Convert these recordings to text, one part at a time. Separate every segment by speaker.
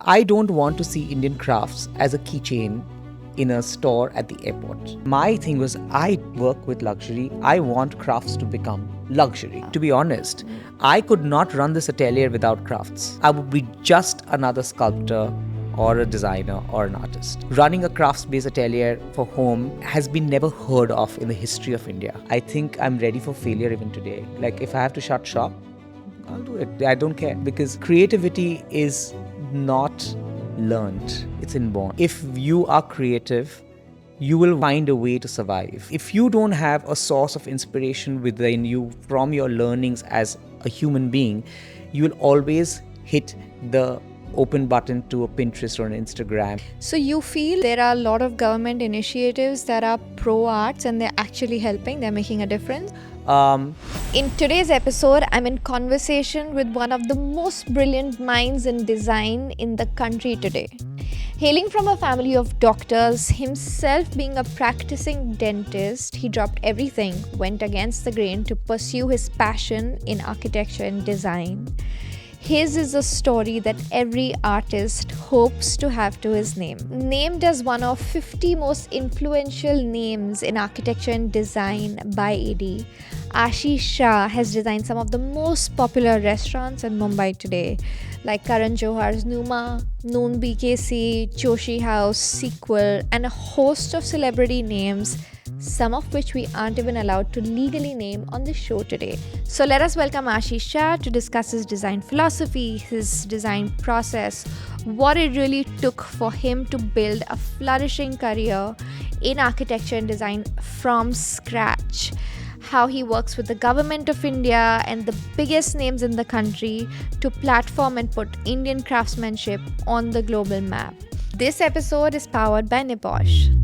Speaker 1: I don't want to see Indian crafts as a keychain in a store at the airport. My thing was, I work with luxury. I want crafts to become luxury. To be honest, I could not run this atelier without crafts. I would be just another sculptor or a designer or an artist. Running a crafts-based atelier for home has been never heard of in the history of India. I think I'm ready for failure even today. Like, if I have to shut shop, I'll do it. I don't care, because creativity is not learned, it's inborn. If you are creative, you will find a way to survive. If you don't have a source of inspiration within you from your learnings as a human being, you will always hit the open button to a Pinterest or an Instagram.
Speaker 2: So you feel there are a lot of government initiatives that are pro-arts and they're actually helping, they're making a difference? In today's episode, I'm in conversation with one of the most brilliant minds in design in the country today. Hailing from a family of doctors, himself being a practicing dentist, he dropped everything, went against the grain to pursue his passion in architecture and design. His is a story that every artist hopes to have to his name. Named as one of 50 most influential names in architecture and design by AD, Ashish Shah has designed some of the most popular restaurants in Mumbai today, like Karan Johar's Numa, Noon BKC, Joshi House, Sequel, and a host of celebrity names, some of which we aren't even allowed to legally name on the show today. So let us welcome Ashish Shah to discuss his design philosophy, his design process, what it really took for him to build a flourishing career in architecture and design from scratch, how he works with the government of India and the biggest names in the country to platform and put Indian craftsmanship on the global map. This episode is powered by Niposh.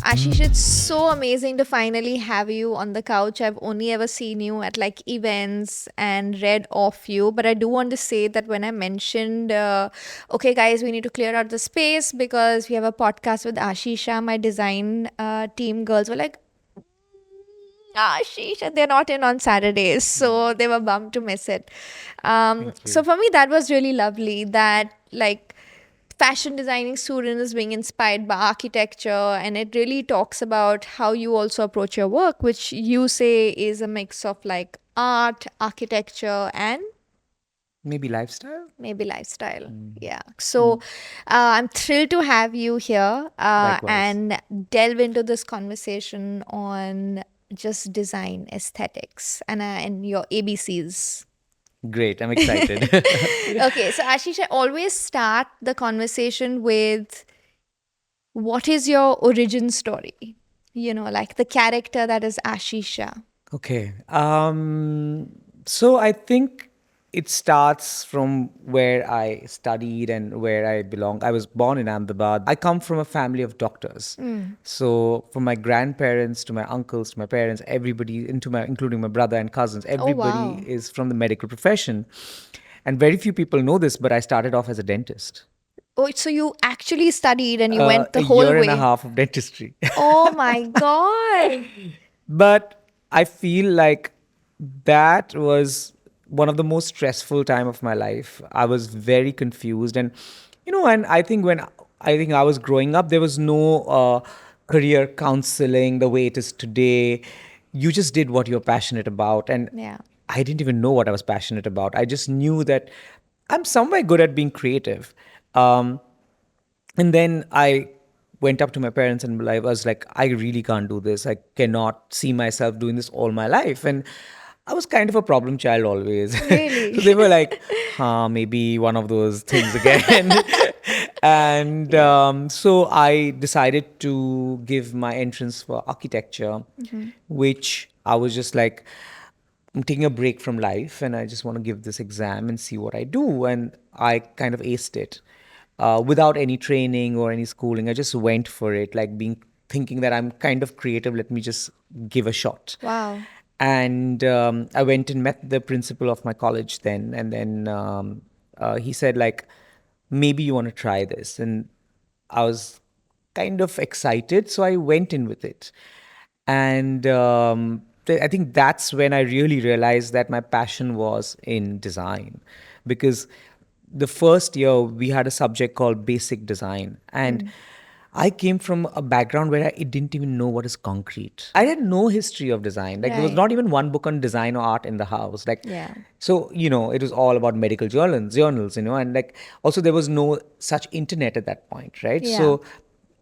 Speaker 2: Ashish, it's so amazing to finally have you on the couch. I've only ever seen you at like events and read of you, but I do want to say that when I mentioned, okay guys, we need to clear out the space because we have a podcast with Ashish Shah, my design team girls were like, Ashish, and they're not in on Saturdays, so they were bummed to miss it. So for me, that was really lovely that like fashion designing students being inspired by architecture, and it really talks about how you also approach your work, which you say is a mix of like art, architecture, and
Speaker 1: Maybe lifestyle?
Speaker 2: Yeah. So I'm thrilled to have you here and delve into this conversation on just design aesthetics and your ABCs.
Speaker 1: Great, I'm excited.
Speaker 2: Okay, so Ashish, I always start the conversation with what is your origin story? You know, like the character that is Ashish Shah.
Speaker 1: Okay. So I think it starts from where I studied and where I belong. I was born in Ahmedabad. I come from a family of doctors. So from my grandparents to my uncles to my parents, everybody, including my brother and cousins, everybody is from the medical profession. And very few people know this, but I started off as a dentist.
Speaker 2: Oh, so you actually studied and you went the whole way.
Speaker 1: A year and a half of dentistry.
Speaker 2: Oh my God.
Speaker 1: But I feel like that was one of the most stressful time of my life. I was very confused, and and I think I was growing up, there was no career counseling the way it is today. You just did what you're passionate about, and I didn't even know what I was passionate about. I just knew that I'm somewhere good at being creative. And then I went up to my parents and I was like, I really can't do this. I cannot see myself doing this all my life. And I was kind of a problem child always.
Speaker 2: Really?
Speaker 1: So they were like, maybe one of those things again. And so I decided to give my entrance for architecture, which I was just like, I'm taking a break from life and I just want to give this exam and see what I do. And I kind of aced it without any training or any schooling. I just went for it, like thinking that I'm kind of creative. Let me just give a shot.
Speaker 2: Wow.
Speaker 1: And I went and met the principal of my college then. And then he said, like, maybe you want to try this. And I was kind of excited, so I went in with it. And I think that's when I really realized that my passion was in design, because the first year we had a subject called basic design, and I came from a background where I didn't even know what is concrete. I had no history of design. Like there was
Speaker 2: Right.
Speaker 1: not even one book on design or art in the house. Like,
Speaker 2: Yeah.
Speaker 1: so it was all about medical journals, and like also there was no such internet at that point, right?
Speaker 2: Yeah.
Speaker 1: So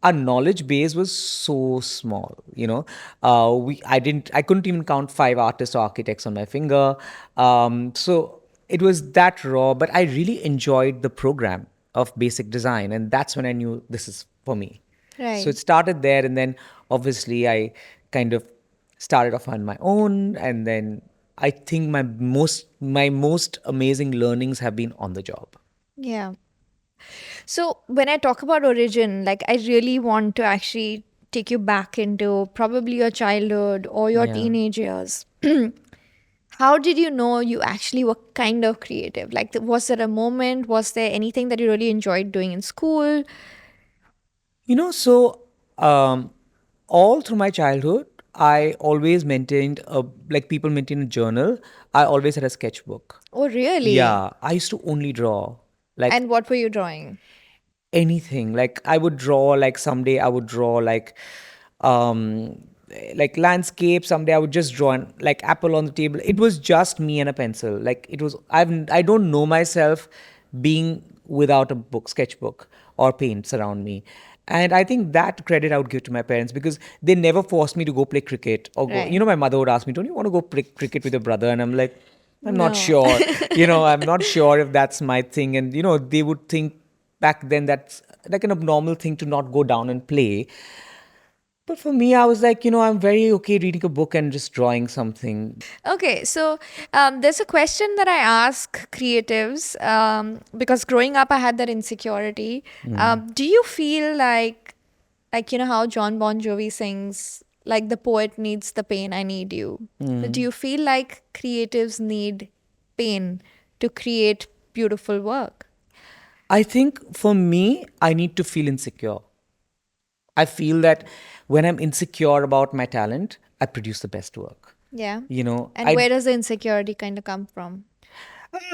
Speaker 1: our knowledge base was so small. I couldn't even count 5 artists or architects on my finger. So it was that raw, but I really enjoyed the program of basic design, and that's when I knew this is for me. So
Speaker 2: Right.
Speaker 1: it started there, and then obviously I kind of started off on my own, and then I think my most amazing learnings have been on the job.
Speaker 2: Yeah. So when I talk about origin, like I really want to actually take you back into probably your childhood or your
Speaker 1: Yeah.
Speaker 2: teenage years. How did you know you actually were kind of creative? Like, was there a moment? Was there anything that you really enjoyed doing in school?
Speaker 1: So all through my childhood, I always maintained like people maintain a journal. I always had a sketchbook.
Speaker 2: Oh, really?
Speaker 1: Yeah, I used to only draw. Like
Speaker 2: And what were you drawing?
Speaker 1: anything. Like I would draw, like someday I would draw um like landscape. Someday I would just draw like apple on the table. It was just me and a pencil. Like it was I don't know myself being without a sketchbook or paints around me. And I think that credit I would give to my parents, because they never forced me to go play cricket or go.
Speaker 2: Right.
Speaker 1: My mother would ask me, "Don't you want to go play cricket with your brother?" And I'm like, I'm not
Speaker 2: No.
Speaker 1: sure. I'm not sure if that's my thing. And, they would think back then that's like an abnormal thing to not go down and play. But for me, I was like, I'm very okay reading a book and just drawing something.
Speaker 2: Okay, so there's a question that I ask creatives because growing up I had that insecurity. Do you feel like how John Bon Jovi sings, like the poet needs the pain, I need you. Do you feel like creatives need pain to create beautiful work?
Speaker 1: I think for me, I need to feel insecure. I feel that when I'm insecure about my talent, I produce the best work.
Speaker 2: Yeah.
Speaker 1: You know,
Speaker 2: And
Speaker 1: I
Speaker 2: where does the insecurity kind of come from?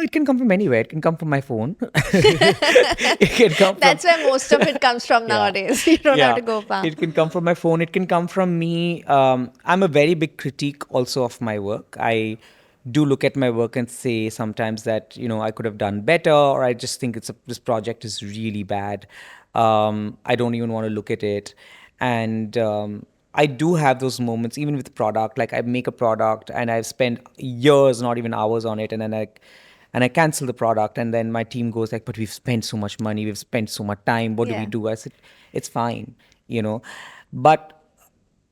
Speaker 1: it can come from anywhere. It can come from my phone. It can come from
Speaker 2: That's where most of it comes from
Speaker 1: yeah.
Speaker 2: nowadays. You don't have
Speaker 1: Yeah.
Speaker 2: to go far.
Speaker 1: It can come from my phone. It can come from me. I'm a very big critique also of my work. I do look at my work and say sometimes that, I could have done better, or I just think this project is really bad. I don't even want to look at it. And I do have those moments, even with product. Like I make a product and I've spent years, not even hours on it. And I cancel the product, and then my team goes like, "But we've spent so much money, we've spent so much time. What do we
Speaker 2: Yeah.
Speaker 1: do?" I said, "It's fine, But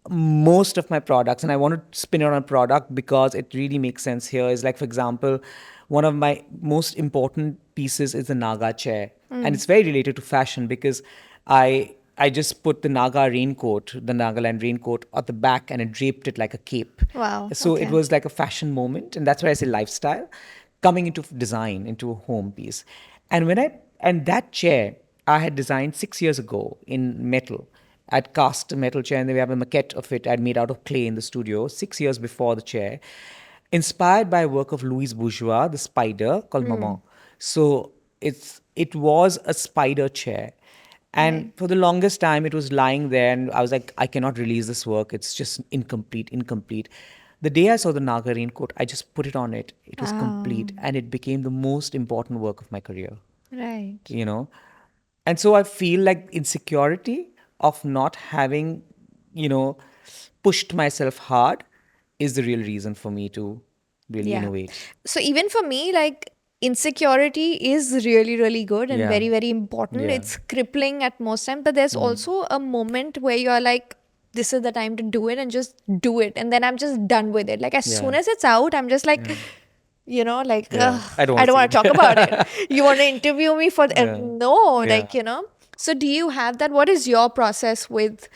Speaker 1: most of my products, and I want to spin it on a product because it really makes sense here, is like, for example, one of my most important pieces is the Naga chair. And it's very related to fashion, because I just put the Naga raincoat, the Nagaland raincoat at the back, and it draped it like a cape.
Speaker 2: Wow,
Speaker 1: So it
Speaker 2: okay.
Speaker 1: was like a fashion moment. And that's why I say lifestyle coming into design, into a home piece. And that chair I had designed 6 years ago in metal. I'd cast a metal chair, and then we have a maquette of it I'd made out of clay in the studio 6 years before the chair, inspired by a work of Louise Bourgeois, the spider called Maman. So it was a spider chair. And
Speaker 2: Right.
Speaker 1: for the longest time, it was lying there, and I was like, I cannot release this work. It's just incomplete. The day I saw the Naga raincoat, I just put it on it. It was complete, and it became the most important work of my career,
Speaker 2: Right.
Speaker 1: you know? And so I feel like insecurity of not having, you know, pushed myself hard is the real reason for me to really
Speaker 2: Yeah.
Speaker 1: innovate.
Speaker 2: So even for me, like insecurity is really, really good and
Speaker 1: Yeah.
Speaker 2: very, very important.
Speaker 1: Yeah.
Speaker 2: It's crippling at most times, but there's also a moment where you're like, this is the time to do it and just do it. And then I'm just done with it. Like as soon
Speaker 1: Yeah.
Speaker 2: as it's out, I'm just like, like,
Speaker 1: Yeah. I don't
Speaker 2: I
Speaker 1: want to
Speaker 2: don't
Speaker 1: see
Speaker 2: want to talk
Speaker 1: it.
Speaker 2: about it. You want to interview me for
Speaker 1: Yeah.
Speaker 2: no,
Speaker 1: Yeah.
Speaker 2: like. So do you have that? What is your process with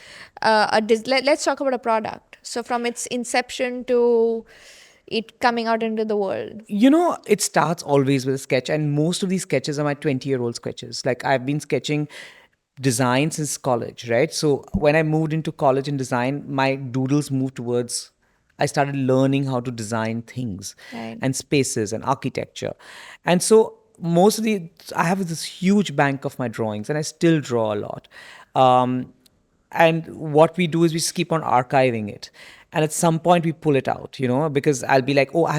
Speaker 2: let's talk about a product. So from its inception to it coming out into the world.
Speaker 1: It starts always with a sketch, and most of these sketches are my 20-year-old sketches. Like I've been sketching design since college, right? So when I moved into college in design, my doodles moved towards, I started learning how to design things
Speaker 2: Right.
Speaker 1: and spaces and architecture. And so I have this huge bank of my drawings and I still draw a lot. And what we do is we just keep on archiving it. And at some point we pull it out, because I'll be like, oh,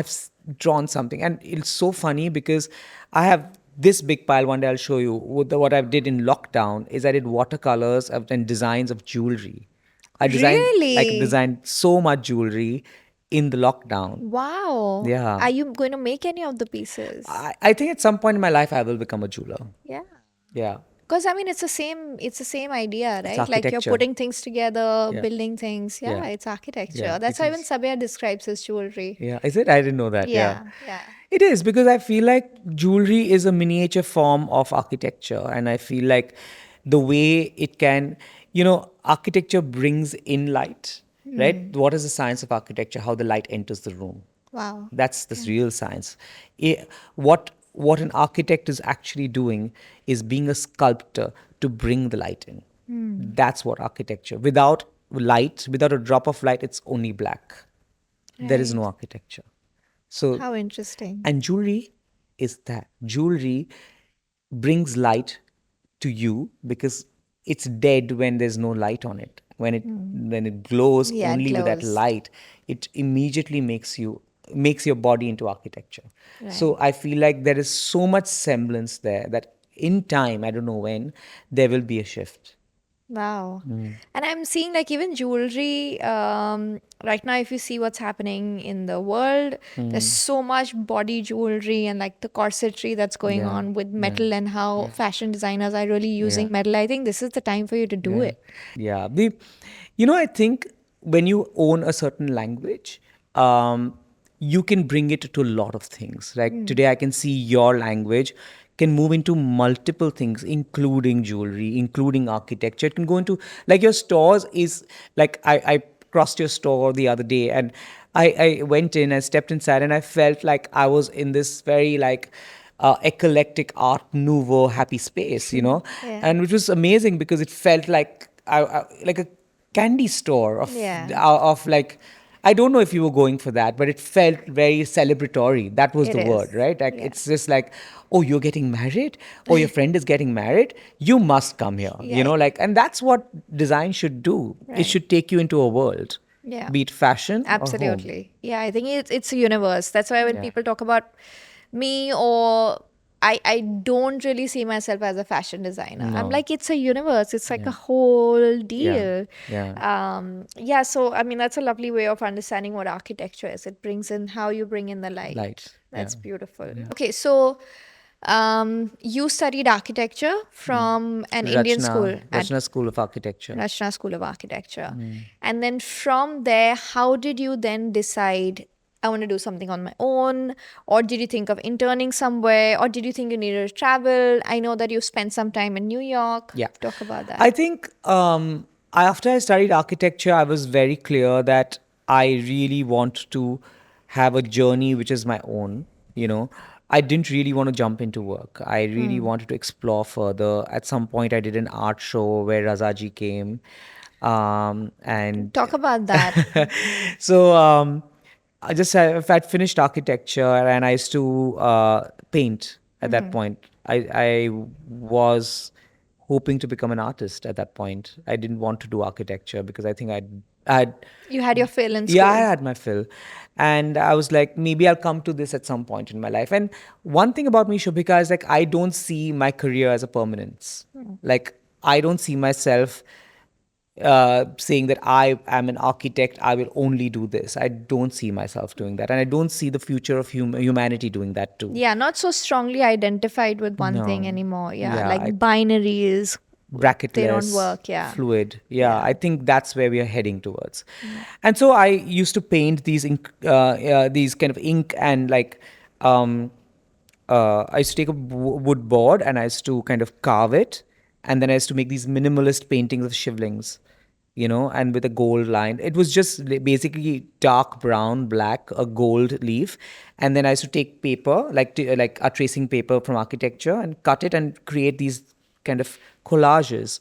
Speaker 1: drawn something. And it's so funny because I have this big pile. One day I'll show you what I did in lockdown is I did watercolors and designs of jewelry.
Speaker 2: Really?
Speaker 1: Designed so much jewelry in the lockdown.
Speaker 2: Wow.
Speaker 1: Yeah.
Speaker 2: Are you going to make any of the pieces?
Speaker 1: I think at some point in my life I will become a jeweler.
Speaker 2: Yeah.
Speaker 1: Yeah.
Speaker 2: Because I mean, it's the same idea,
Speaker 1: It's
Speaker 2: right? Like you're
Speaker 1: architecture.
Speaker 2: putting things together,
Speaker 1: Yeah.
Speaker 2: building things. Yeah,
Speaker 1: Yeah.
Speaker 2: it's architecture.
Speaker 1: Yeah.
Speaker 2: That's
Speaker 1: It
Speaker 2: how even
Speaker 1: is.
Speaker 2: Sabia describes his jewelry.
Speaker 1: Yeah. Is it? I didn't know that. Yeah.
Speaker 2: Yeah, yeah.
Speaker 1: It is because I feel like jewelry is a miniature form of architecture. And I feel like the way it can, architecture brings in light, right? What is the science of architecture? How the light enters the room.
Speaker 2: Wow.
Speaker 1: That's the real science. What an architect is actually doing is being a sculptor to bring the light in. That's what architecture. Without light, without a drop of light, it's only black. There is no
Speaker 2: Right.
Speaker 1: architecture. So,
Speaker 2: How interesting.
Speaker 1: and jewelry is that. Jewelry brings light to you because it's dead when there's no light on it. When it glows
Speaker 2: Yeah, it
Speaker 1: only with that
Speaker 2: glows.
Speaker 1: light, it immediately makes your body into architecture. So I feel like there is so much semblance there that in time, I don't know when, there will be a shift.
Speaker 2: Wow. And I'm seeing like even jewelry, right now, if you see what's happening in the world, there's so much body jewelry and like the corsetry that's going
Speaker 1: Yeah,
Speaker 2: on with
Speaker 1: yeah,
Speaker 2: metal and how fashion designers are really using
Speaker 1: yeah.
Speaker 2: metal. I think this is the time for you to do it.
Speaker 1: Yeah. I think when you own a certain language, you can bring it to a lot of things. Like today, I can see your language can move into multiple things, including jewelry, including architecture. It can go into, like, your stores is like, I crossed your store the other day and I went in, I stepped inside and I felt like I was in this very like eclectic art nouveau happy space,
Speaker 2: Yeah.
Speaker 1: and which was amazing because it felt like like a candy store
Speaker 2: Yeah.
Speaker 1: of like, I don't know if you were going for that, but it felt very celebratory. That was
Speaker 2: It
Speaker 1: the
Speaker 2: is.
Speaker 1: word, right? Like
Speaker 2: Yeah.
Speaker 1: it's just like, oh, you're getting married, oh, your friend is getting married, you must come here,
Speaker 2: Yeah.
Speaker 1: like, and that's what design should do. It
Speaker 2: Right.
Speaker 1: should take you into a world,
Speaker 2: Yeah.
Speaker 1: be it fashion or home.
Speaker 2: Absolutely. Yeah, I think it's a universe. That's why when
Speaker 1: Yeah.
Speaker 2: people talk about me or I don't really see myself as a fashion designer. I'm
Speaker 1: No.
Speaker 2: like, it's a universe. It's like a whole deal.
Speaker 1: Yeah.
Speaker 2: Yeah, so I mean that's a lovely way of understanding what architecture is. It brings in how you bring in the light.
Speaker 1: Light.
Speaker 2: That's
Speaker 1: Yeah.
Speaker 2: beautiful. Okay, so you studied architecture from an Indian school at
Speaker 1: Rachna School of Architecture.
Speaker 2: Rachna School of Architecture. And then from there, how did you then decide, I want to do something on my own? Or did you think of interning somewhere? Or did you think you needed to travel? I know that you spent some time in New York.
Speaker 1: Yeah.
Speaker 2: Talk about that.
Speaker 1: I think after I studied architecture, I was very clear that I really want to have a journey which is my own. I didn't really want to jump into work. I really wanted to explore further. At some point, I did an art show where Razaji came. And
Speaker 2: Talk about that.
Speaker 1: so I'd finished architecture and I used to paint at that point. I was hoping to become an artist at that point. I didn't want to do architecture because I think I'd
Speaker 2: You had your fill in school.
Speaker 1: yeah, I had my fill. And I was like, maybe I'll come to this at some point in my life. And one thing about me, Shubhika, is like, I don't see my career as a permanence. Like, I don't see myself saying that I am an architect, I will only do this. I don't see myself doing that. And I don't see the future of humanity doing that too.
Speaker 2: Yeah, not so strongly identified with one thing
Speaker 1: No.
Speaker 2: anymore. Yeah,
Speaker 1: Yeah,
Speaker 2: like binaries.
Speaker 1: Bracketless,
Speaker 2: They don't work, yeah.
Speaker 1: fluid. Yeah, I think that's where we are heading towards. And so I used to paint these these kind of ink and like I used to take a wood board and I used to kind of carve it, and then I used to make these minimalist paintings of shivlings, and with a gold line. It was just basically dark brown, black, a gold leaf, and then I used to take paper, like a tracing paper from architecture, and cut it and create these kind of collages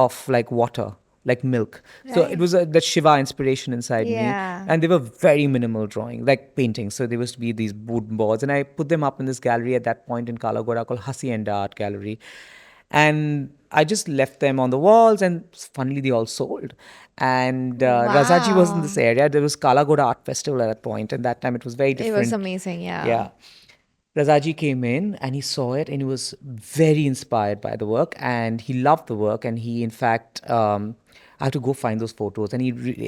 Speaker 1: of like water, like milk. So it
Speaker 2: Right.
Speaker 1: was the Shiva inspiration inside me.
Speaker 2: Yeah.
Speaker 1: And they were very minimal drawing, like paintings. So there used to be these wooden boards. And I put them up in this gallery at that point in Kalagoda called Hacienda Art Gallery. And I just left them on the walls, and funnily they all sold. And Razaji was in this
Speaker 2: Wow.
Speaker 1: area. There was Kalagoda Art Festival at that point, and that time it was very
Speaker 2: It was
Speaker 1: different.
Speaker 2: amazing, yeah.
Speaker 1: Yeah. Razaji came in and he saw it and he was very inspired by the work and he loved the work. And he, in fact, I had to go find those photos. And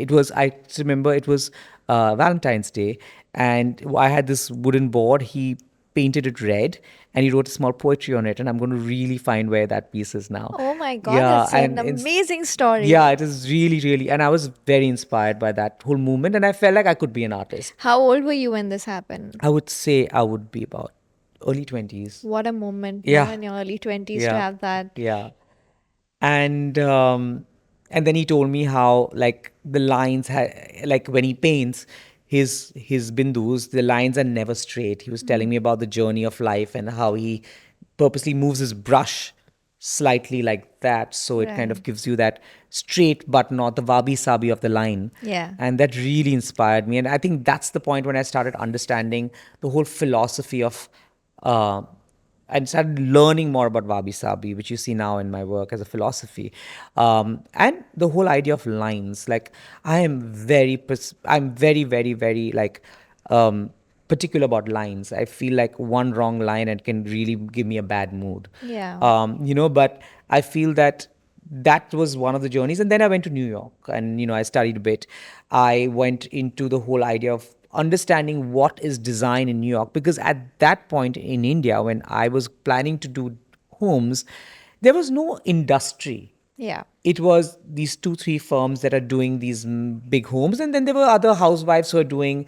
Speaker 1: it was, I remember it was Valentine's Day, and I had this wooden board. He painted it red and he wrote a small poetry on it. And I'm going to really find where that piece is now.
Speaker 2: Oh my God,
Speaker 1: Yeah.
Speaker 2: that's an
Speaker 1: And
Speaker 2: amazing story.
Speaker 1: yeah, it is really, really. And I was very inspired by that whole movement. And I felt like I could be an artist.
Speaker 2: How old were you when this happened?
Speaker 1: I would say I would be about early 20s.
Speaker 2: What a moment,
Speaker 1: Yeah.
Speaker 2: in your early 20s to
Speaker 1: Yeah.
Speaker 2: have that.
Speaker 1: Yeah. And then he told me how like the lines like when he paints his bindus, the lines are never straight. He was telling me about the journey of life and how he purposely moves his brush slightly like that, so it kind of
Speaker 2: Right.
Speaker 1: gives you that straight but not the wabi-sabi of the line.
Speaker 2: Yeah.
Speaker 1: And that really inspired me. And I think that's the point when I started understanding the whole philosophy of uh, and started learning more about wabi-sabi, which you see now in my work as a philosophy, and the whole idea of lines. Like I'm very, very, very like particular about lines. I feel like one wrong line and can really give me a bad mood.
Speaker 2: Yeah.
Speaker 1: But I feel that that was one of the journeys. And then I went to New York and, I studied a bit. I went into the whole idea of understanding what is design in New York, because at that point in India, when I was planning to do homes, there was no industry.
Speaker 2: Yeah.
Speaker 1: It was these 2 3 firms that are doing these big homes, and then there were other housewives who are doing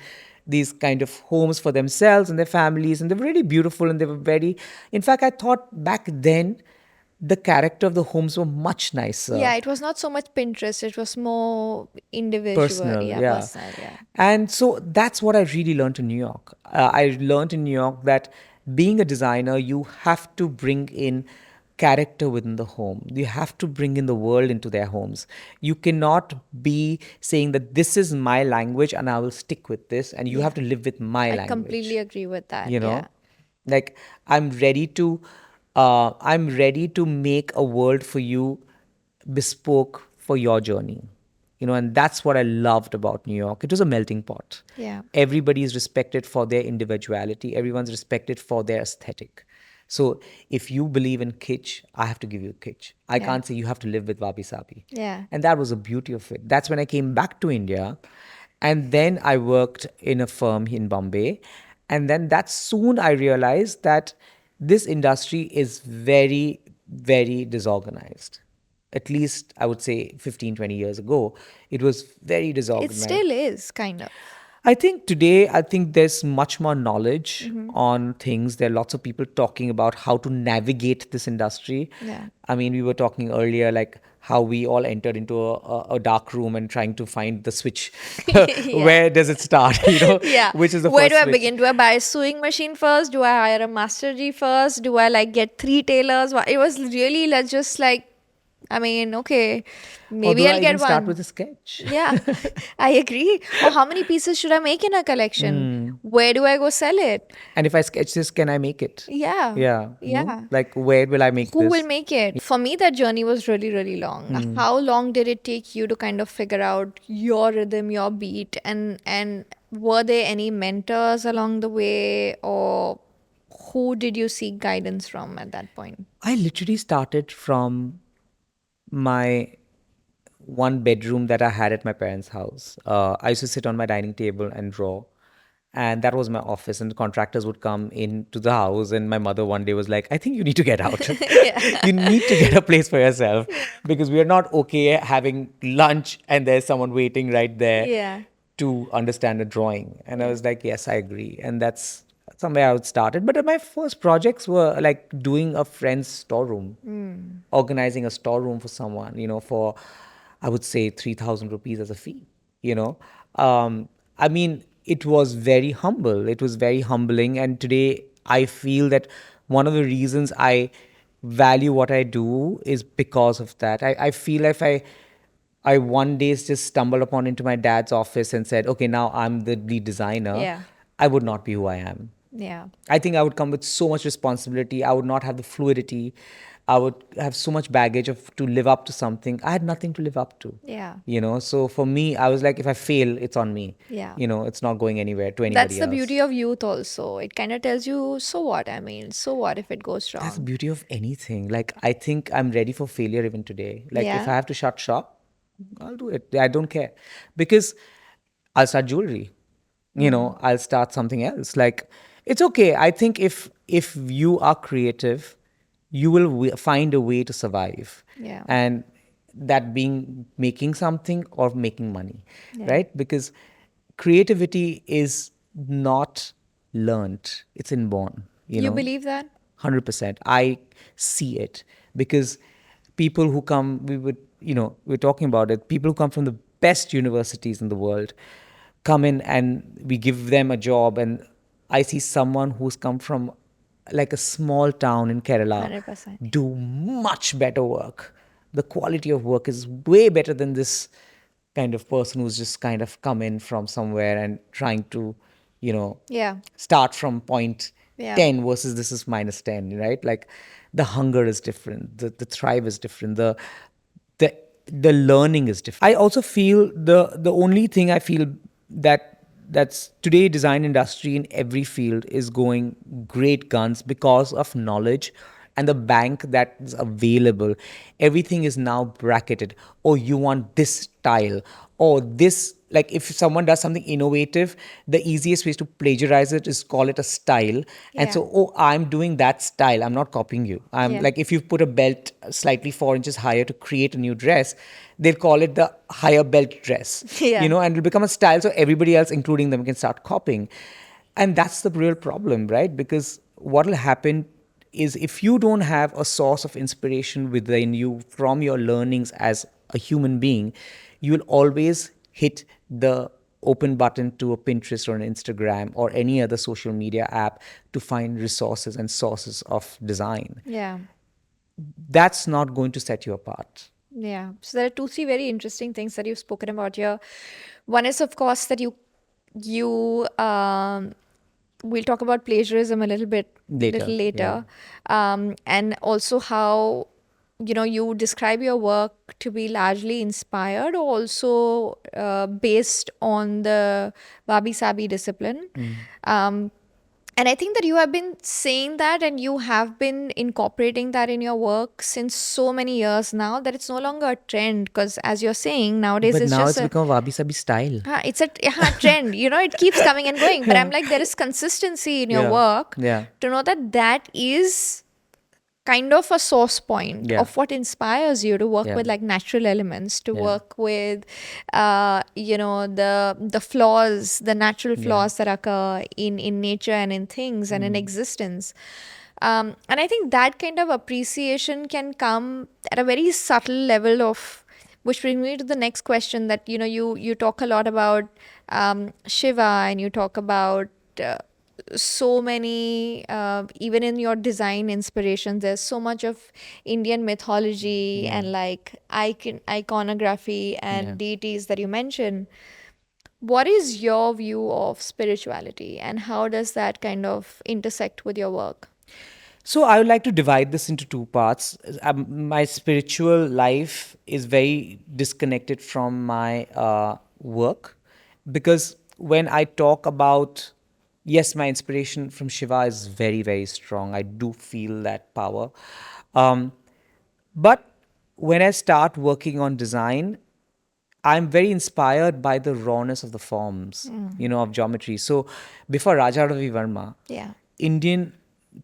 Speaker 1: these kind of homes for themselves and their families, and they were really beautiful, and they were very, in fact, I thought back then the character of the homes were much nicer.
Speaker 2: Yeah, it was not so much Pinterest, it was more individual.
Speaker 1: Personal,
Speaker 2: Yeah,
Speaker 1: yeah.
Speaker 2: personal, yeah.
Speaker 1: And so that's what I really learned in New York. I learned in New York that being a designer, you have to bring in character within the home. You have to bring in the world into their homes. You cannot be saying that this is my language and I will stick with this, and you have to live with my
Speaker 2: I
Speaker 1: language.
Speaker 2: completely agree with that.
Speaker 1: You know,
Speaker 2: Yeah.
Speaker 1: like I'm ready to make a world for you bespoke for your journey. And that's what I loved about New York. It was a melting pot.
Speaker 2: Yeah.
Speaker 1: Everybody is respected for their individuality. Everyone's respected for their aesthetic. So if you believe in kitsch, I have to give you kitsch. I
Speaker 2: Yeah.
Speaker 1: can't say you have to live with wabi-sabi.
Speaker 2: Yeah.
Speaker 1: And that was the beauty of it. That's when I came back to India. And then I worked in a firm in Bombay. And then that soon I realized that this industry is very, very disorganized. At least I would say 15, 20 years ago, it was very
Speaker 2: It
Speaker 1: disorganized.
Speaker 2: still is, kind of.
Speaker 1: I think today, there's much more knowledge on things. There are lots of people talking about how to navigate this industry.
Speaker 2: Yeah.
Speaker 1: I mean, we were talking earlier, like how we all entered into a dark room and trying to find the switch. Where does it start?
Speaker 2: Yeah.
Speaker 1: Which is the
Speaker 2: Where
Speaker 1: first
Speaker 2: do I
Speaker 1: switch.
Speaker 2: begin? Do I buy a sewing machine first? Do I hire a master G first? Do I like get 3 tailors? It was really just like, I mean, okay, maybe
Speaker 1: Or do
Speaker 2: I'll
Speaker 1: I
Speaker 2: get
Speaker 1: even start
Speaker 2: one.
Speaker 1: with a sketch?
Speaker 2: Yeah, I agree. Or how many pieces should I make in a collection? Where do I go sell it?
Speaker 1: And if I sketch this, can I make it?
Speaker 2: Yeah.
Speaker 1: Yeah.
Speaker 2: Yeah.
Speaker 1: Like, where will I make
Speaker 2: Who
Speaker 1: this?
Speaker 2: will make it? For me, that journey was really, really long. How long did it take you to kind of figure out your rhythm, your beat, and were there any mentors along the way, or who did you seek guidance from at that point?
Speaker 1: I literally started from my one bedroom that I had at my parents' house. I used to sit on my dining table and draw. And that was my office. And the contractors would come into the house. And my mother one day was like, I think you need to get out. You need to get a place for yourself, because we are not okay having lunch and there's someone waiting right there
Speaker 2: Yeah.
Speaker 1: to understand a drawing. And I was like, yes, I agree. And that's somewhere I would started. But my first projects were like doing a friend's storeroom, organizing a storeroom for someone, for, I would say, 3,000 rupees as a fee, I mean, it was very humble. It was very humbling. And today I feel that one of the reasons I value what I do is because of that. I feel if I one day just stumbled upon into my dad's office and said, okay, now I'm the lead designer,
Speaker 2: Yeah.
Speaker 1: I would not be who I am.
Speaker 2: Yeah.
Speaker 1: I think I would come with so much responsibility. I would not have the fluidity. I would have so much baggage of to live up to something. I had nothing to live up to.
Speaker 2: Yeah.
Speaker 1: So for me, I was like, if I fail, it's on me.
Speaker 2: Yeah.
Speaker 1: It's not going anywhere to
Speaker 2: That's
Speaker 1: anybody
Speaker 2: the
Speaker 1: else.
Speaker 2: beauty of youth also. It kind of tells you, so what? I mean, so what if it goes
Speaker 1: That's the
Speaker 2: wrong?
Speaker 1: beauty of anything. Like, I think I'm ready for failure even today. Like, if
Speaker 2: Yeah.
Speaker 1: I have to shut shop, I'll do it. I don't care. Because I'll start jewelry. I'll start something else. Like, it's okay. I think if you are creative, you will find a way to survive.
Speaker 2: Yeah.
Speaker 1: And that being making something or making money,
Speaker 2: Yeah.
Speaker 1: right? Because creativity is not learned, it's inborn.
Speaker 2: You believe that?
Speaker 1: 100%. I see it because people who come, we're talking about it, people who come from the best universities in the world come in and we give them a job. And I see someone who's come from like a small town in Kerala
Speaker 2: 100%.
Speaker 1: do much better work. The quality of work is way better than this kind of person who's just kind of come in from somewhere and trying to,
Speaker 2: Yeah.
Speaker 1: start from point
Speaker 2: Yeah.
Speaker 1: 10 versus this is minus 10, right? Like the hunger is different, the thrive is different, the the learning is different. I also feel the only thing I feel that's today design industry in every field is going great guns because of knowledge and the bank that is available. Everything is now bracketed. Oh, you want this style or this. Like if someone does something innovative, the easiest way to plagiarize it is call it a style. And
Speaker 2: Yeah.
Speaker 1: so, oh, I'm doing that style. I'm not copying you. I'm
Speaker 2: Yeah.
Speaker 1: like, if you put a belt slightly 4 inches higher to create a new dress, they'll call it the higher belt dress,
Speaker 2: Yeah.
Speaker 1: and it'll become a style. So everybody else, including them, can start copying. And that's the real problem, right? Because what will happen is if you don't have a source of inspiration within you from your learnings as a human being, you will always hit the open button to a Pinterest or an Instagram or any other social media app to find resources and sources of design.
Speaker 2: Yeah.
Speaker 1: That's not going to set you apart.
Speaker 2: Yeah. So there are two, three very interesting things that you've spoken about here. One is, of course, that you we'll talk about plagiarism a little later, and also how you describe your work to be largely inspired, or also based on the Wabi-sabi discipline. And I think that you have been saying that and you have been incorporating that in your work since so many years now that it's no longer a trend, because as you're saying, nowadays
Speaker 1: But
Speaker 2: it's
Speaker 1: now
Speaker 2: just
Speaker 1: it's become a Wabi-sabi style.
Speaker 2: it's a trend. It keeps coming and going. But I'm like, there is consistency in your work to know that is kind of a source point of what inspires you to work with like natural elements, to work with the flaws, the natural flaws that occur in nature and in things and in existence. And I think that kind of appreciation can come at a very subtle level of, which brings me to the next question, that you talk a lot about Shiva, and you talk about so many, even in your design inspirations, there's so much of Indian mythology and like iconography and deities that you mention. What is your view of spirituality, and how does that kind of intersect with your work?
Speaker 1: So I would like to divide this into two parts. My spiritual life is very disconnected from my work, because when I talk about, yes, my inspiration from Shiva is very, very strong. I do feel that power. But when I start working on design, I'm very inspired by the rawness of the forms, of geometry. So before Raja Ravi Verma,
Speaker 2: Yeah.
Speaker 1: Indian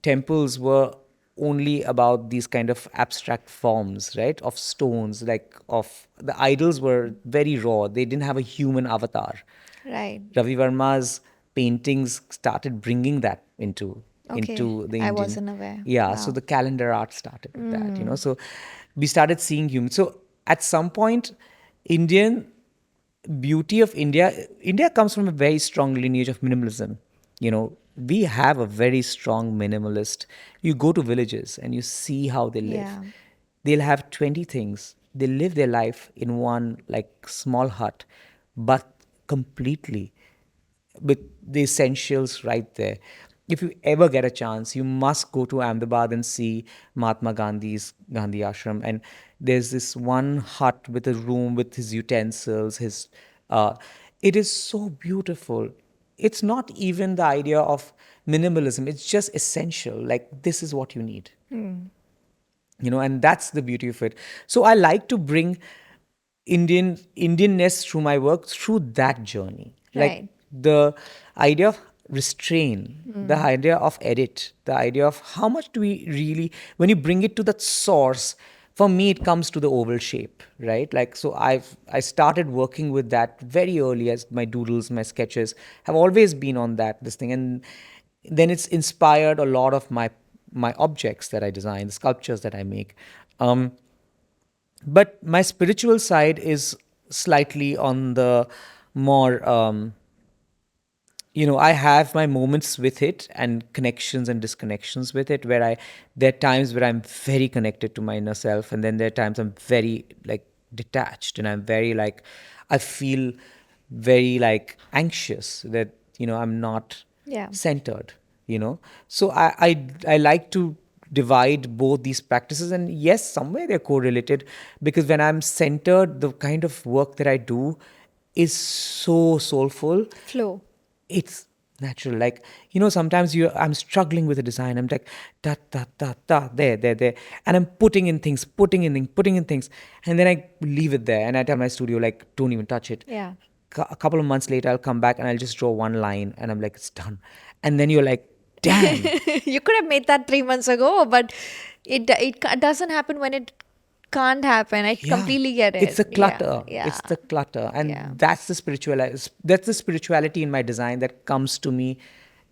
Speaker 1: temples were only about these kind of abstract forms, right? Of stones, like of the idols were very raw. They didn't have a human avatar.
Speaker 2: Right.
Speaker 1: Ravi Verma's paintings started bringing that into
Speaker 2: Okay.
Speaker 1: the
Speaker 2: I
Speaker 1: Indian.
Speaker 2: wasn't aware.
Speaker 1: Yeah, so
Speaker 2: Wow.
Speaker 1: the calendar art started with that. So we started seeing humans. So at some point, Indian beauty of India comes from a very strong lineage of minimalism. we have a very strong minimalist. You go to villages and you see how they live.
Speaker 2: Yeah.
Speaker 1: They'll have 20 things. They live their life in one like small hut, but completely with the essentials right there. If you ever get a chance, you must go to Ahmedabad and see Mahatma Gandhi's Gandhi Ashram. And there's this one hut with a room with his utensils. Uh, it is so beautiful. It's not even the idea of minimalism. It's just essential. Like this is what you need. And that's the beauty of it. So I like to bring Indianness through my work through that journey. Like
Speaker 2: Right.
Speaker 1: the idea of restraint, the idea of edit, the idea of how much do we really, when you bring it to that source, for me it comes to the oval shape, right? Like so I started working with that very early, as my doodles, my sketches have always been on this thing. And then it's inspired a lot of my objects that I design, the sculptures that I make. But my spiritual side is slightly on the more I have my moments with it and connections and disconnections with it, where there are times where I'm very connected to my inner self, and then there are times I'm very like detached, and I'm very like, I feel very like anxious that I'm not
Speaker 2: Yeah.
Speaker 1: centered. So I like to divide both these practices, and yes, somewhere they're correlated, because when I'm centered, the kind of work that I do is so soulful.
Speaker 2: Flow.
Speaker 1: It's natural. Like, sometimes I'm struggling with a design. I'm like, da, da, da, da, there. And I'm putting in things. And then I leave it there. And I tell my studio, like, don't even touch it.
Speaker 2: Yeah.
Speaker 1: A couple of months later, I'll come back and I'll just draw one line. And I'm like, it's done. And then you're like, damn.
Speaker 2: You could have made that 3 months ago, but it doesn't happen when it can't happen. I
Speaker 1: Yeah.
Speaker 2: completely get it.
Speaker 1: It's the clutter.
Speaker 2: Yeah.
Speaker 1: It's the clutter. And
Speaker 2: Yeah.
Speaker 1: that's the spirituality in my design that comes to me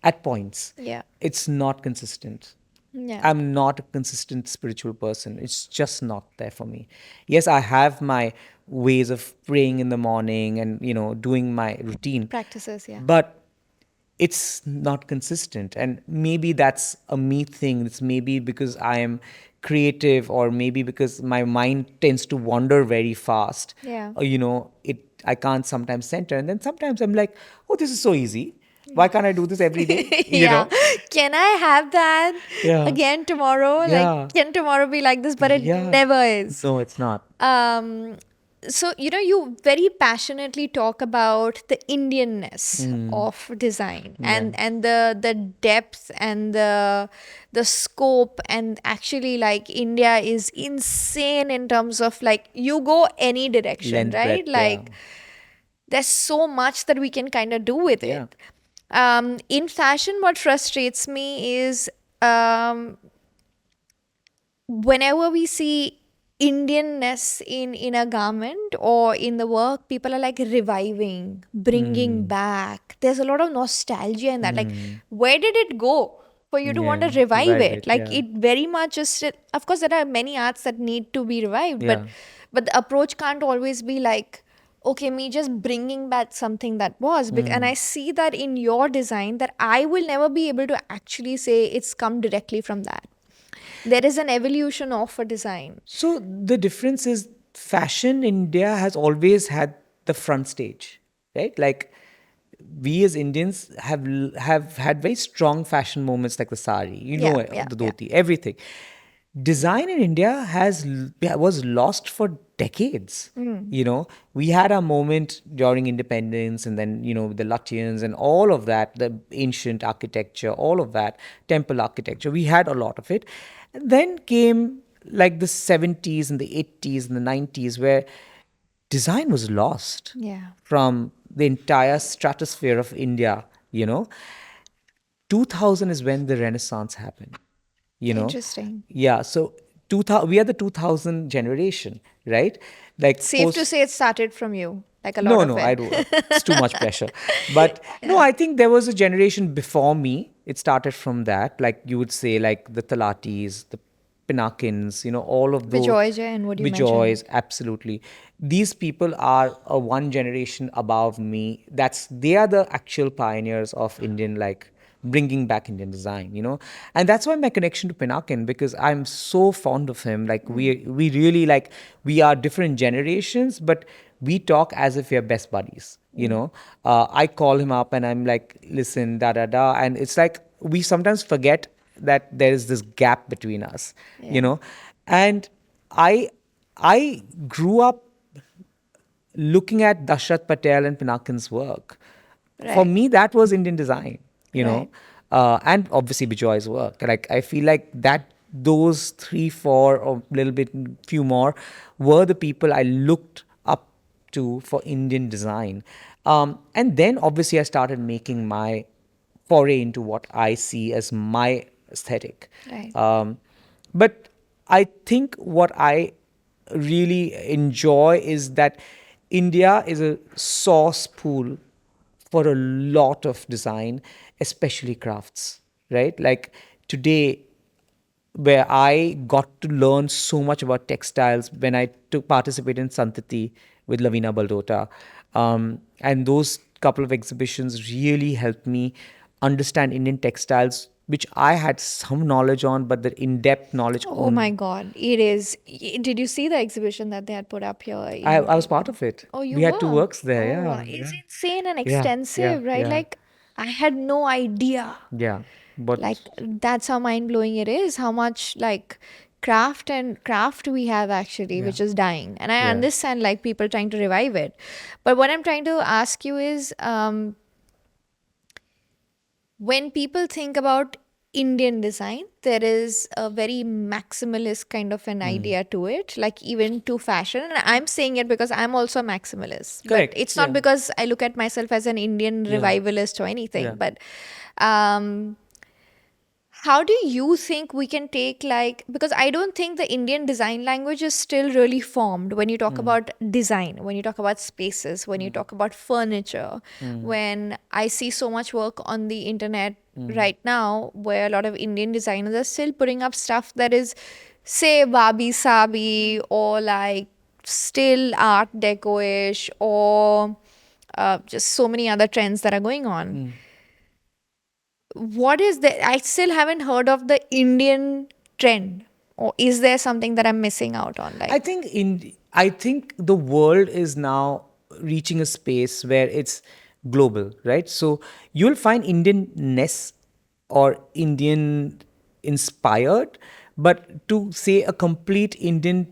Speaker 1: at points.
Speaker 2: Yeah.
Speaker 1: It's not consistent.
Speaker 2: Yeah.
Speaker 1: I'm not a consistent spiritual person. It's just not there for me. Yes, I have my ways of praying in the morning and, doing my routine.
Speaker 2: Practices, yeah.
Speaker 1: But it's not consistent. And maybe that's a me thing. It's maybe because I am creative, or maybe because my mind tends to wander very fast.
Speaker 2: Yeah.
Speaker 1: Or, I can't sometimes center. And then sometimes I'm like, oh, this is so easy. Why can't I do this every day?
Speaker 2: Yeah. Can I have that
Speaker 1: Yeah.
Speaker 2: again tomorrow?
Speaker 1: Yeah.
Speaker 2: Like, can tomorrow be like this? But it
Speaker 1: Yeah.
Speaker 2: never is.
Speaker 1: No, it's not.
Speaker 2: So you very passionately talk about the Indianness of design, and the depth and the scope, and actually like India is insane in terms of like you go any direction,
Speaker 1: Length,
Speaker 2: right?
Speaker 1: breadth,
Speaker 2: Like there's so much that we can kind of do with
Speaker 1: Yeah.
Speaker 2: it. In fashion, what frustrates me is whenever we see Indianness in a garment or in the work, people are like reviving, bringing back. There's a lot of nostalgia in that. Like, where did it go for you to want to
Speaker 1: Yeah,
Speaker 2: revive
Speaker 1: revive
Speaker 2: it?
Speaker 1: it,
Speaker 2: Like,
Speaker 1: yeah.
Speaker 2: it very much is still, of course, there are many arts that need to be revived,
Speaker 1: Yeah.
Speaker 2: but the approach can't always be like, okay, me just bringing back something that was. And I see that in your design, that I will never be able to actually say it's come directly from that. There is an evolution of a design.
Speaker 1: So the difference is, fashion in India has always had the front stage, right? Like, we as Indians have had very strong fashion moments, like the sari,
Speaker 2: Yeah,
Speaker 1: the dhoti, everything. Design in India was lost for decades. We had our moment during independence, and then the Lutyens and all of that, the ancient architecture, all of that, temple architecture. We had a lot of it. And then came like the 70s and the 80s and the 90s, where design was lost
Speaker 2: Yeah.
Speaker 1: from the entire stratosphere of India. 2000 is when the Renaissance happened.
Speaker 2: Interesting.
Speaker 1: Yeah, so 2000, we are the 2000 generation, right? Like
Speaker 2: Safe to say it started from you, like a lot
Speaker 1: no,
Speaker 2: of
Speaker 1: no,
Speaker 2: it.
Speaker 1: I do. It's too much pressure. But no, I think there was a generation before me. It started from that. Like you would say, like the Talatis, the Pinakins, all of those.
Speaker 2: Vijoy and what you
Speaker 1: Vijoys,
Speaker 2: mentioned.
Speaker 1: absolutely. These people are one generation above me. They are the actual pioneers of Indian like bringing back Indian design, and that's why my connection to Pinakin, because I'm so fond of him. Like we really like, we are different generations, but we talk as if we are best buddies. I call him up and I'm like, listen, da da da, and it's like we sometimes forget that there is this gap between us, and I I grew up looking at Dashrath Patel and Pinakin's work. For
Speaker 2: Right.
Speaker 1: me, that was Indian design,
Speaker 2: Right.
Speaker 1: and obviously Bijoy's work. Like I feel like that those three, four, or little bit, few more, were the people I looked up to for Indian design. And then obviously I started making my foray into what I see as my aesthetic.
Speaker 2: Right.
Speaker 1: But I think what I really enjoy is that India is a source pool for a lot of design, especially crafts, right? Like today, where I got to learn so much about textiles when I took participate in Santati with Lavina Baldota. And those couple of exhibitions really helped me understand Indian textiles, which I had some knowledge on, but the in-depth knowledge
Speaker 2: Oh
Speaker 1: on.
Speaker 2: my God, it is. Did you see the exhibition that they had put up here
Speaker 1: I was part of it.
Speaker 2: Oh, you
Speaker 1: We had two
Speaker 2: were?
Speaker 1: works there.
Speaker 2: Oh, wow.
Speaker 1: Yeah,
Speaker 2: It's
Speaker 1: yeah,
Speaker 2: insane and
Speaker 1: yeah, yeah,
Speaker 2: extensive, right?
Speaker 1: yeah,
Speaker 2: Like, I had no idea.
Speaker 1: yeah. But
Speaker 2: Like, that's how mind blowing it is, how much like craft we have actually,
Speaker 1: yeah,
Speaker 2: which is dying. And I
Speaker 1: yeah.
Speaker 2: understand like people trying to revive it. But what I'm trying to ask you is, when people think about Indian design, there is a very maximalist kind of an idea to it, like even to fashion. And I'm saying it because I'm also a maximalist. But
Speaker 1: Correct.
Speaker 2: it's not
Speaker 1: Yeah,
Speaker 2: because I look at myself as an Indian
Speaker 1: yeah,
Speaker 2: revivalist or anything.
Speaker 1: yeah.
Speaker 2: But um, how do you think we can take like, because I don't think the Indian design language is still really formed when you talk about design, when you talk about spaces, when you talk about furniture, when I see so much work on the internet right now where a lot of Indian designers are still putting up stuff that is, say, Wabi-sabi, or like still art deco-ish, or just so many other trends that are going on. What is the, I still haven't heard of the Indian trend, or is there something that I'm missing out on?
Speaker 1: I
Speaker 2: Like,
Speaker 1: think I think the world is now reaching a space where it's global, right? So you'll find Indian-ness or Indian inspired, but to say a complete Indian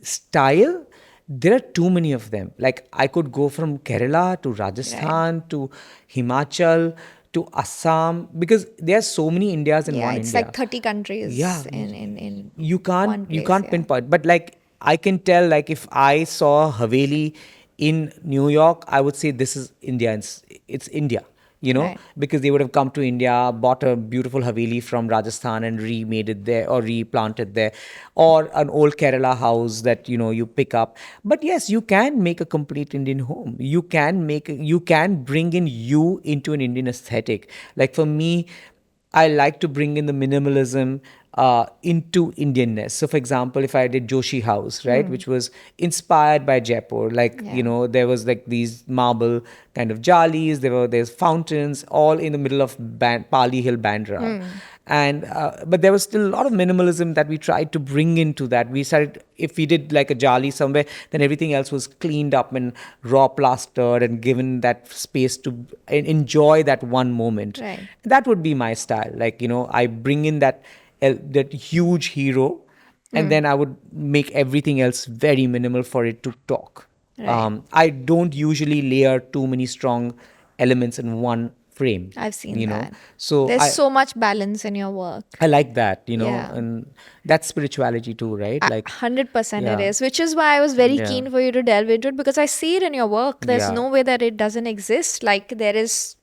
Speaker 1: style, there are too many of them. Like I could go from Kerala to
Speaker 2: right.
Speaker 1: Rajasthan to Himachal to Assam, because there are so many Indias in
Speaker 2: Yeah,
Speaker 1: one
Speaker 2: it's like
Speaker 1: India.
Speaker 2: 30 countries
Speaker 1: Yeah,
Speaker 2: in
Speaker 1: you can't
Speaker 2: one
Speaker 1: you
Speaker 2: place.
Speaker 1: can't
Speaker 2: Yeah.
Speaker 1: pinpoint, but like I can tell, like if I saw Haveli in New York, I would say this is India. It's India,
Speaker 2: Right.
Speaker 1: because they would have come to India, bought a beautiful Haveli from Rajasthan and remade it there or replanted there, or an old Kerala house that you pick up. But yes, you can make a complete Indian home. You can bring in you into an Indian aesthetic. Like for me, I like to bring in the minimalism into Indianness. So, for example, if I did Joshi House, right, which was inspired by Jaipur, like
Speaker 2: Yeah.
Speaker 1: there was like these marble kind of jalis, there's fountains, all in the middle of Pali Hill, Bandra, and but there was still a lot of minimalism that we tried to bring into that. We started, if we did like a jali somewhere, then everything else was cleaned up and raw plastered and given that space to enjoy that one moment.
Speaker 2: Right.
Speaker 1: That would be my style. Like I bring in that huge hero, and then I would make everything else very minimal for it to talk.
Speaker 2: Right.
Speaker 1: I don't usually layer too many strong elements in one frame.
Speaker 2: I've seen that.
Speaker 1: So
Speaker 2: There's
Speaker 1: I
Speaker 2: so much balance in your work.
Speaker 1: I like that,
Speaker 2: Yeah.
Speaker 1: and that's spirituality too, right? Like,
Speaker 2: 100% it
Speaker 1: yeah,
Speaker 2: is, which is why I was very
Speaker 1: yeah,
Speaker 2: keen for you to delve into it, because I see it in your work. There's
Speaker 1: yeah,
Speaker 2: no way that it doesn't exist. Like, there is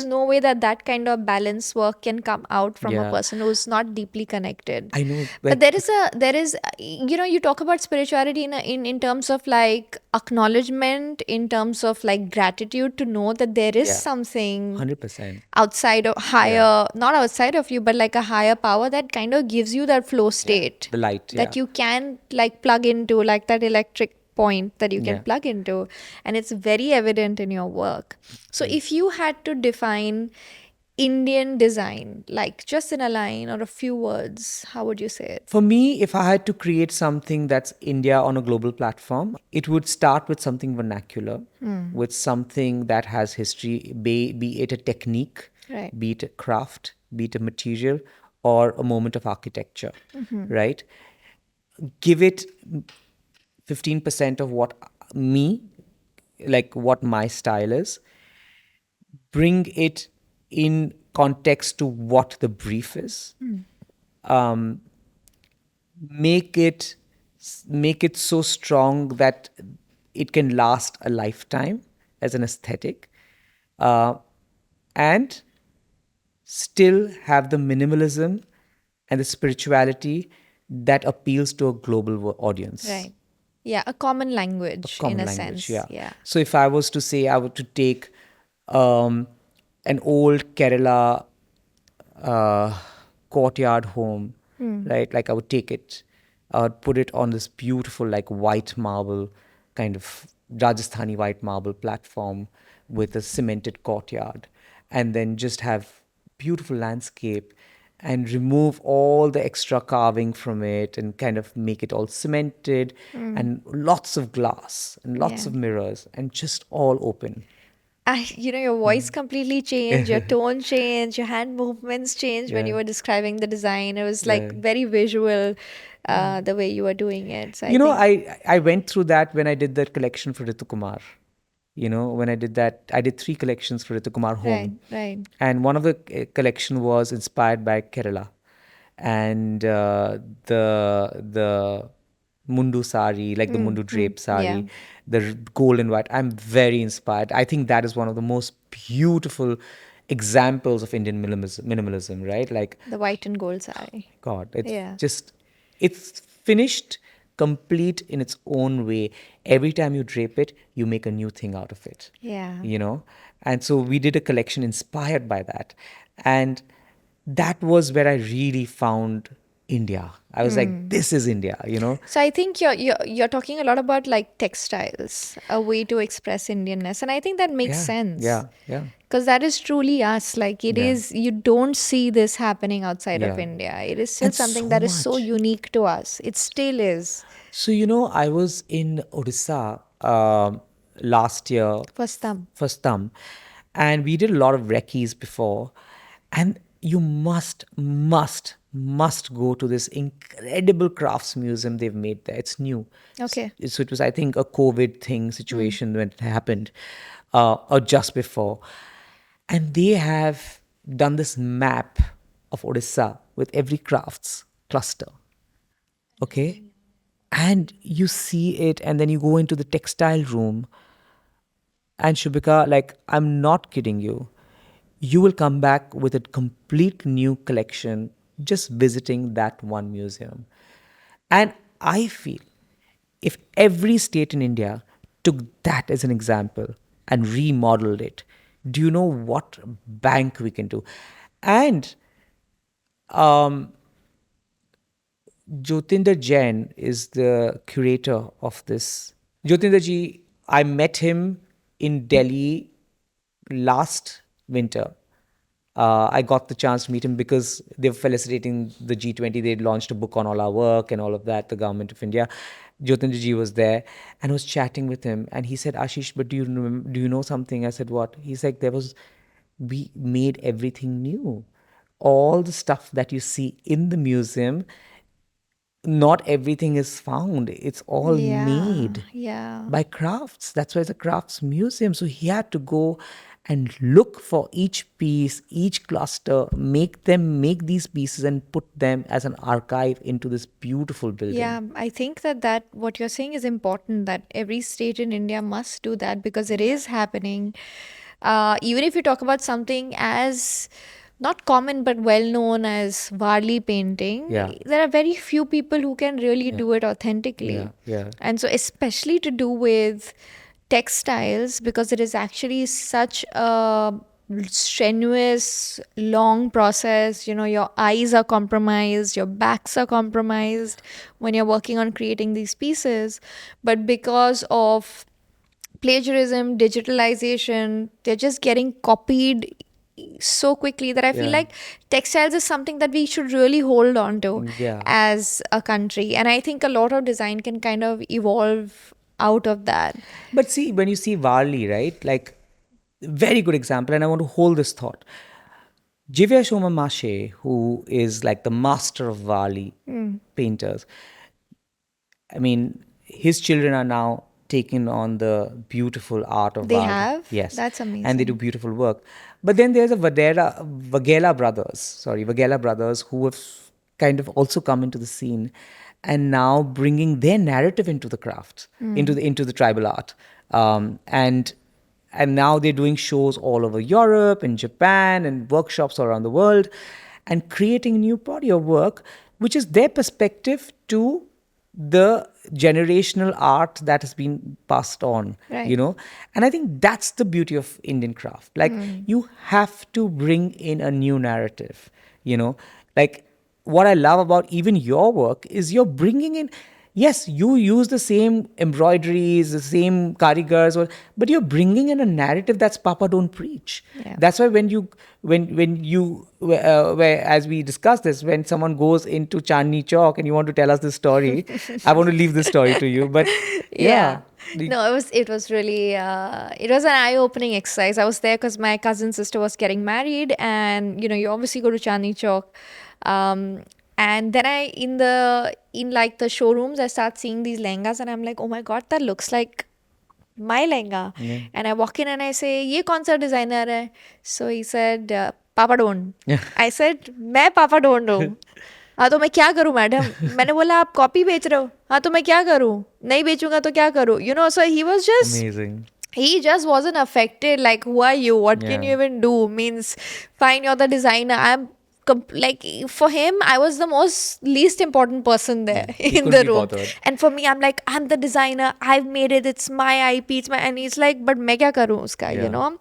Speaker 2: no way that that kind of balance work can come out from a
Speaker 1: yeah.
Speaker 2: person who's not deeply connected.
Speaker 1: I know,
Speaker 2: But
Speaker 1: like,
Speaker 2: you talk about spirituality in terms of like acknowledgement, in terms of like gratitude, to know that there is
Speaker 1: yeah,
Speaker 2: something
Speaker 1: 100%.
Speaker 2: outside of
Speaker 1: Yeah,
Speaker 2: higher, not outside of you, but like a higher power that kind of gives you that flow
Speaker 1: yeah.
Speaker 2: state
Speaker 1: The light, yeah,
Speaker 2: that you can like plug into, like that electric point that you can
Speaker 1: yeah.
Speaker 2: plug into. And it's very evident in your work. So if you had to define Indian design? Like just in a line or a few words, how would you say it?
Speaker 1: For me, if I had to create something that's India on a global platform, it would start with something vernacular, with something that has history, be it a technique,
Speaker 2: Right.
Speaker 1: be it a craft, be it a material, or a moment of architecture, right? Give it 15% of what me, like what my style is, bring it in context to what the brief is. Make it make it so strong that it can last a lifetime as an aesthetic, uh, and still have the minimalism and the spirituality that appeals to a global audience.
Speaker 2: Right. Yeah, a common
Speaker 1: A
Speaker 2: language in
Speaker 1: common
Speaker 2: a
Speaker 1: language,
Speaker 2: sense.
Speaker 1: yeah.
Speaker 2: Yeah.
Speaker 1: So if I was to say, I would to take um, an old Kerala courtyard home, right? Like I would take it, I would put it on this beautiful, like white marble, kind of Rajasthani white marble platform with a cemented courtyard, and then just have beautiful landscape and remove all the extra carving from it and kind of make it all cemented and lots of glass and lots
Speaker 2: Yeah.
Speaker 1: of mirrors and just all open.
Speaker 2: Your voice completely changed, your tone changed, your hand movements changed when you
Speaker 1: Yeah.
Speaker 2: were describing the design. It was like
Speaker 1: Yeah.
Speaker 2: very visual, the way you were doing it. So I
Speaker 1: You know,
Speaker 2: think,
Speaker 1: I went through that when I did that collection for Ritu Kumar. You know, when I did that, I did 3 collections for Ritu Kumar
Speaker 2: right,
Speaker 1: home,
Speaker 2: right.
Speaker 1: and one of the collection was inspired by Kerala, and the mundu sari, like the mundu drape
Speaker 2: Yeah.
Speaker 1: sari, the gold and white. I'm very inspired. I think that is one of the most beautiful examples of Indian minimalism, right? Like,
Speaker 2: The white and gold sari.
Speaker 1: God, it's
Speaker 2: Yeah.
Speaker 1: just, it's finished, complete in its own way. Every time you drape it, you make a new thing out of it,
Speaker 2: Yeah.
Speaker 1: you know? And so we did a collection inspired by that. And that was where I really found India. I was like, this is India, you know?
Speaker 2: So I think you're talking a lot about like textiles, a way to express Indianness, and I think that makes
Speaker 1: Yeah,
Speaker 2: sense
Speaker 1: yeah, yeah,
Speaker 2: because that is truly us. Like it
Speaker 1: yeah,
Speaker 2: is, you don't see this happening outside of
Speaker 1: yeah.
Speaker 2: India. It is still
Speaker 1: And
Speaker 2: something
Speaker 1: so
Speaker 2: that is so
Speaker 1: much.
Speaker 2: unique to us. It still is.
Speaker 1: So, I was in Odisha last year
Speaker 2: First thumb.
Speaker 1: for Stum, and we did a lot of recce's before. And you must go to this incredible crafts museum they've made there. It's new.
Speaker 2: Okay.
Speaker 1: So it was, I think, a COVID thing situation when it happened, or just before. And they have done this map of Odisha with every crafts cluster. Okay. And you see it, and then you go into the textile room. And Shubhika, like, I'm not kidding you. You will come back with a complete new collection just visiting that one museum. And I feel if every state in India took that as an example and remodeled it, do you know what bank we can do? And Jyotinder Jain is the curator of this. Jyotinder ji, I met him in Delhi last winter. I got the chance to meet him because they were felicitating the G20. They launched a book on all our work and all of that, the government of India. Jyotinder ji was there and I was chatting with him. And he said, Ashish, but do you know something? I said, what? He's like, we made everything new. All the stuff that you see in the museum, not everything is found. It's all
Speaker 2: Yeah.
Speaker 1: made
Speaker 2: Yeah.
Speaker 1: by crafts. That's why it's a crafts museum. So he had to go and look for each piece, each cluster, make these pieces and put them as an archive into this beautiful building.
Speaker 2: Yeah, I think that what you're saying is important, that every state in India must do that because it is happening. Even if you talk about something as not common but well known as Warli painting,
Speaker 1: Yeah.
Speaker 2: there are very few people who can really do it authentically.
Speaker 1: Yeah, yeah.
Speaker 2: And so, especially to do with textiles, because it is actually such a strenuous, long process. Your eyes are compromised, your backs are compromised when you're working on creating these pieces. But because of plagiarism, digitalization, they're just getting copied so quickly that I feel
Speaker 1: Yeah.
Speaker 2: like textiles is something that we should really hold on to
Speaker 1: Yeah.
Speaker 2: as a country. And I think a lot of design can kind of evolve out of that.
Speaker 1: But see, when you see Warli, right? Like, very good example, and I want to hold this thought. Jivya Shoma Mashe, who is like the master of Warli painters, I mean, his children are now taking on the beautiful art of
Speaker 2: They
Speaker 1: Warli.
Speaker 2: have?
Speaker 1: Yes.
Speaker 2: That's
Speaker 1: And they do
Speaker 2: amazing.
Speaker 1: beautiful work. But then there's a Vagela brothers, who have kind of also come into the scene and now bringing their narrative into the craft, into the tribal art. And now they're doing shows all over Europe and Japan and workshops around the world and creating a new body of work, which is their perspective to the generational art that has been passed on,
Speaker 2: Right.
Speaker 1: you know. And I think that's the beauty of Indian craft. Like, you have to bring in a new narrative, you know. Like, what I love about even your work is you're bringing in, yes, you use the same embroideries, the same karigars, but you're bringing in a narrative that's Papa don't preach.
Speaker 2: Yeah.
Speaker 1: That's why where, as we discussed this, when someone goes into Chandni Chowk and you want to tell us this story, I want to leave this story to you. But yeah.
Speaker 2: No, it was really it was an eye-opening exercise. I was there because my cousin sister was getting married, and you obviously go to Chandni Chowk. And then in like the showrooms, I start seeing these lehengas, and I'm like, oh my god, that looks like my lehenga. And I walk in and I say, ye kaun sa designer hai? So he said, Papa Don't. I said, मैं Papa Don't हूँ. हाँ तो मैं क्या करूँ madam? मैंने बोला आप कॉपी बेच रहे हो. हाँ तो मैं क्या करूँ? नहीं बेचूंगा तो क्या करूँ? So he was just
Speaker 1: Amazing.
Speaker 2: he just wasn't affected. Like, who are you? What can you even do? Means, fine, you're the designer. Like, for him, I was the most least important person there
Speaker 1: He
Speaker 2: in
Speaker 1: couldn't
Speaker 2: the
Speaker 1: be
Speaker 2: room.
Speaker 1: bothered.
Speaker 2: And for me, I'm like, I'm the designer. I've made it. It's my IP. It's my. And he's like, but मैं क्या करूँ उसका?
Speaker 1: Yeah.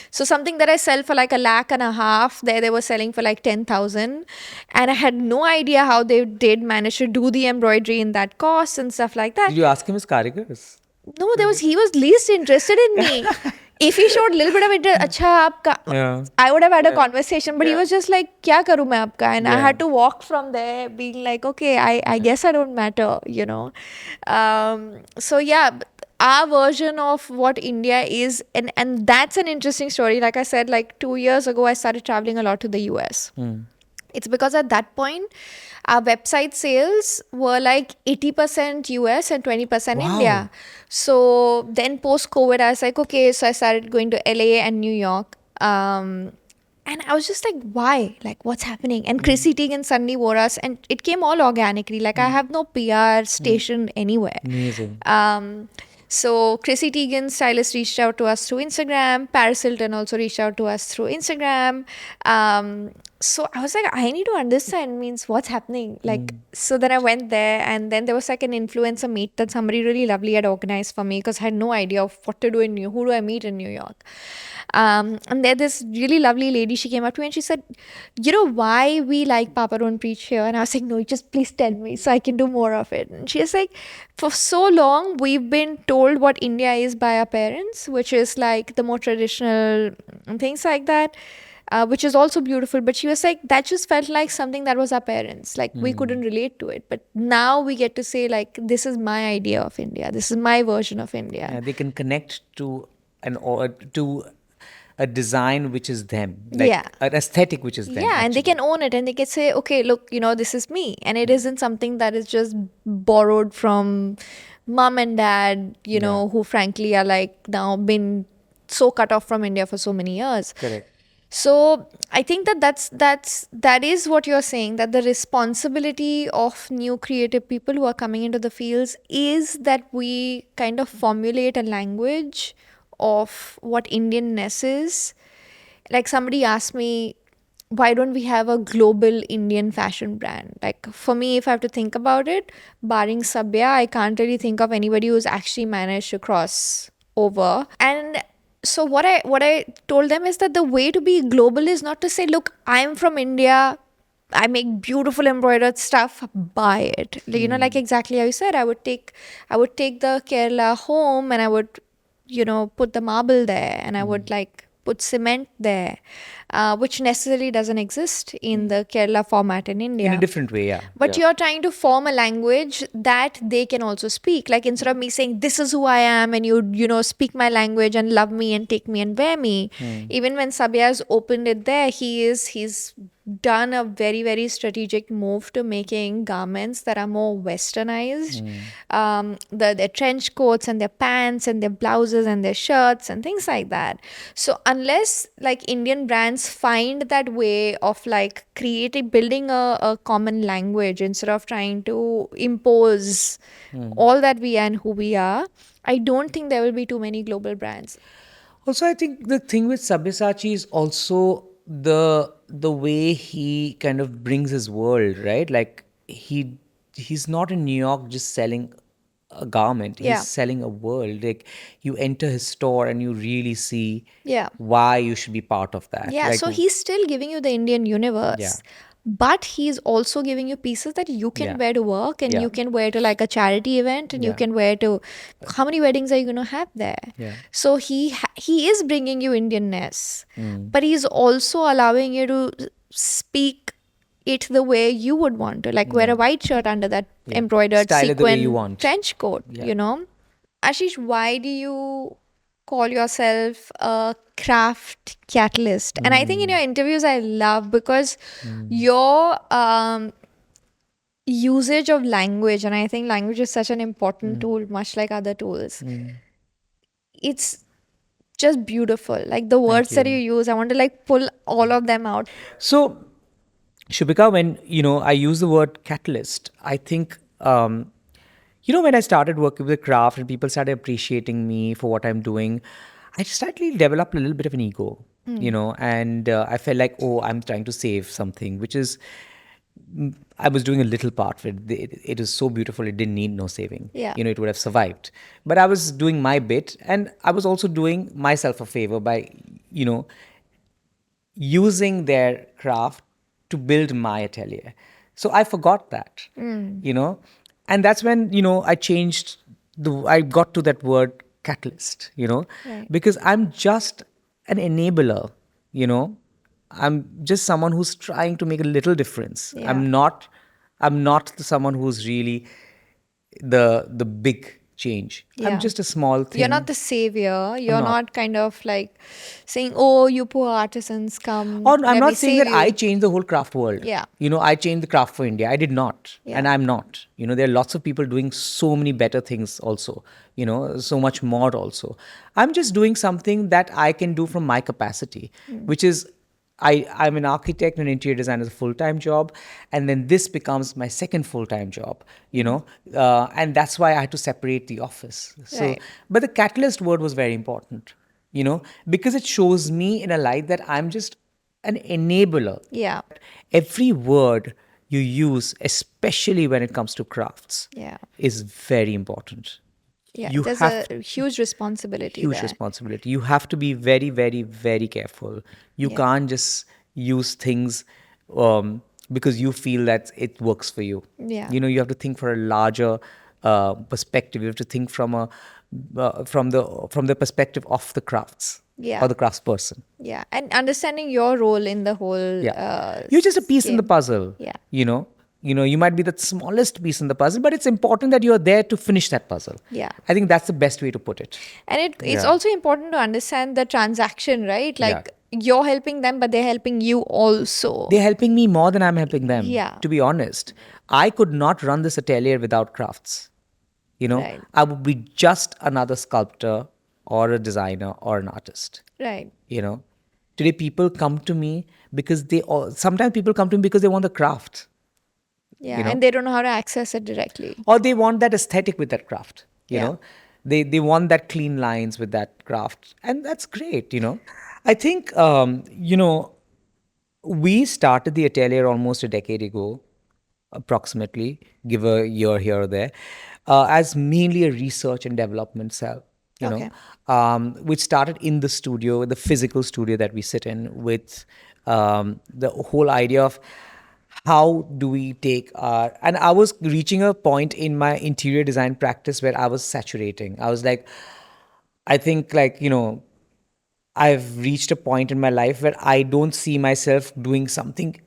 Speaker 2: So something that I sell for like 1.5 lakh, there they were selling for like 10,000, and I had no idea how they did manage to do the embroidery in that cost and stuff like that.
Speaker 1: Did you ask him his karigars?
Speaker 2: No, he was least interested in me. If he showed a little bit of interest, अच्छा आपका,
Speaker 1: Yeah.
Speaker 2: I would have had a conversation, but he was just like, क्या करूँ मैं आपका? And I
Speaker 1: Yeah.
Speaker 2: had to walk from there being like, okay, I guess I don't matter, So yeah, our version of what India is, and that's an interesting story. Like I said, like 2 years ago, I started traveling a lot to the US. It's because at that point, our website sales were like 80% US and 20%
Speaker 1: Wow.
Speaker 2: India. So then post COVID, I was like, okay, so I started going to LA and New York. And I was just like, why? Like, what's happening? And Chrissy Teigen suddenly wore us, and it came all organically. Like, I have no PR station anywhere.
Speaker 1: Amazing.
Speaker 2: So Chrissy Teigen, stylist, reached out to us through Instagram. Paris Hilton also reached out to us through Instagram. So I was like, I need to understand, means what's happening. Like, so then I went there, and then there was like an influencer meet that somebody really lovely had organized for me, because I had no idea of what to do who do I meet in New York. And there this really lovely lady, she came up to me and she said, you know why we like Papa Don't Preach here? And I was like, no, just please tell me so I can do more of it. And she was like, for so long we've been told what India is by our parents, which is like the more traditional things like that, which is also beautiful. But she was like, that just felt like something that was our parents. Like, we couldn't relate to it. But now we get to say, like, this is my idea of India. This is my version of India.
Speaker 1: Yeah, they can connect to a design which is them, like
Speaker 2: Yeah.
Speaker 1: an aesthetic which is them.
Speaker 2: Yeah, and they
Speaker 1: actually.
Speaker 2: can own it, and they can say, okay, look, this is me. And it isn't something that is just borrowed from mom and dad, who frankly are like now been so cut off from India for so many years.
Speaker 1: Correct.
Speaker 2: So I think that is what you're saying, that the responsibility of new creative people who are coming into the fields is that we kind of formulate a language of what Indian-ness is. Like, somebody asked me, why don't we have a global Indian fashion brand? Like, for me, if I have to think about it, barring Sabya, I can't really think of anybody who's actually managed to cross over. And so what I told them is that the way to be global is not to say, look, I'm from India, I make beautiful embroidered stuff, buy it. Like exactly how you said, I would take the Kerala home, and I would put the marble there, and I would like put cement there. which necessarily doesn't exist in the Kerala format in India.
Speaker 1: In a different way, yeah.
Speaker 2: But you're trying to form a language that they can also speak. Like instead of me saying, this is who I am, and speak my language and love me and take me and wear me. Even when Sabya's opened it there, he's done a very, very strategic move to making garments that are more westernized. Their trench coats and their pants and their blouses and their shirts and things like that. So unless like Indian brands find that way of like building a common language instead of trying to impose all that we are and who we are, I don't think there will be too many global brands.
Speaker 1: Also, I think the thing with Sabyasachi is also the way he kind of brings his world, right? Like he's not in New York just selling a garment.
Speaker 2: Yeah.
Speaker 1: He's selling a world. Like you enter his store and you really see
Speaker 2: Yeah.
Speaker 1: why you should be part of that.
Speaker 2: Yeah,
Speaker 1: Like,
Speaker 2: so he's still giving you the Indian universe.
Speaker 1: Yeah.
Speaker 2: But he's also giving you pieces that you can
Speaker 1: Yeah.
Speaker 2: wear to work and
Speaker 1: Yeah.
Speaker 2: you can wear to like a charity event and you
Speaker 1: Yeah.
Speaker 2: can wear to how many weddings are you going to have there?
Speaker 1: Yeah.
Speaker 2: So he is bringing you Indian-ness, but he's also allowing you to speak it the way you would want to, like wear a white shirt under that embroidered
Speaker 1: Style it the way you
Speaker 2: sequin
Speaker 1: want.
Speaker 2: trench coat, Ashish, why do you call yourself a craft catalyst? And I think in your interviews I love because your usage of language, and I think language is such an important tool, much like other tools. It's just beautiful. Like the words that you use, I want to like pull all of them out.
Speaker 1: So, Shubhika, when I use the word catalyst, I think when I started working with craft and people started appreciating me for what I'm doing, I slightly developed a little bit of an ego, and I felt like, oh, I'm trying to save something, which is I was doing a little part of it. It was so beautiful; it didn't need no saving.
Speaker 2: Yeah.
Speaker 1: It would have survived. But I was doing my bit, and I was also doing myself a favor by, using their craft to build my atelier. So I forgot that, and that's when, I got to that word catalyst,
Speaker 2: Right.
Speaker 1: because I'm just an enabler, I'm just someone who's trying to make a little difference.
Speaker 2: Yeah.
Speaker 1: I'm not someone who's really the big change.
Speaker 2: Yeah.
Speaker 1: I'm just a small thing.
Speaker 2: You're not the savior. You're
Speaker 1: not.
Speaker 2: not kind of like saying, "Oh, you poor artisans, come."
Speaker 1: Or I'm
Speaker 2: let me
Speaker 1: not saying
Speaker 2: save
Speaker 1: that
Speaker 2: you."
Speaker 1: I changed the whole craft world.
Speaker 2: Yeah.
Speaker 1: I changed the craft for India. I did not.
Speaker 2: Yeah.
Speaker 1: And I'm not. There are lots of people doing so many better things also, so much more also. I'm just doing something that I can do from my capacity, which is I'm an architect and interior designer as a full-time job. And then this becomes my second full-time job, and that's why I had to separate the office. So,
Speaker 2: Right.
Speaker 1: but the catalyst word was very important, because it shows me in a light that I'm just an enabler.
Speaker 2: Yeah.
Speaker 1: Every word you use, especially when it comes to crafts,
Speaker 2: Yeah.
Speaker 1: is very important.
Speaker 2: Yeah.
Speaker 1: You
Speaker 2: There's
Speaker 1: have
Speaker 2: a huge responsibility
Speaker 1: huge
Speaker 2: there.
Speaker 1: responsibility. You have to be very, very, very careful. You can't just use things because you feel that it works for you.
Speaker 2: Yeah.
Speaker 1: You have to think for a larger perspective. You have to think from the perspective of the crafts
Speaker 2: Yeah.
Speaker 1: or the craftsperson.
Speaker 2: Yeah. And understanding your role in the whole.
Speaker 1: You're just a piece in the
Speaker 2: game.
Speaker 1: puzzle.
Speaker 2: Yeah.
Speaker 1: You might be the smallest piece in the puzzle, but it's important that you're there to finish that puzzle.
Speaker 2: Yeah.
Speaker 1: I think that's the best way to put it.
Speaker 2: And it's also important to understand the transaction, right? Like you're helping them, but they're helping you also.
Speaker 1: They're helping me more than I'm helping them.
Speaker 2: Yeah.
Speaker 1: To be honest, I could not run this atelier without crafts.
Speaker 2: Right.
Speaker 1: I would be just another sculptor or a designer or an artist.
Speaker 2: Right.
Speaker 1: Today people come to me because sometimes people come to me because they want the craft.
Speaker 2: Yeah. And they don't know how to access it directly.
Speaker 1: Or they want that aesthetic with that craft. You
Speaker 2: Yeah.
Speaker 1: know, they want that clean lines with that craft, and that's great. I think we started the atelier almost a decade ago, approximately, give a year here or there, as mainly a research and development cell.
Speaker 2: Okay.
Speaker 1: Which started in the studio, the physical studio that we sit in, with the whole idea of how do we take and I was reaching a point in my interior design practice where I was saturating. I was like, I think, like, I've reached a point in my life where I don't see myself doing something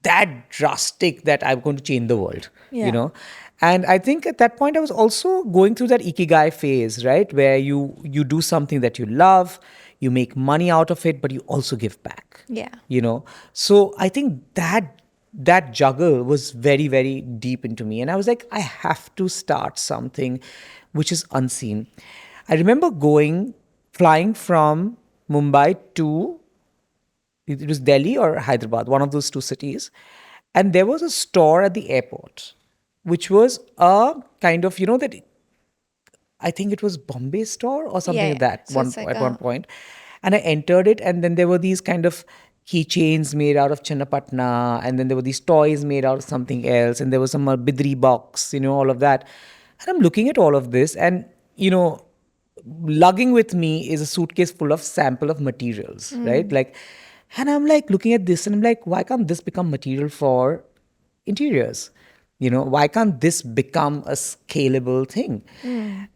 Speaker 1: that drastic that I'm going to change the world,
Speaker 2: Yeah.
Speaker 1: And I think at that point I was also going through that ikigai phase, right? Where you do something that you love, you make money out of it, but you also give back.
Speaker 2: Yeah.
Speaker 1: So I think that juggle was very, very deep into me. And I was like, I have to start something which is unseen. I remember flying from Mumbai to, it was Delhi or Hyderabad, one of those two cities. And there was a store at the airport, which was a kind of, that I think it was Bombay store or something
Speaker 2: Yeah,
Speaker 1: like that
Speaker 2: so it's like
Speaker 1: at one point. And I entered it, and then there were these kind of keychains made out of Channapatna, and then there were these toys made out of something else, and there was some bidri box, all of that. And I'm looking at all of this, and lugging with me is a suitcase full of sample of materials, right? Like, and I'm like looking at this, and I'm like, why can't this become material for interiors? Why can't this become a scalable thing?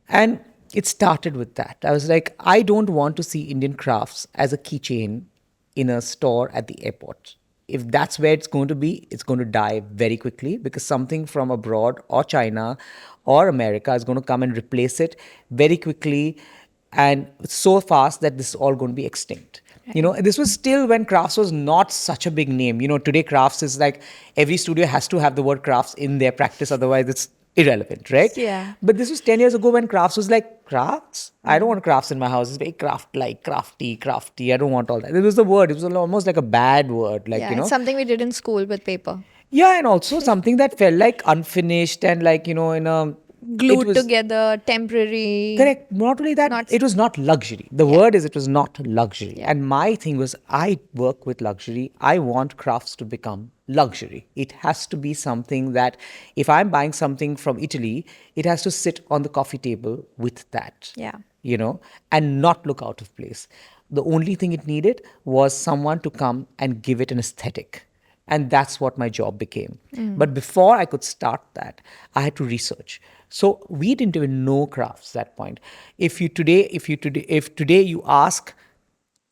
Speaker 1: And it started with that. I was like, I don't want to see Indian crafts as a keychain in a store at the airport. If that's where it's going to be, it's going to die very quickly, because something from abroad or China or America is going to come and replace it very quickly, and so fast that this is all going to be extinct. This was still when crafts was not such a big name. Today crafts is like every studio has to have the word crafts in their practice, otherwise it's irrelevant, right?
Speaker 2: Yeah.
Speaker 1: But this was 10 years ago when crafts was like, crafts? I don't want crafts in my house. It's very crafty. I don't want all that. It was the word. It was almost like a bad word. Like,
Speaker 2: Yeah, it's something we did in school with paper.
Speaker 1: Yeah, and also something that felt like unfinished and like, in a...
Speaker 2: Glued
Speaker 1: it was,
Speaker 2: together, temporary.
Speaker 1: Correct. Not only that,
Speaker 2: Not-
Speaker 1: it was not luxury. The word is, it was not luxury.
Speaker 2: Yeah.
Speaker 1: And my thing was, I work with luxury. I want crafts to become luxury. It has to be something that if I'm buying something from Italy, it has to sit on the coffee table with that.
Speaker 2: Yeah.
Speaker 1: And not look out of place. The only thing it needed was someone to come and give it an aesthetic. And that's what my job became. But before I could start that, I had to research. So we didn't even know crafts at that point. If today you ask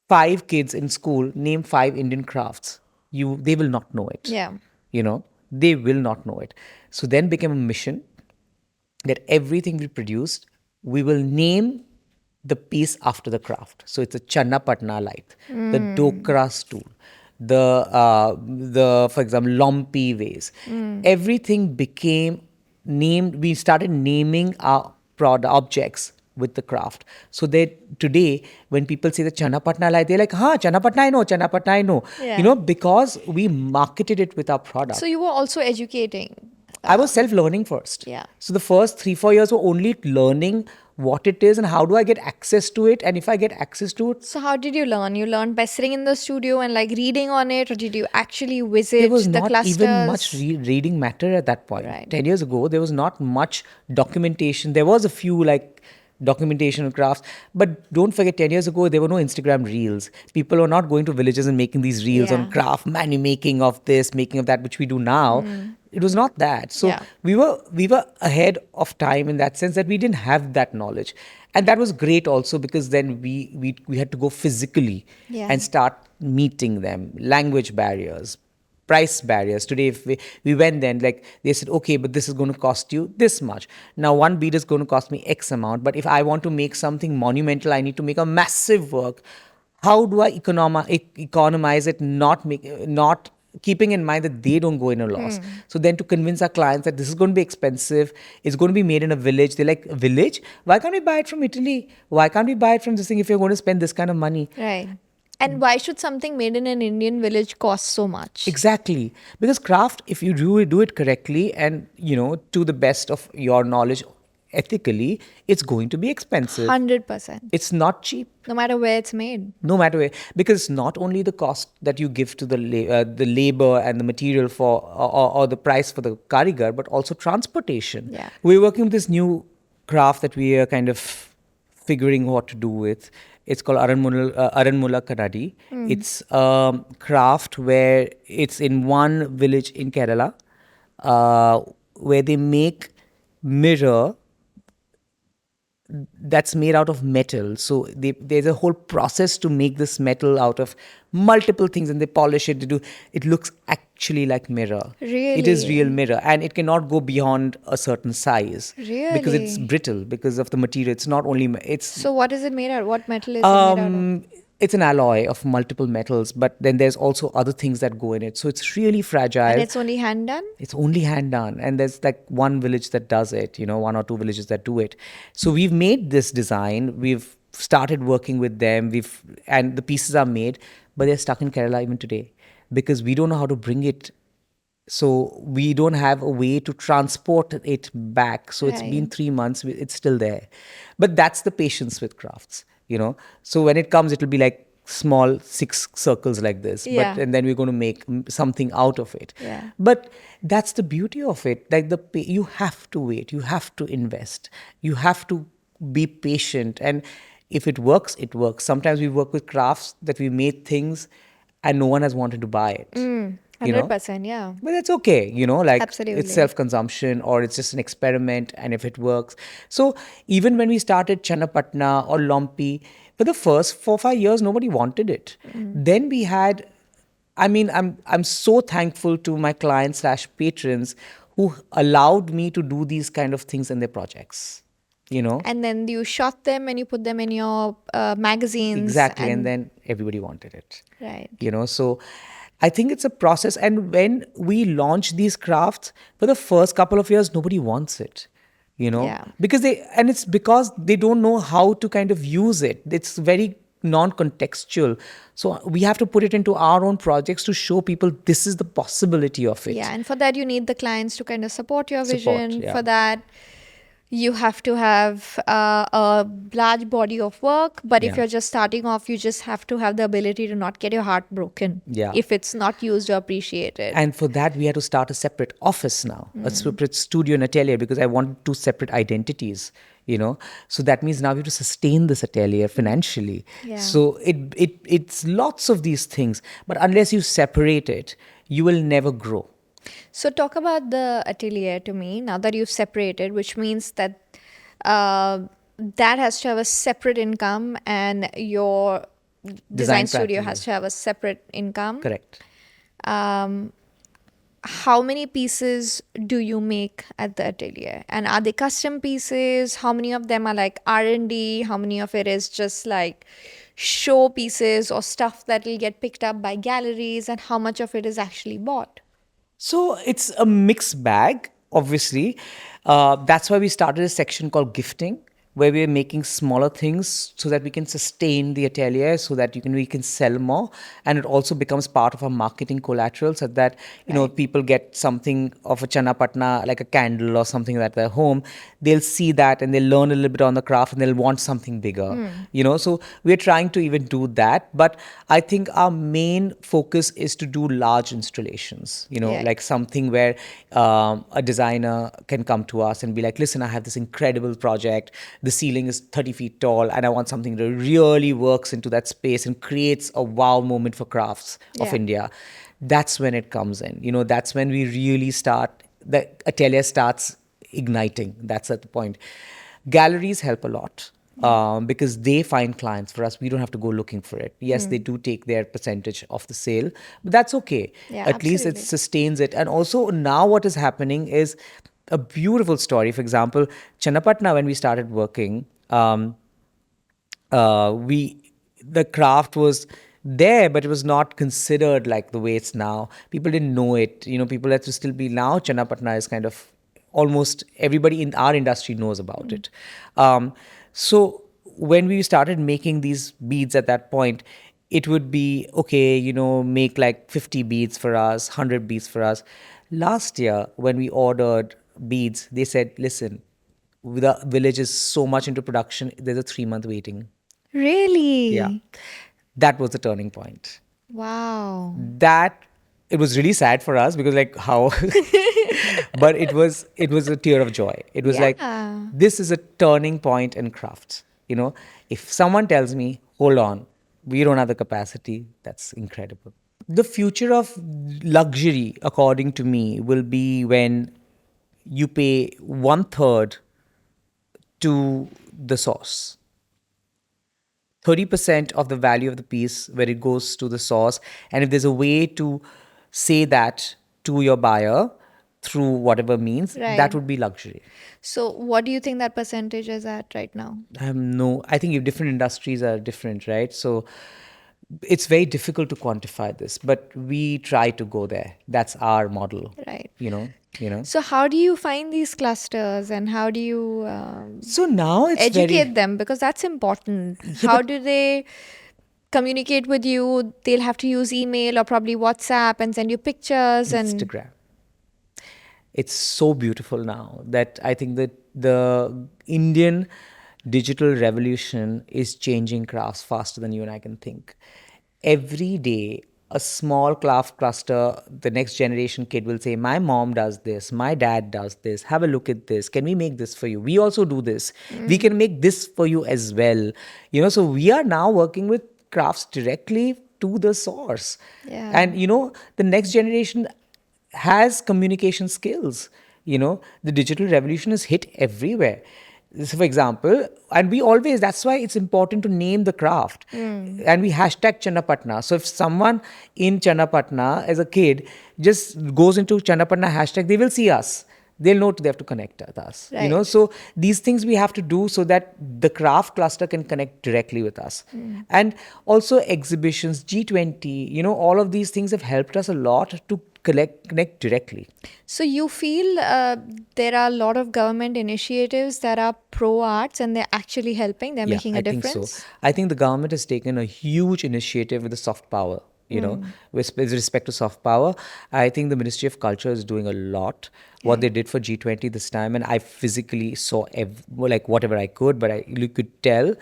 Speaker 1: 5 kids in school, name 5 Indian crafts, they will not know it.
Speaker 2: Yeah.
Speaker 1: They will not know it. So then became a mission that everything we produced, we will name the piece after the craft. So it's a Channa Patna light, the Dokra stool, the for example Lompi vase. Everything became named. We started naming our objects with the craft. So that today, when people say the Channa Patna light, they're like, Channa Patna I know, Channa Patna I know.
Speaker 2: Yeah.
Speaker 1: Because we marketed it with our product.
Speaker 2: So you were also educating.
Speaker 1: I was self-learning first.
Speaker 2: Yeah.
Speaker 1: So the first 3-4 years were only learning what it is and how do I get access to it. And if I get access to it,
Speaker 2: So how did you learn? You learned by sitting in the studio and like reading on it, or did you actually visit
Speaker 1: there was
Speaker 2: the
Speaker 1: not
Speaker 2: clusters?
Speaker 1: even much reading matter at that point.
Speaker 2: Right.
Speaker 1: 10 years ago, there was not much documentation. There was a few like documentation of crafts. But don't forget, 10 years ago, there were no Instagram reels. People were not going to villages and making these reels on
Speaker 2: Yeah.
Speaker 1: craft, making of this, making of that, which we do now. It was not that. So
Speaker 2: Yeah.
Speaker 1: we were ahead of time in that sense, that we didn't have that knowledge. And that was great also, because then we had to go physically
Speaker 2: Yeah.
Speaker 1: and start meeting them. Language barriers, price barriers. Today, if we went then, like they said, okay, but this is going to cost you this much. Now, one bead is going to cost me X amount. But if I want to make something monumental, I need to make a massive work. How do I economize it, not keeping in mind that they don't go in a loss? So then to convince our clients that this is going to be expensive, it's going to be made in a village. They're like, a village? Why can't we buy it from Italy? Why can't we buy it from this thing if you're going to spend this kind of money?
Speaker 2: Right. And why should something made in an Indian village cost so much?
Speaker 1: Exactly. Because craft, if you do it correctly and, to the best of your knowledge, ethically, it's going to be expensive.
Speaker 2: 100%.
Speaker 1: It's not cheap.
Speaker 2: No matter where it's made.
Speaker 1: No matter where, because it's not only the cost that you give to the labor and the material for, or the price for the karigar, but also transportation.
Speaker 2: Yeah.
Speaker 1: We're working with this new craft that we are kind of figuring what to do with. It's called Aranmula Kanadi. It's a craft where it's in one village in Kerala, where they make mirror that's made out of metal. So there's a whole process to make this metal out of multiple things, and they polish it. They do. It looks actually like mirror. It is real
Speaker 2: Really?
Speaker 1: mirror, and it cannot go beyond a certain size because it's
Speaker 2: Really?
Speaker 1: brittle because of the material. It's not only it's
Speaker 2: So what is it made out? What metal is it made out of?
Speaker 1: it's an alloy of multiple metals, but then there's also other things that go in it. So it's really fragile.
Speaker 2: And it's only hand done?
Speaker 1: It's only hand done. And there's like one village that does it, one or two villages that do it. So we've made this design. We've started working with them. And the pieces are made, but they're stuck in Kerala even today because we don't know how to bring it. So we don't have a way to transport it back. So it's been
Speaker 2: Right.
Speaker 1: 3 months, it's still there. But that's the patience with crafts. So when it comes, it'll be like small 6 circles like this.
Speaker 2: Yeah.
Speaker 1: And then we're going to make something out of it.
Speaker 2: Yeah.
Speaker 1: But that's the beauty of it. Like you have to wait. You have to invest. You have to be patient. And if it works, it works. Sometimes we work with crafts that we made things and no one has wanted to buy it.
Speaker 2: 100%, yeah.
Speaker 1: But that's okay, like
Speaker 2: Absolutely.
Speaker 1: it's self-consumption or it's just an experiment, and if it works. So even when we started Channapatna or Lompi, for the first 4-5 years, nobody wanted it. Then we had, I'm so thankful to my clients / patrons who allowed me to do these kind of things in their projects.
Speaker 2: And then you shot them and you put them in your magazines.
Speaker 1: Exactly. And then everybody wanted it.
Speaker 2: Right.
Speaker 1: So I think it's a process. And when we launch these crafts, for the first couple of years, nobody wants it.
Speaker 2: Yeah.
Speaker 1: It's because they don't know how to kind of use it. It's very non-contextual. So we have to put it into our own projects to show people this is the possibility of it.
Speaker 2: Yeah, and for that you need the clients to kind of support your vision.
Speaker 1: yeah.
Speaker 2: For that, you have to have a large body of work. But if
Speaker 1: Yeah.
Speaker 2: you're just starting off, you just have to have the ability to not get your heart broken
Speaker 1: Yeah.
Speaker 2: if it's not used or appreciated.
Speaker 1: And for that, we had to start a separate office now, a separate studio and atelier, because I wanted 2 separate identities. So that means now we have to sustain this atelier financially.
Speaker 2: Yeah.
Speaker 1: So it's lots of these things. But unless you separate it, you will never grow.
Speaker 2: So talk about the atelier to me now that you've separated, which means that that has to have a separate income and your design studio
Speaker 1: practice,
Speaker 2: has to have a separate income.
Speaker 1: Correct.
Speaker 2: How many pieces do you make at the atelier, and are they custom pieces? How many of them are like R&D? How many of it is just like show pieces or stuff that will get picked up by galleries, and how much of it is actually bought?
Speaker 1: So it's a mixed bag, obviously. That's why we started a section called gifting, where we're making smaller things so that we can sustain the atelier, so that we can sell more, and it also becomes part of our marketing collateral, so that people get something of a Channapatna, like a candle or something at their home. They'll see that and they'll learn a little bit on the craft and they'll want something bigger. So we're trying to even do that, but I think our main focus is to do large installations.
Speaker 2: Yeah.
Speaker 1: Like something where a designer can come to us and be like, listen, I have this incredible project. The ceiling is 30 feet tall and I want something that really works into that space and creates a wow moment for crafts of
Speaker 2: Yeah.
Speaker 1: India. That's when it comes in. That's when we really start, the atelier starts igniting. That's at the point. Galleries help a lot. Because they find clients for us. We don't have to go looking for it. Yes, they do take their percentage of the sale, but that's okay.
Speaker 2: Yeah,
Speaker 1: At least it
Speaker 2: absolutely.
Speaker 1: sustains it. And also now what is happening is a beautiful story. For example, Channapatna, when we started working, the craft was there, but it was not considered like the way it's now. People didn't know it. People had to still be, now Channapatna is kind of almost everybody in our industry knows about it. So when we started making these beads at that point, it would be, okay, make like 50 beads for us, 100 beads for us. Last year, when we ordered beads, they said, listen, the village is so much into production, there's a 3-month waiting.
Speaker 2: Really?
Speaker 1: Yeah. That was the turning point.
Speaker 2: Wow.
Speaker 1: It was really sad for us because like how, but it was a tear of joy. It was like,
Speaker 2: Yeah.
Speaker 1: this is a turning point in craft. If someone tells me, hold on, we don't have the capacity, that's incredible. The future of luxury, according to me, will be when you pay 1/3 to the source. 30% of the value of the piece where it goes to the source. And if there's a way to say that to your buyer through whatever means,
Speaker 2: Right.
Speaker 1: that would be luxury.
Speaker 2: So, what do you think that percentage is at right now?
Speaker 1: I think if different industries are different, right? So it's very difficult to quantify this, but we try to go there. That's our model.
Speaker 2: Right.
Speaker 1: You know.
Speaker 2: So, how do you find these clusters and how do you
Speaker 1: So now it's
Speaker 2: educate them? Because that's important. How do they communicate with you? They'll have to use email or probably WhatsApp and send you pictures and
Speaker 1: Instagram. It's so beautiful now that I think that the Indian digital revolution is changing crafts faster than you and I can think. Every day, a small craft cluster, the next generation kid will say, my mom does this, my dad does this, have a look at this. Can we make this for you? We also do this. We can make this for you as well. So we are now working with crafts directly to the source.
Speaker 2: Yeah.
Speaker 1: And, the next generation has communication skills. The digital revolution is hit everywhere. So for example, and that's why it's important to name the craft. And we hashtag Channapatna. So if someone in Channapatna as a kid just goes into Channapatna hashtag, they will see us. They'll know they have to connect with us.
Speaker 2: Right.
Speaker 1: So these things we have to do so that the craft cluster can connect directly with us. And also exhibitions, G20, all of these things have helped us a lot to connect directly.
Speaker 2: So you feel there are a lot of government initiatives that are pro arts and they're actually helping, they're making a difference?
Speaker 1: I think so. I think the government has taken a huge initiative with the soft power. With respect to soft power, I think the Ministry of Culture is doing a lot. What they did for G20 this time, and I physically saw whatever I could, but you could tell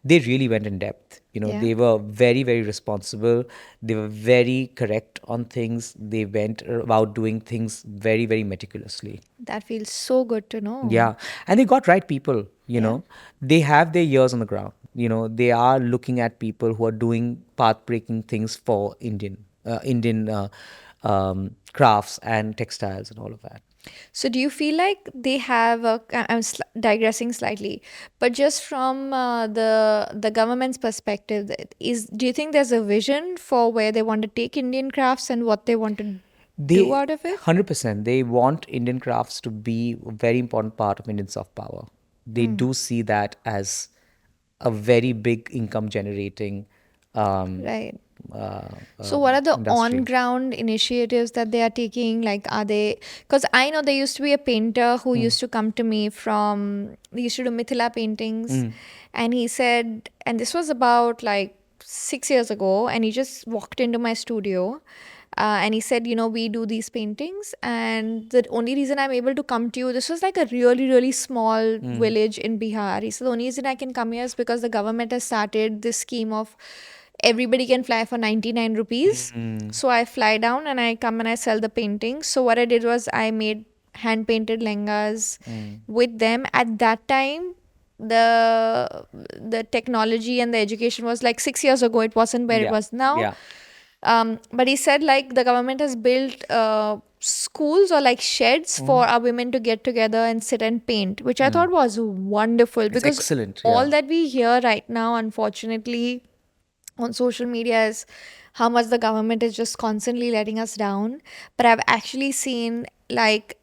Speaker 1: they really went in depth. They were very, very responsible. They were very correct on things. They went about doing things very, very meticulously.
Speaker 2: That feels so good to know.
Speaker 1: Yeah. And they got right people, They have their ears on the ground. They are looking at people who are doing path-breaking things for Indian crafts and textiles and all of that.
Speaker 2: So do you feel like they have I'm digressing slightly, but just from the government's perspective, do you think there's a vision for where they want to take Indian crafts and what they want to do out of it?
Speaker 1: 100%. They want Indian crafts to be a very important part of Indian soft power. They do see that as a very big income generating
Speaker 2: right. So what are the on-ground initiatives that they are taking? Like, are they, because I know there used to be a painter who used to come to me they used to do Mithila paintings. And he said, and this was about like 6 years ago, and he just walked into my studio and he said, we do these paintings, and the only reason I'm able to come to you, this was like a really, really small village in Bihar. He said, the only reason I can come here is because the government has started this scheme of everybody can fly for 99 rupees. So I fly down and I come and I sell the paintings. So what I did was I made hand painted lehengas with them. At that time, the technology and the education was like 6 years ago. It wasn't where it was now.
Speaker 1: Yeah.
Speaker 2: But he said like the government has built schools or like sheds for our women to get together and sit and paint, which I thought was wonderful. Because
Speaker 1: excellent.
Speaker 2: All that we hear right now, unfortunately, on social media is how much the government is just constantly letting us down. But I've actually seen like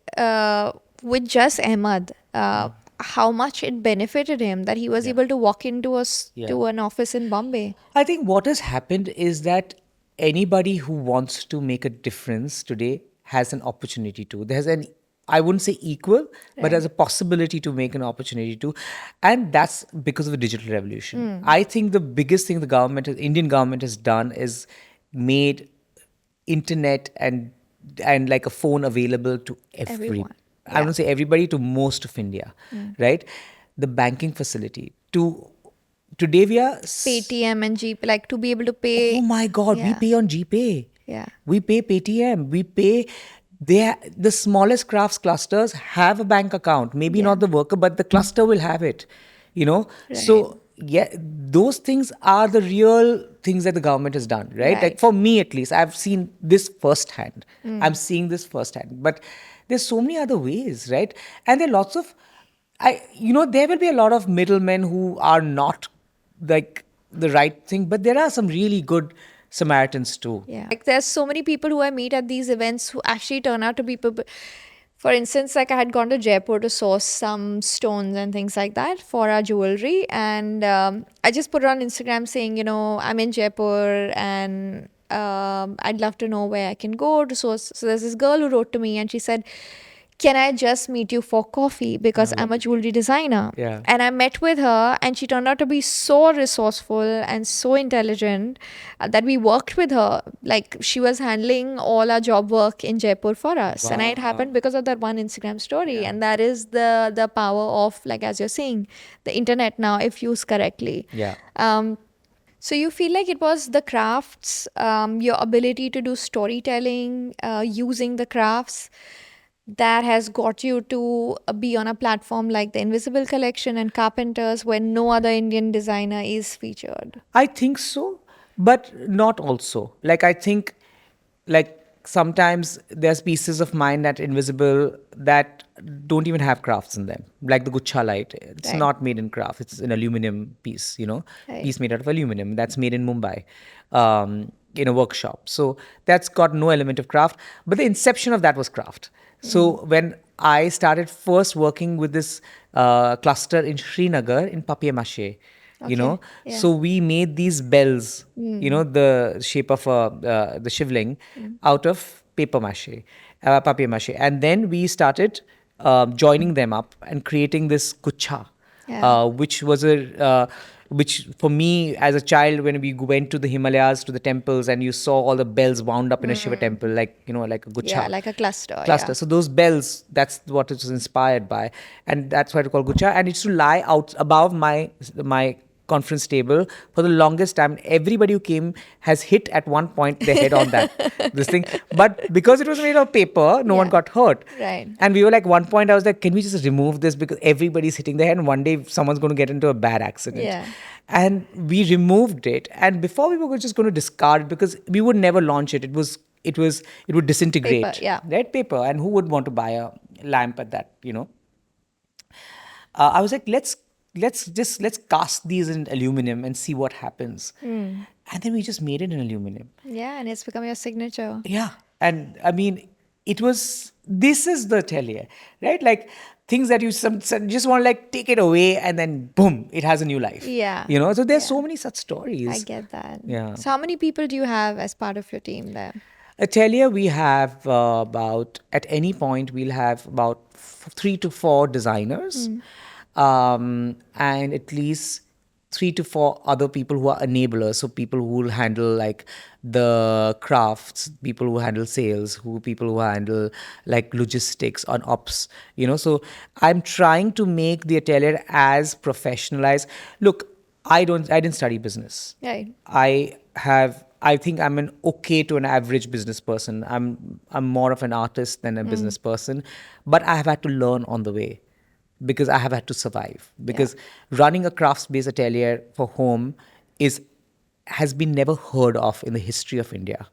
Speaker 2: with just Ahmad, how much it benefited him that he was able to walk into to an office in Bombay.
Speaker 1: I think what has happened is that anybody who wants to make a difference today has an opportunity to. There's I wouldn't say equal, but there's a possibility to make an opportunity to. And that's because of the digital revolution. I think the biggest thing Indian government has done is made internet and like a phone available to
Speaker 2: Everyone.
Speaker 1: I wouldn't say everybody, to most of India, right? The banking facility today we are
Speaker 2: Paytm and GPay, like to be able to pay.
Speaker 1: Oh my God, we pay on GPay.
Speaker 2: Yeah.
Speaker 1: We pay Paytm. We pay. The smallest crafts clusters have a bank account. Maybe not the worker, but the cluster will have it.
Speaker 2: Right.
Speaker 1: So those things are the real things that the government has done, right? Like for me at least, I've seen this firsthand. I'm seeing this firsthand. But there's so many other ways, right? And there are lots of there will be a lot of middlemen who are not like the right thing, but there are some really good Samaritans too.
Speaker 2: Yeah. Like there's so many people who I meet at these events who actually turn out to be people. For instance, like I had gone to Jaipur to source some stones and things like that for our jewelry. And I just put it on Instagram saying, I'm in Jaipur and I'd love to know where I can go to source. So there's this girl who wrote to me and she said, can I just meet you for coffee because I'm a jewelry designer?
Speaker 1: Yeah.
Speaker 2: And I met with her and she turned out to be so resourceful and so intelligent that we worked with her. Like she was handling all our job work in Jaipur for us. And it happened because of that one Instagram story.
Speaker 1: Yeah.
Speaker 2: And that is the power of, like as you're saying, the internet now if used correctly.
Speaker 1: Yeah.
Speaker 2: So you feel like it was the crafts, your ability to do storytelling, using the crafts that has got you to be on a platform like the Invisible Collection and Carpenters where no other Indian designer is featured.
Speaker 1: I think so, but not also. Like, I think, like, sometimes there's pieces of mine that invisible that don't even have crafts in them. Like the Gucha light. It's
Speaker 2: Right.
Speaker 1: not made in craft. It's an aluminum piece,
Speaker 2: Right.
Speaker 1: piece made out of aluminum. That's made in Mumbai, in a workshop. So that's got no element of craft. But the inception of that was craft. So when I started first working with this cluster in Srinagar in papier-mâché,
Speaker 2: Okay, yeah.
Speaker 1: so we made these bells, the shape of the shivling out of papier-mâché. And then we started joining them up and creating this kucha,
Speaker 2: Yeah.
Speaker 1: which for me as a child, when we went to the Himalayas, to the temples, and you saw all the bells wound up in a Shiva temple, like like a gucha.
Speaker 2: Yeah, like a cluster.
Speaker 1: Cluster.
Speaker 2: Yeah.
Speaker 1: So those bells, that's what it was inspired by, and that's why it's called gucha. And it's to lie out above my conference table for the longest time. Everybody who came has hit at one point their head on this thing, but because it was made of paper, no one
Speaker 2: Yeah.
Speaker 1: got hurt.
Speaker 2: Right.
Speaker 1: And we were like, one point I was like, can we just remove this because everybody's hitting their head and one day someone's going to get into a bad accident.
Speaker 2: Yeah.
Speaker 1: And we removed it, and before we were just going to discard it because we would never launch it. It would disintegrate.
Speaker 2: Paper, yeah.
Speaker 1: Right, paper. And who would want to buy a lamp at that, I was like, let's cast these in aluminum and see what happens. And then we just made it in aluminum.
Speaker 2: Yeah, and it's become your signature.
Speaker 1: Yeah. And I mean, this is the Atelier, right? Like things that you just want to like take it away and then boom, it has a new life.
Speaker 2: Yeah.
Speaker 1: So there's so many such stories.
Speaker 2: I get that.
Speaker 1: Yeah.
Speaker 2: So how many people do you have as part of your team there?
Speaker 1: Atelier, we have at any point, we'll have about 3 to 4 designers, and at least 3 to 4 other people who are enablers. So people who will handle like the crafts, people who handle sales, people who handle like logistics on ops, So I'm trying to make the Atelier as professionalized. Look, I didn't study business.
Speaker 2: Right.
Speaker 1: I think I'm an okay to an average business person. I'm more of an artist than a business person, but I have had to learn on the way because I have had to survive. Because running a crafts-based atelier for home has been never heard of in the history of India.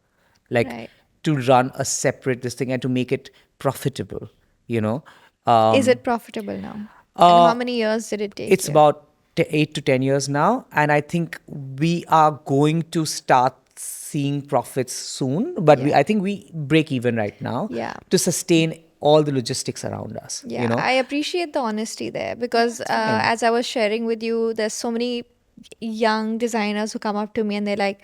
Speaker 1: Like
Speaker 2: Right.
Speaker 1: to run a separate this thing and to make it profitable,
Speaker 2: Is it profitable now? And how many years did it take?
Speaker 1: It's
Speaker 2: you?
Speaker 1: about 8 to 10 years now. And I think we are going to start seeing profits soon. But I think we break even right now
Speaker 2: Yeah.
Speaker 1: to sustain all the logistics around us.
Speaker 2: Yeah, I appreciate the honesty there because as I was sharing with you, there's so many young designers who come up to me and they're like,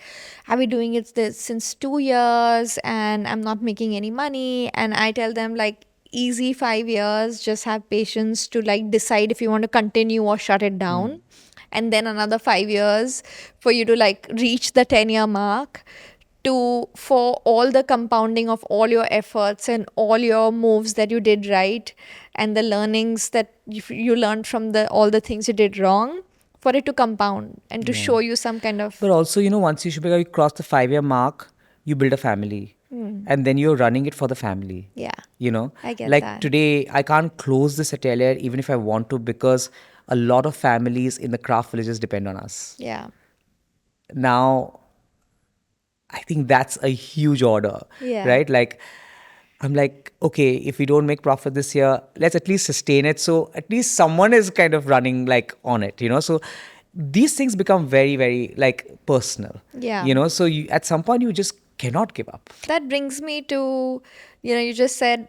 Speaker 2: I've been doing it since 2 years and I'm not making any money. And I tell them like, easy 5 years, just have patience to like decide if you want to continue or shut it down. And then another 5 years for you to like reach the 10-year mark for all the compounding of all your efforts and all your moves that you did right and the learnings that you learned from all the things you did wrong, for it to compound and to show you some kind of...
Speaker 1: But also, once you cross the 5-year mark, you build a family. And then you're running it for the family.
Speaker 2: Yeah. I get
Speaker 1: like
Speaker 2: that.
Speaker 1: Today, I can't close this atelier even if I want to because a lot of families in the craft villages depend on us.
Speaker 2: Yeah.
Speaker 1: Now, I think that's a huge order,
Speaker 2: Yeah.
Speaker 1: right? Like, I'm like, okay, if we don't make profit this year, let's at least sustain it. So at least someone is kind of running like on it, So these things become very, very like personal,
Speaker 2: Yeah.
Speaker 1: So you, at some point you just cannot give up.
Speaker 2: That brings me to, you just said,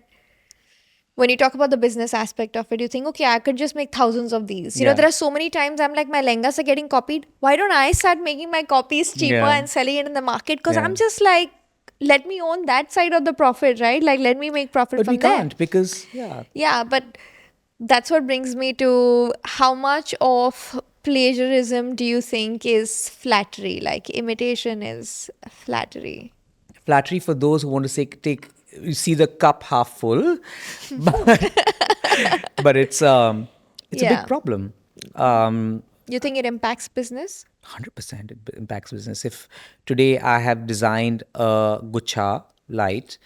Speaker 2: when you talk about the business aspect of it, you think, okay, I could just make thousands of these.
Speaker 1: Yeah.
Speaker 2: There are so many times I'm like, my lehengas are getting copied. Why don't I start making my copies cheaper
Speaker 1: Yeah.
Speaker 2: and selling it in the market? Because
Speaker 1: Yeah.
Speaker 2: I'm just like, let me own that side of the profit, right? Like, let me make profit
Speaker 1: But
Speaker 2: from
Speaker 1: we
Speaker 2: there.
Speaker 1: can't because, yeah.
Speaker 2: Yeah, but that's what brings me to how much of plagiarism do you think is flattery? Like, imitation is flattery.
Speaker 1: Flattery for those who want to say, you see the cup half full, but it's a
Speaker 2: Yeah.
Speaker 1: big problem.
Speaker 2: You think it impacts business?
Speaker 1: 100% it impacts business. If today I have designed a gucha light,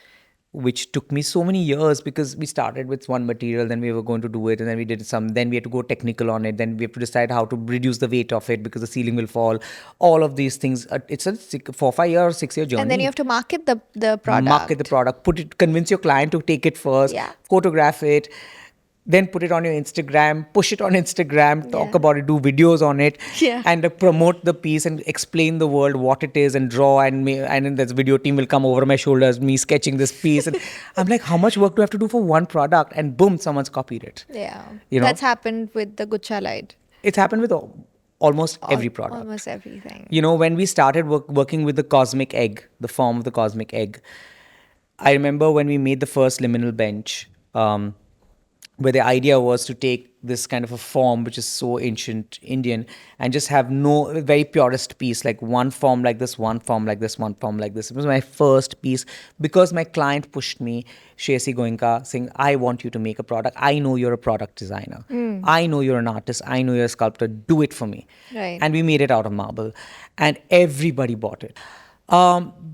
Speaker 1: which took me so many years because we started with one material, then we were going to do it, and then we did some, then we had to go technical on it, then we have to decide how to reduce the weight of it because the ceiling will fall. All of these things, it's a 4 5 year or 6 year journey.
Speaker 2: And then you have to market the product.
Speaker 1: Market the product, convince your client to take it first,
Speaker 2: Yeah.
Speaker 1: photograph it, then put it on your Instagram, push it on Instagram, talk
Speaker 2: Yeah.
Speaker 1: about it, do videos on it,
Speaker 2: Yeah.
Speaker 1: and promote the piece and explain the world what it is and draw. And then this video team will come over my shoulders, me sketching this piece. And I'm like, how much work do I have to do for one product? And boom, someone's copied it.
Speaker 2: Yeah.
Speaker 1: You know?
Speaker 2: That's happened with the Gucha light.
Speaker 1: It's happened with almost every product.
Speaker 2: Almost everything.
Speaker 1: When we started working with the cosmic egg, the form of the cosmic egg, I remember when we made the first liminal bench, where the idea was to take this kind of a form which is so ancient Indian and just have no very purest piece, like one form like this, one form like this, one form like this. It was my first piece because my client pushed me, Shesi Goenka, saying, I want you to make a product. I know you're a product designer. I know you're an artist. I know you're a sculptor. Do it for me.
Speaker 2: Right.
Speaker 1: And we made it out of marble and everybody bought it.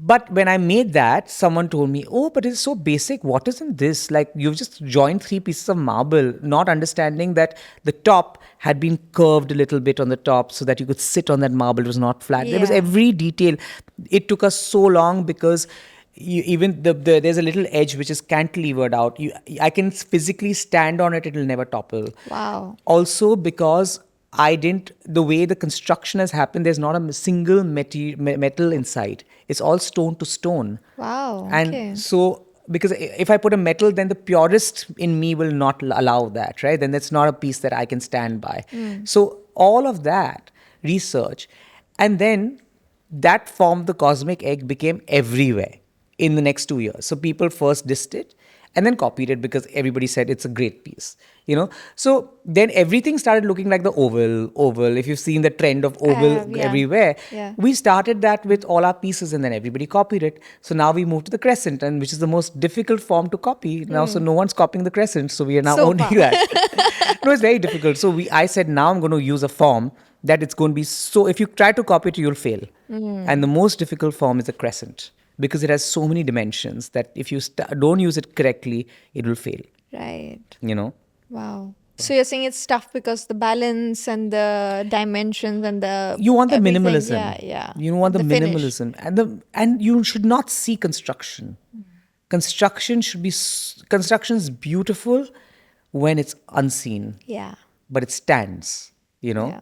Speaker 1: But when I made that, someone told me, oh, but it's so basic. What is in this? Like, you've just joined 3 pieces of marble, not understanding that the top had been curved a little bit on the top so that you could sit on that marble. It was not flat. There was
Speaker 2: Yeah.
Speaker 1: every detail. It took us so long because there's a little edge which is cantilevered out. I can physically stand on it. It will never topple.
Speaker 2: Wow.
Speaker 1: Also because the way the construction has happened, there's not a single metal inside. It's all stone to stone.
Speaker 2: Wow. Okay.
Speaker 1: And so, because if I put a metal, then the purist in me will not allow that, right? Then that's not a piece that I can stand by. So all of that research, and then that form, the cosmic egg, became everywhere in the next 2 years. So people first dissed it and then copied it because everybody said it's a great piece, So then everything started looking like the oval. If you've seen the trend of oval
Speaker 2: yeah.
Speaker 1: everywhere,
Speaker 2: Yeah.
Speaker 1: we started that with all our pieces and then everybody copied it. So now we moved to the crescent, and which is the most difficult form to copy now. So no one's copying the crescent. So we are now
Speaker 2: So
Speaker 1: owning
Speaker 2: far.
Speaker 1: that. No, it's very difficult. So I said, now I'm going to use a form that it's going to be so, if you try to copy it, you'll fail. And the most difficult form is a crescent because it has so many dimensions that if you don't use it correctly, it will fail,
Speaker 2: Right. Wow. So you're saying it's tough because the balance and the dimensions and the
Speaker 1: You want the
Speaker 2: everything.
Speaker 1: minimalism.
Speaker 2: Yeah.
Speaker 1: You want the
Speaker 2: finish.
Speaker 1: minimalism. And you should not see construction. Construction is beautiful when it's unseen,
Speaker 2: Yeah.
Speaker 1: but it stands,
Speaker 2: Yeah.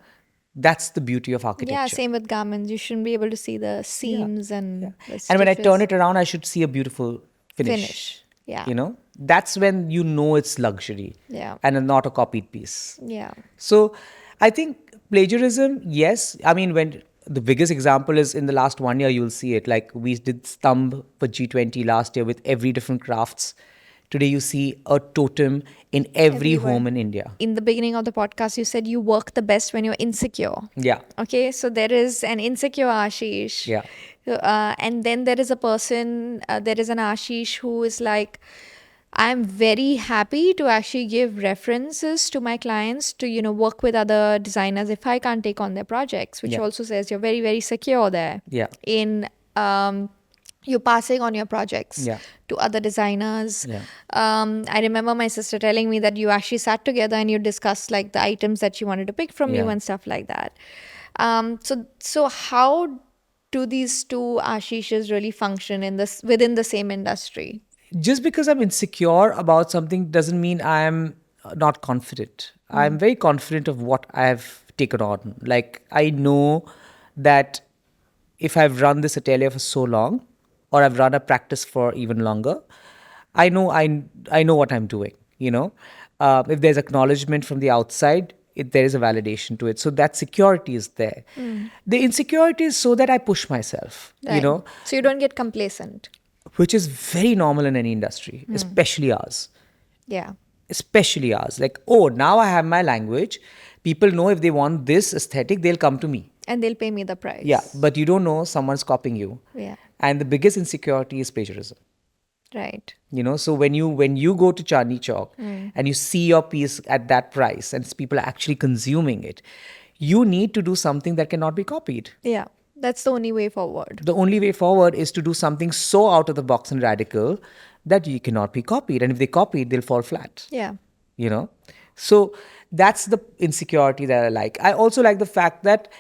Speaker 1: That's the beauty of architecture.
Speaker 2: Yeah, same with garments. You shouldn't be able to see the seams and the
Speaker 1: And when I
Speaker 2: stitches.
Speaker 1: turn it around, I should see a beautiful finish.
Speaker 2: Finish. Yeah.
Speaker 1: That's when you know it's luxury.
Speaker 2: Yeah.
Speaker 1: And not a copied piece.
Speaker 2: Yeah.
Speaker 1: So I think plagiarism, yes. I mean, when the biggest example is in the last 1 year, you'll see it. Like we did Stamb for G20 last year with every different crafts. Today you see a totem in every
Speaker 2: Everywhere.
Speaker 1: home in India.
Speaker 2: In the beginning of the podcast, you said you work the best when you're insecure.
Speaker 1: Yeah.
Speaker 2: Okay, so there is an insecure Ashish.
Speaker 1: Yeah.
Speaker 2: And then there is a person, there is an Ashish who is like, I'm very happy to actually give references to my clients to, work with other designers if I can't take on their projects, which
Speaker 1: Yeah.
Speaker 2: also says you're very, very secure there.
Speaker 1: Yeah.
Speaker 2: In you passing on your projects
Speaker 1: Yeah.
Speaker 2: to other designers.
Speaker 1: Yeah.
Speaker 2: I remember my sister telling me that you actually sat together and you discussed like the items that you wanted to pick from you
Speaker 1: Yeah.
Speaker 2: and stuff like that. So how do these two Ashishes really function within the same industry?
Speaker 1: just because I'm insecure about something doesn't mean I'm not confident. I'm very confident of what I've taken on. Like, I know that if I've run this atelier for so long, or I've run a practice for even longer, I know what I'm doing. If there's acknowledgement from the outside, there is a validation to it. So that security is there. The insecurity is so that I push myself.
Speaker 2: Right. So you don't get complacent.
Speaker 1: Which is very normal in any industry, especially ours.
Speaker 2: Yeah.
Speaker 1: Especially ours. Like, oh, now I have my language. People know if they want this aesthetic, they'll come to me.
Speaker 2: And they'll pay me the price.
Speaker 1: Yeah, but you don't know someone's copying you.
Speaker 2: Yeah.
Speaker 1: And the biggest insecurity is plagiarism.
Speaker 2: Right.
Speaker 1: So when you go to Chandni Chowk and you see your piece at that price and people are actually consuming it, you need to do something that cannot be copied.
Speaker 2: Yeah. That's the only way forward.
Speaker 1: The only way forward is to do something so out of the box and radical that you cannot be copied. And if they copy it, they'll fall flat.
Speaker 2: Yeah.
Speaker 1: So that's the insecurity that I like. I also like the fact that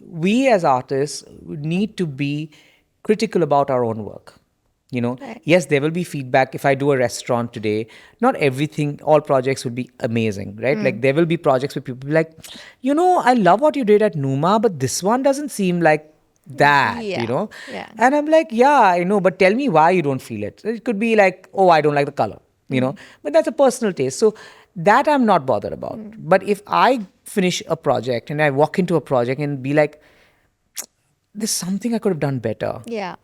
Speaker 1: we as artists need to be critical about our own work.
Speaker 2: Right.
Speaker 1: Yes, there will be feedback. If I do a restaurant today, not everything, all projects would be amazing, right? Like, there will be projects where people be like, I love what you did at Numa, but this one doesn't seem like that,
Speaker 2: Yeah.
Speaker 1: And I'm like, yeah, I know, but tell me why you don't feel it. It could be like, oh, I don't like the color, but that's a personal taste. So that I'm not bothered about. But if I finish a project and I walk into a project and be like, there's something I could have done better.
Speaker 2: Yeah.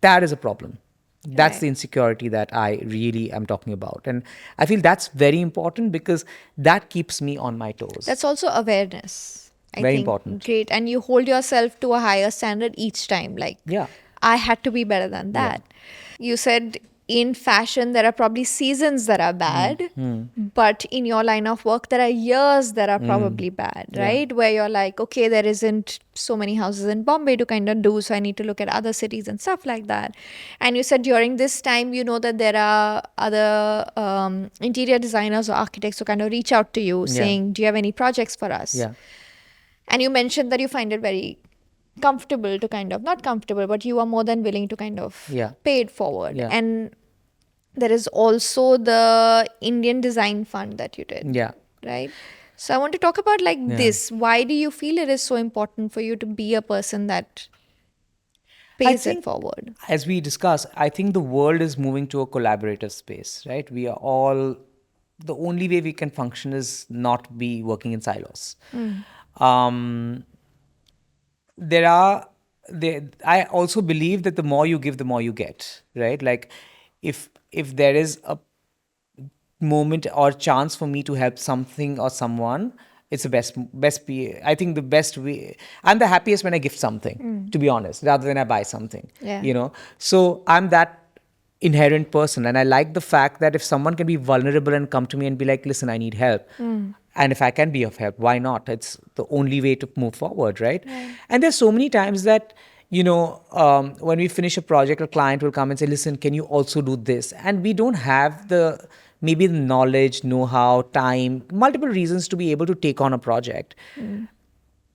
Speaker 1: That is a problem. That's
Speaker 2: Right.
Speaker 1: the insecurity that I really am talking about. And I feel that's very important because that keeps me on my toes.
Speaker 2: That's also awareness. I
Speaker 1: Very
Speaker 2: think.
Speaker 1: important.
Speaker 2: Great. And you hold yourself to a higher standard each time. Like,
Speaker 1: Yeah.
Speaker 2: I had to be better than that. You said in fashion, there are probably seasons that are bad, but in your line of work, there are years that are probably bad, right? Where you're like, okay, there isn't so many houses in Bombay to kind of do, so I need to look at other cities and stuff like that. And you said during this time, that there are other interior designers or architects who kind of reach out to you saying, do you have any projects for us?
Speaker 1: Yeah.
Speaker 2: And you mentioned that you find it very comfortable to kind of, not comfortable, but you are more than willing to kind of pay it forward.
Speaker 1: Yeah.
Speaker 2: And there is also the Indian Design Fund that you did.
Speaker 1: Yeah.
Speaker 2: Right? So I want to talk about this. Why do you feel it is so important for you to be a person that pays it forward?
Speaker 1: As we discussed, I think the world is moving to a collaborative space, right? We are all, the only way we can function is not be working in silos. I also believe that the more you give, the more you get, right? Like, if there is a moment or chance for me to help something or someone, it's the I think the best way. I'm the happiest when I gift something, to be honest, rather than I buy something.
Speaker 2: Yeah.
Speaker 1: So I'm that inherent person, and I like the fact that if someone can be vulnerable and come to me and be like, listen, I need help, and if I can be of help, why not? It's the only way to move forward, right? And there's so many times that when we finish a project, a client will come and say, listen, can you also do this? And we don't have maybe the knowledge, know-how, time, multiple reasons to be able to take on a project.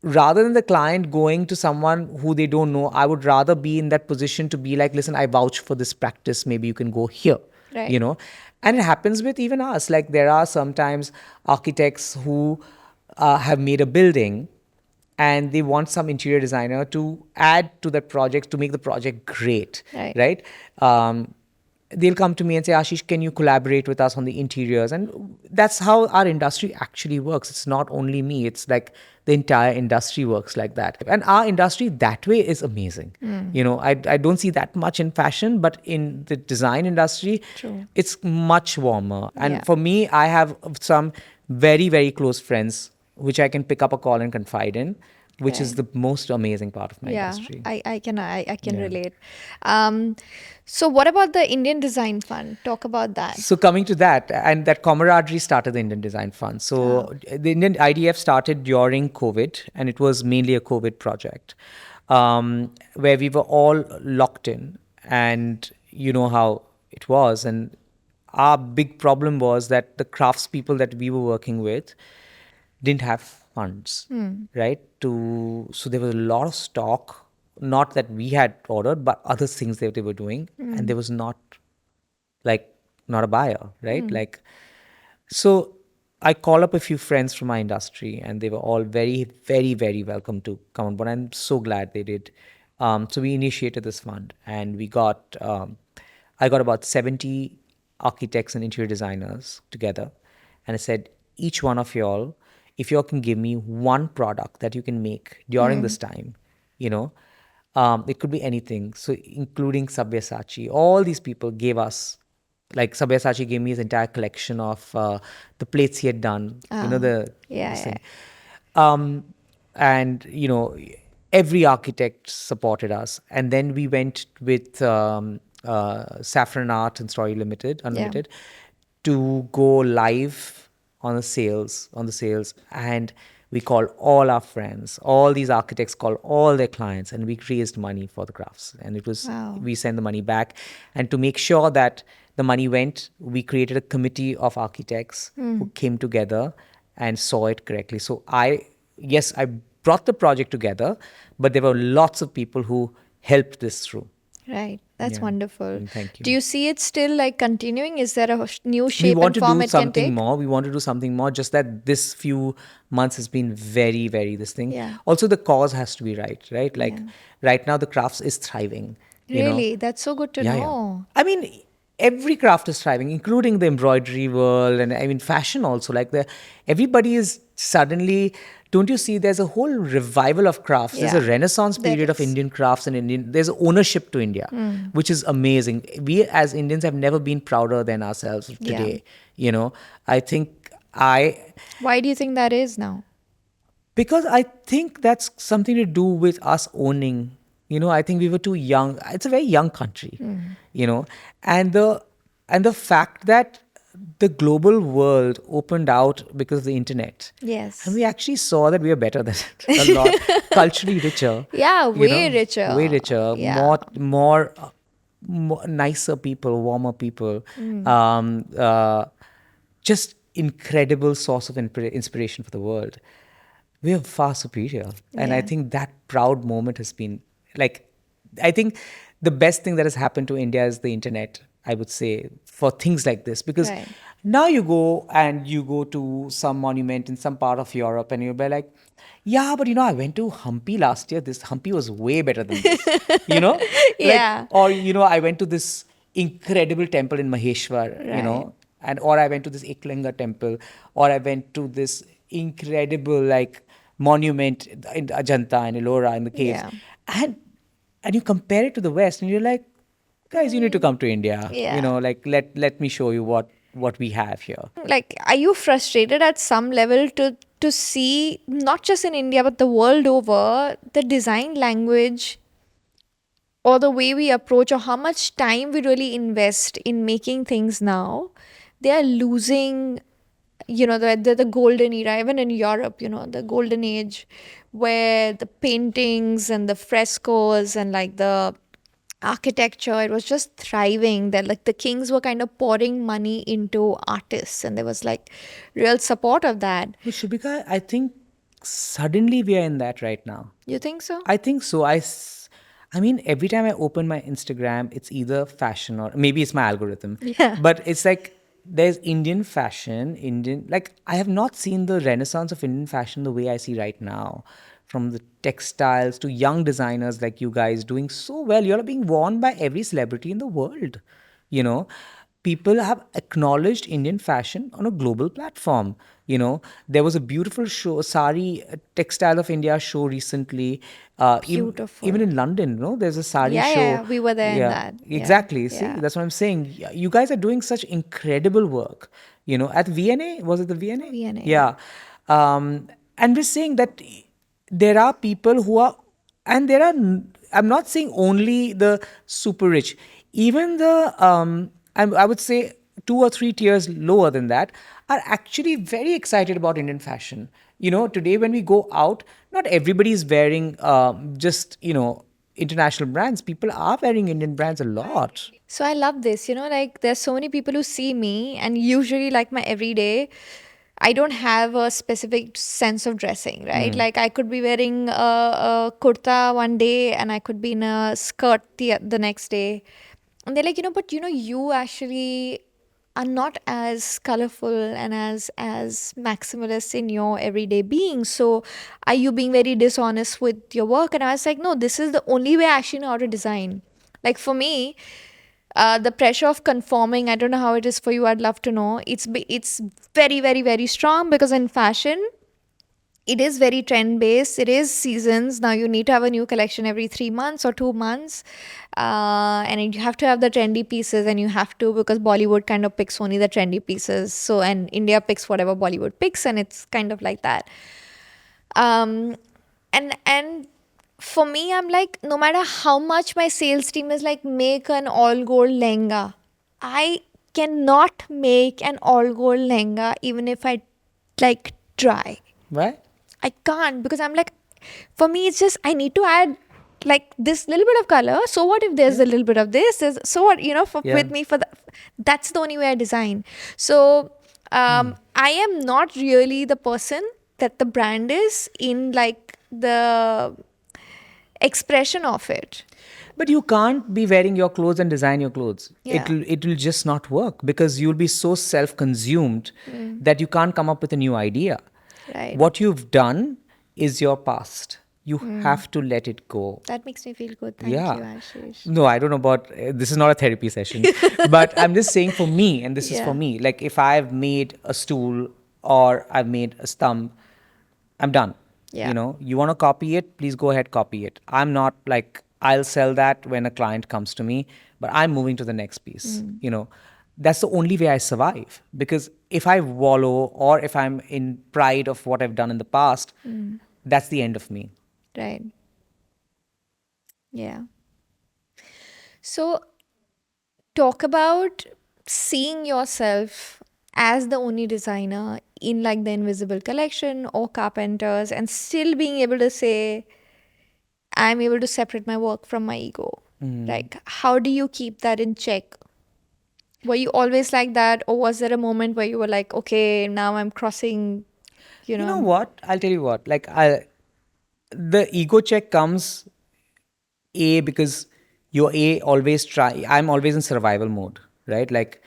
Speaker 1: Rather than the client going to someone who they don't know, I would rather be in that position to be like, listen, I vouch for this practice. Maybe you can go here,
Speaker 2: Right.
Speaker 1: And it happens with even us. Like, there are sometimes architects who have made a building and they want some interior designer to add to that project to make the project great, right? They'll come to me and say, Ashish, can you collaborate with us on the interiors? And that's how our industry actually works. It's not only me. It's like the entire industry works like that. And our industry that way is amazing. I don't see that much in fashion, but in the design industry, it's much warmer. And for me, I have some very, very close friends which I can pick up a call and confide in, which is the most amazing part of my industry.
Speaker 2: I can relate. So what about the Indian Design Fund? Talk about that.
Speaker 1: So coming to that, and that camaraderie started the Indian Design Fund. So the Indian IDF started during COVID, and it was mainly a COVID project, where we were all locked in, and you know how it was. And our big problem was that the craftspeople that we were working with didn't have funds, right? So there was a lot of stock, not that we had ordered, but other things that they were doing, and there was not like not a buyer, right? Like, so I call up a few friends from my industry, and they were all very, very, very welcome to come on board. I'm so glad they did. So we initiated this fund, and I got about 70 architects and interior designers together, and I said, each one of y'all, if y'all can give me one product that you can make during this time, you know, it could be anything. So including Sabyasachi, all these people gave us, like Sabyasachi gave me his entire collection of the plates he had done.
Speaker 2: Yeah,
Speaker 1: This
Speaker 2: yeah.
Speaker 1: thing. And every architect supported us, and then we went with Saffron Art and Story Limited Unlimited to go live on the sales, and we called all our friends, all these architects called all their clients, and we raised money for the crafts, and it was
Speaker 2: Wow.
Speaker 1: we sent the money back. And to make sure that the money went, we created a committee of architects who came together and saw it correctly. So I brought the project together, but there were lots of people who helped this through.
Speaker 2: Right. That's
Speaker 1: Yeah.
Speaker 2: wonderful.
Speaker 1: Thank you.
Speaker 2: Do you see it still like continuing? Is there a new
Speaker 1: We
Speaker 2: shape
Speaker 1: want
Speaker 2: and
Speaker 1: to
Speaker 2: form
Speaker 1: do
Speaker 2: it can
Speaker 1: something
Speaker 2: take?
Speaker 1: more. We want to do something more. Just that this few months has been very, very this thing.
Speaker 2: Yeah.
Speaker 1: Also, the cause has to be right, right? Like right now, the crafts is thriving.
Speaker 2: Really? That's so good to
Speaker 1: Yeah, yeah.
Speaker 2: know.
Speaker 1: I mean, every craft is thriving, including the embroidery world, and I mean, fashion also. Like everybody is suddenly. Don't you see? There's a whole revival of crafts. There's a
Speaker 2: Yeah,
Speaker 1: renaissance
Speaker 2: there
Speaker 1: period of
Speaker 2: is.
Speaker 1: Indian crafts and Indian. There's ownership to India, which is amazing. We as Indians have never been prouder than ourselves
Speaker 2: Yeah.
Speaker 1: today. I think
Speaker 2: Why do you think that is now?
Speaker 1: because I think that's something to do with us owning. I think we were too young. It's a very young country, and the fact that the global world opened out because of the internet.
Speaker 2: Yes.
Speaker 1: And we actually saw that we are better than it, a lot, culturally richer.
Speaker 2: Yeah, way richer.
Speaker 1: Way richer,
Speaker 2: Yeah.
Speaker 1: more nicer people, warmer people. Um, uh, just incredible source of inspiration for the world. We are far superior. And I
Speaker 2: Yeah.
Speaker 1: think that proud moment has been like, I think the best thing that has happened to India is the internet, I would say, for things like this. Because
Speaker 2: Right.
Speaker 1: now you go to some monument in some part of Europe and you'll be like, yeah, but I went to Hampi last year. This Hampi was way better than this.
Speaker 2: Yeah.
Speaker 1: Or, I went to this incredible temple in Maheshwar,
Speaker 2: Right.
Speaker 1: or I went to this Eklinga temple, or I went to this incredible monument in Ajanta and Ellora in the caves,
Speaker 2: Yeah.
Speaker 1: and you compare it to the West, and you're like, guys, you need to come to India.
Speaker 2: Yeah.
Speaker 1: Let me show you what we have here.
Speaker 2: Like, are you frustrated at some level to see, not just in India but the world over, the design language or the way we approach or how much time we really invest in making things now, they are losing, the golden era, even in Europe, the golden age where the paintings and the frescoes and like the architecture, it was just thriving. That like the kings were kind of pouring money into artists, and there was like real support of that.
Speaker 1: But Shubhika, I think suddenly we are in that right now.
Speaker 2: You think so?
Speaker 1: I think so. I mean, every time I open my Instagram, it's either fashion or maybe it's my algorithm.
Speaker 2: Yeah.
Speaker 1: But it's like there's Indian fashion, I have not seen the renaissance of Indian fashion the way I see right now. From the textiles to young designers like you guys doing so well. You're being worn by every celebrity in the world. You know, people have acknowledged Indian fashion on a global platform. There was a beautiful show, Sari Textile of India show recently.
Speaker 2: Beautiful.
Speaker 1: Even in London, there's a sari
Speaker 2: Yeah,
Speaker 1: show.
Speaker 2: yeah, we were there in that. Yeah,
Speaker 1: Exactly. See,
Speaker 2: yeah.
Speaker 1: that's what I'm saying. You guys are doing such incredible work. At VNA, was it the VNA?
Speaker 2: VNA,
Speaker 1: Yeah. And we're saying that there are people who are, and I'm not saying only the super rich, even I would say 2 or 3 tiers lower than that are actually very excited about Indian fashion. Today when we go out, not everybody is wearing just, international brands. People are wearing Indian brands a lot.
Speaker 2: So I love this, like there's so many people who see me, and usually, like my everyday, I don't have a specific sense of dressing, right? Like I could be wearing a kurta one day and I could be in a skirt the next day. And they're like, but you actually are not as colorful and as maximalist in your everyday being. So are you being very dishonest with your work? And I was like, no, this is the only way I actually know how to design. Like for me, the pressure of conforming, I don't know how it is for you, I'd love to know. It's very, very, very strong, because in fashion, it is very trend based. It is seasons. Now you need to have a new collection every 3 months or 2 months, and you have to have the trendy pieces, and you have to, because Bollywood kind of picks only the trendy pieces. So, and India picks whatever Bollywood picks, and it's kind of like that. Um, and for me, I'm like, no matter how much my sales team is like, make an all gold lehenga, I cannot make an all gold lehenga even if I like try.
Speaker 1: Right?
Speaker 2: I can't, because I'm like, for me, it's just, I need to add like this little bit of color. So what if there's a little bit of this? So what, with me for the, that's the only way I design. So I am not really the person that the brand is in like the expression of it.
Speaker 1: But you can't be wearing your clothes and design your clothes.
Speaker 2: Yeah.
Speaker 1: It will just not work, because you'll be so self-consumed that you can't come up with a new idea.
Speaker 2: Right.
Speaker 1: What you've done is your past. You have to let it go.
Speaker 2: That makes me feel good. Thank you, Ashish.
Speaker 1: No, I don't know about this is not a therapy session, but I'm just saying for me, and this is
Speaker 2: Yeah.
Speaker 1: for me. Like if I've made a stool or I've made a stump, I'm done.
Speaker 2: Yeah.
Speaker 1: You want to copy it, please go ahead, copy it. I'm not like, I'll sell that when a client comes to me, but I'm moving to the next piece. That's the only way I survive, because if I wallow or if I'm in pride of what I've done in the past, that's the end of me.
Speaker 2: Right. Yeah. So talk about seeing yourself as the only designer in like the Invisible Collection or Carpenters, and still being able to say, I'm able to separate my work from my ego. Like, how do you keep that in check? Were you always like that, or was there a moment where you were like, okay, now I'm crossing,
Speaker 1: You know what? I'll tell you what. Like, the ego check comes because I'm always in survival mode, right? Like,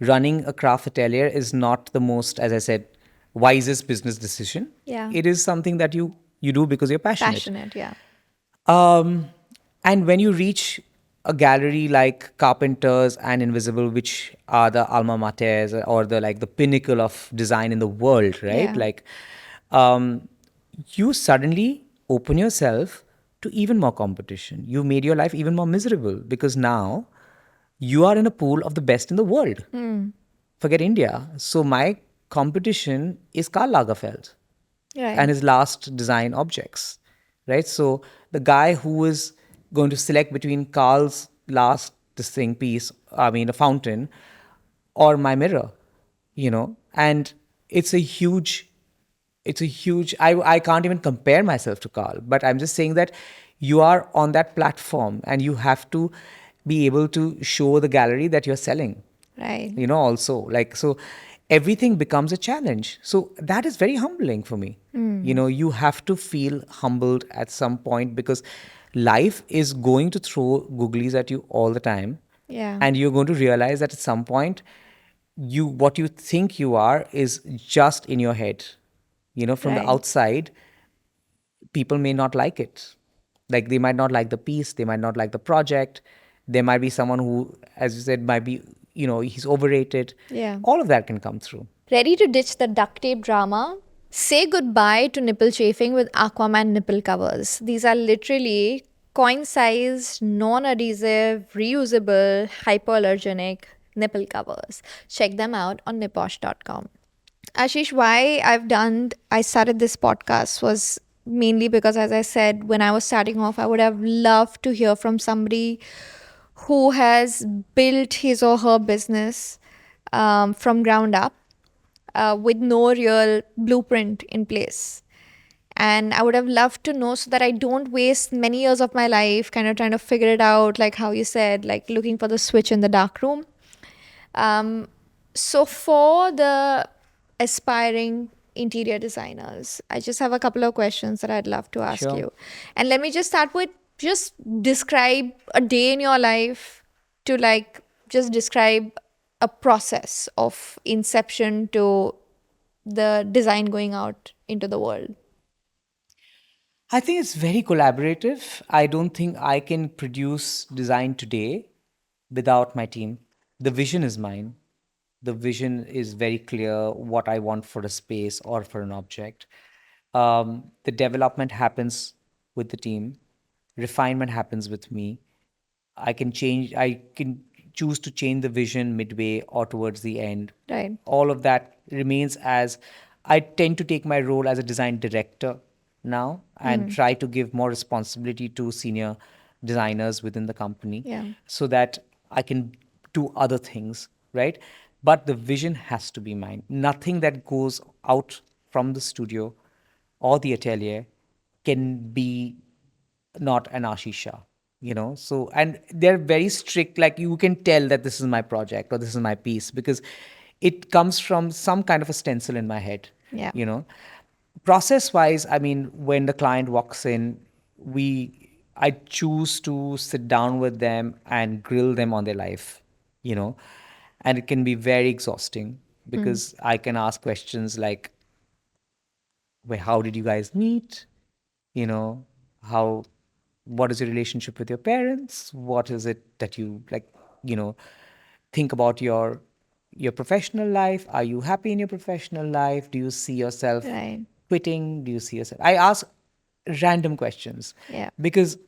Speaker 1: running a craft atelier is not the most, as I said, wisest business decision.
Speaker 2: Yeah.
Speaker 1: It is something that you do because you're
Speaker 2: Passionate, yeah.
Speaker 1: And when you reach a gallery like Carpenters and Invisible, which are the alma maters or the pinnacle of design in the world, right?
Speaker 2: Yeah.
Speaker 1: Like, you suddenly open yourself to even more competition. You made your life even more miserable, because now you are in a pool of the best in the world. Forget India. So my competition is Karl Lagerfeld
Speaker 2: Right.
Speaker 1: and his last design objects, right? So the guy who is going to select between Carl's last piece, I mean a fountain, or my mirror, and I can't even compare myself to Carl, but I'm just saying that you are on that platform and you have to be able to show the gallery that you're selling.
Speaker 2: Right.
Speaker 1: Also, like, so everything becomes a challenge. So that is very humbling for me. You have to feel humbled at some point, because life is going to throw googlies at you all the time.
Speaker 2: Yeah.
Speaker 1: And you're going to realize that at some point, what you think you are is just in your head. From the
Speaker 2: Right.
Speaker 1: outside, people may not like it. Like, they might not like the piece, they might not like the project. There might be someone who, as you said, might be, he's overrated.
Speaker 2: Yeah.
Speaker 1: All of that can come through.
Speaker 2: Ready to ditch the duct tape drama? Say goodbye to nipple chafing with Aquaman nipple covers. These are literally coin-sized, non-adhesive, reusable, hypoallergenic nipple covers. Check them out on niposh.com. Ashish, why I started this podcast was mainly because, as I said, when I was starting off, I would have loved to hear from somebody who has built his or her business from ground up with no real blueprint in place. And I would have loved to know, so that I don't waste many years of my life kind of trying to figure it out, like how you said, like looking for the switch in the dark room. So for the aspiring interior designers, I just have a couple of questions that I'd love to ask
Speaker 1: Sure.
Speaker 2: you. And let me just start with, just describe a day in your life to like just describe a process of inception to the design going out into the world?
Speaker 1: I think it's very collaborative. I don't think I can produce design today without my team. The vision is mine. The vision is very clear what I want for a space or for an object. The development happens with the team, refinement happens with me. I can choose to change the vision midway or towards the end.
Speaker 2: Right.
Speaker 1: All of that remains as I tend to take my role as a design director now and try to give more responsibility to senior designers within the company
Speaker 2: Yeah.
Speaker 1: so that I can do other things, right? But the vision has to be mine. Nothing that goes out from the studio or the atelier can be not an Ashish Shah, So, and they're very strict, like you can tell that this is my project or this is my piece because it comes from some kind of a stencil in my head,
Speaker 2: Yeah.
Speaker 1: Process wise, I mean, when the client walks in, I choose to sit down with them and grill them on their life, you know, and it can be very exhausting because I can ask questions like, well, how did you guys meet? You know, how, what is your relationship with your parents? What is it that you like, you know, think about your professional life? Are you happy in your professional life? Do you see yourself
Speaker 2: Right.
Speaker 1: quitting? Do you see yourself? I ask random questions
Speaker 2: Yeah.
Speaker 1: because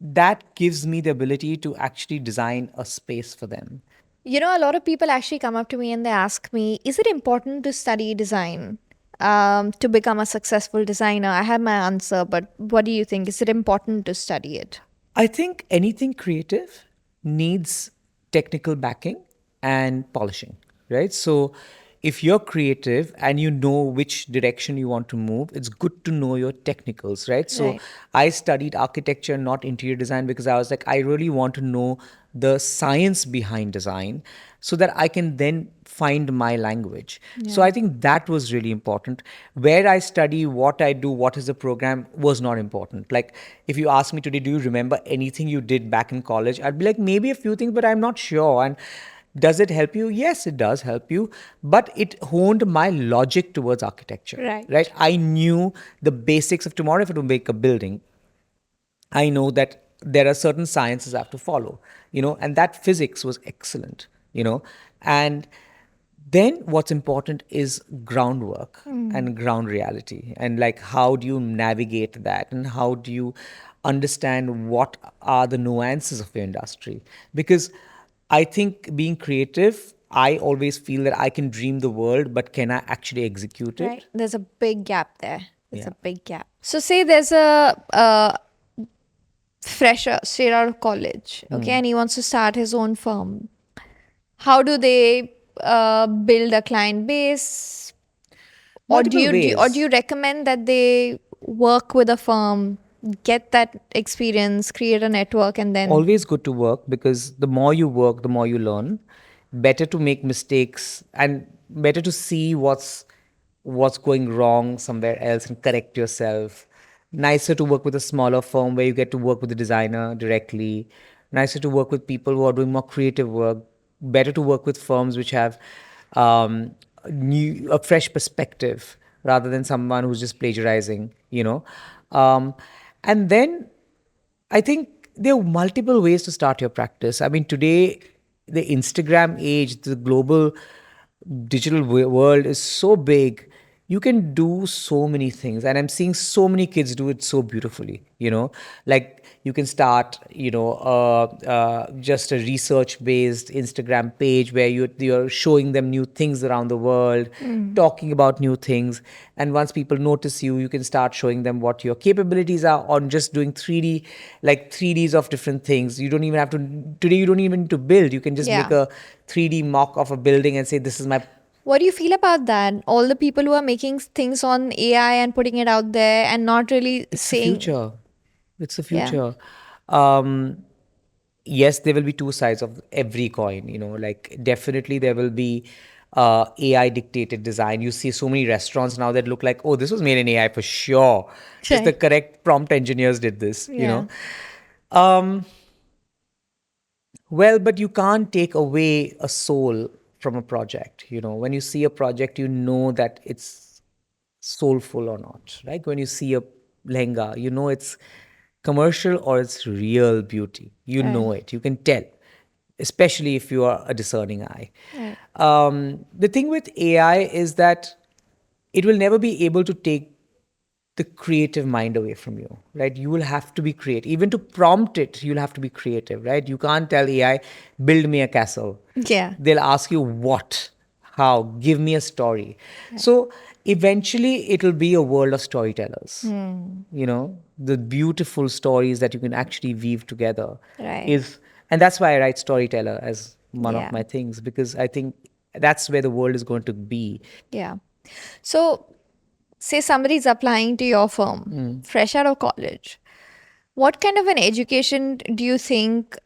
Speaker 1: that gives me the ability to actually design a space for them.
Speaker 2: You know, a lot of people actually come up to me and they ask me, is it important to study design to become a successful designer? I have my answer, but what do you think? Is it important to study it?
Speaker 1: I think anything creative needs technical backing and polishing, right? So if you're creative and you know which direction you want to move, it's good to know your technicals, right? So
Speaker 2: Right.
Speaker 1: I studied architecture, not interior design, because I was like, I really want to know the science behind design so that I can then find my language. So
Speaker 2: Yeah.
Speaker 1: I think that was really important. Where I study, what I do, what is the program was not important. Like if you ask me today, do you remember anything you did back in college? I'd be like, maybe a few things, but I'm not sure. And does it help you? Yes, it does help you. But it honed my logic towards architecture,
Speaker 2: Right.
Speaker 1: right? I knew the basics of tomorrow if I to make a building. I know that there are certain sciences I have to follow, and that physics was excellent, and then what's important is groundwork and ground reality and like how do you navigate that and how do you understand what are the nuances of your industry, because I think being creative, I always feel that I can dream the world, but can I actually execute
Speaker 2: Right.
Speaker 1: it?
Speaker 2: There's a big gap there. There's
Speaker 1: Yeah.
Speaker 2: a big gap. So, say there's a fresher straight out of college, okay, and he wants to start his own firm. How do they build a client base? Or
Speaker 1: Multiple
Speaker 2: do
Speaker 1: ways.
Speaker 2: you recommend that they work with a firm, get that experience, create a network, and then
Speaker 1: Always good to work because the more you work, the more you learn. Better to make mistakes and better to see what's going wrong somewhere else and correct yourself. Nicer to work with a smaller firm where you get to work with the designer directly. Nicer to work with people who are doing more creative work. Better to work with firms which have a fresh perspective rather than someone who's just plagiarizing. And then I think there are multiple ways to start your practice. I mean, today, the Instagram age, the global digital world is so big. You can do so many things. And I'm seeing so many kids do it so beautifully. Like you can start, just a research based Instagram page where you're showing them new things around the world, talking about new things. And once people notice you, you can start showing them what your capabilities are on just doing 3D, like 3Ds of different things. You don't even have to, today, you don't even need to build. You can just make
Speaker 2: yeah.
Speaker 1: a 3D mock of a building and say, this is my.
Speaker 2: What do you feel about that? All the people who are making things on AI and putting it out there and not really
Speaker 1: It's the
Speaker 2: saying,
Speaker 1: future. It's the
Speaker 2: yeah,
Speaker 1: future. Um, yes, there will be two sides of every coin. Like definitely there will be AI dictated design. You see so many restaurants now that look like, oh, this was made in AI for sure. Just the
Speaker 2: right.
Speaker 1: correct prompt engineers did this.
Speaker 2: Yeah.
Speaker 1: Um, Well, but you can't take away a soul from a project. When you see a project, you know that it's soulful or not, right? When you see a lehenga, you know it's commercial or it's real beauty. You know
Speaker 2: Right.
Speaker 1: it. You can tell, especially if you are a discerning eye.
Speaker 2: Right.
Speaker 1: The thing with AI is that it will never be able to take the creative mind away from you, right? You will have to be creative. Even to prompt it, you'll have to be creative, right? You can't tell AI, build me a castle.
Speaker 2: Yeah.
Speaker 1: They'll ask you what, how, give me a story. So eventually it'll be a world of storytellers. The beautiful stories that you can actually weave together
Speaker 2: Right.
Speaker 1: is, and that's why I write storyteller as one of
Speaker 2: Yeah.
Speaker 1: my things, because I think that's where the world is going to be.
Speaker 2: Yeah. So, say somebody's applying to your firm, fresh out of college. What kind of an education do you think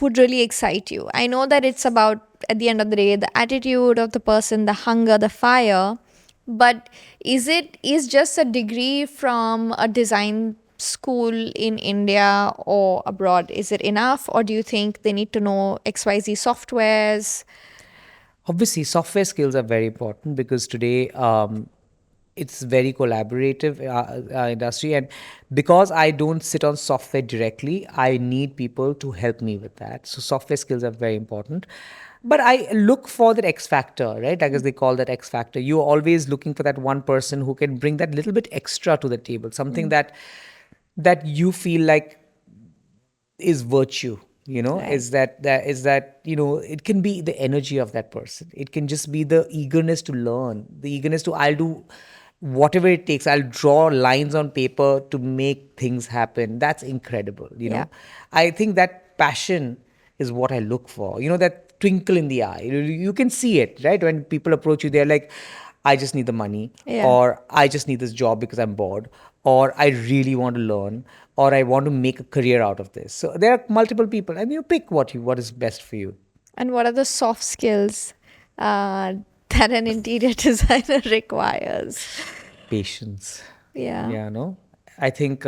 Speaker 2: would really excite you? I know that it's about, at the end of the day, the attitude of the person, the hunger, the fire. But is just a degree from a design school in India or abroad, is it enough? Or do you think they need to know XYZ softwares?
Speaker 1: Obviously, software skills are very important because today it's very collaborative industry, and because I don't sit on software directly, I need people to help me with that. So software skills are very important. But I look for that X factor, right? I guess they call that X factor. You're always looking for that one person who can bring that little bit extra to the table, something that you feel like is virtue,
Speaker 2: Right.
Speaker 1: is that it can be the energy of that person. It can just be the eagerness to learn, the eagerness to, I'll do whatever it takes. I'll draw lines on paper to make things happen. That's incredible.
Speaker 2: Yeah.
Speaker 1: I think that passion is what I look for, that twinkle in the eye. You can see it, right? When people approach you, they're like, I just need the money,
Speaker 2: Yeah.
Speaker 1: or I just need this job because I'm bored, or I really want to learn, or I want to make a career out of this. So there are multiple people, and you pick what is best for you.
Speaker 2: And what are the soft skills uh, that an interior designer requires?
Speaker 1: Patience.
Speaker 2: Yeah.
Speaker 1: Yeah, no? I think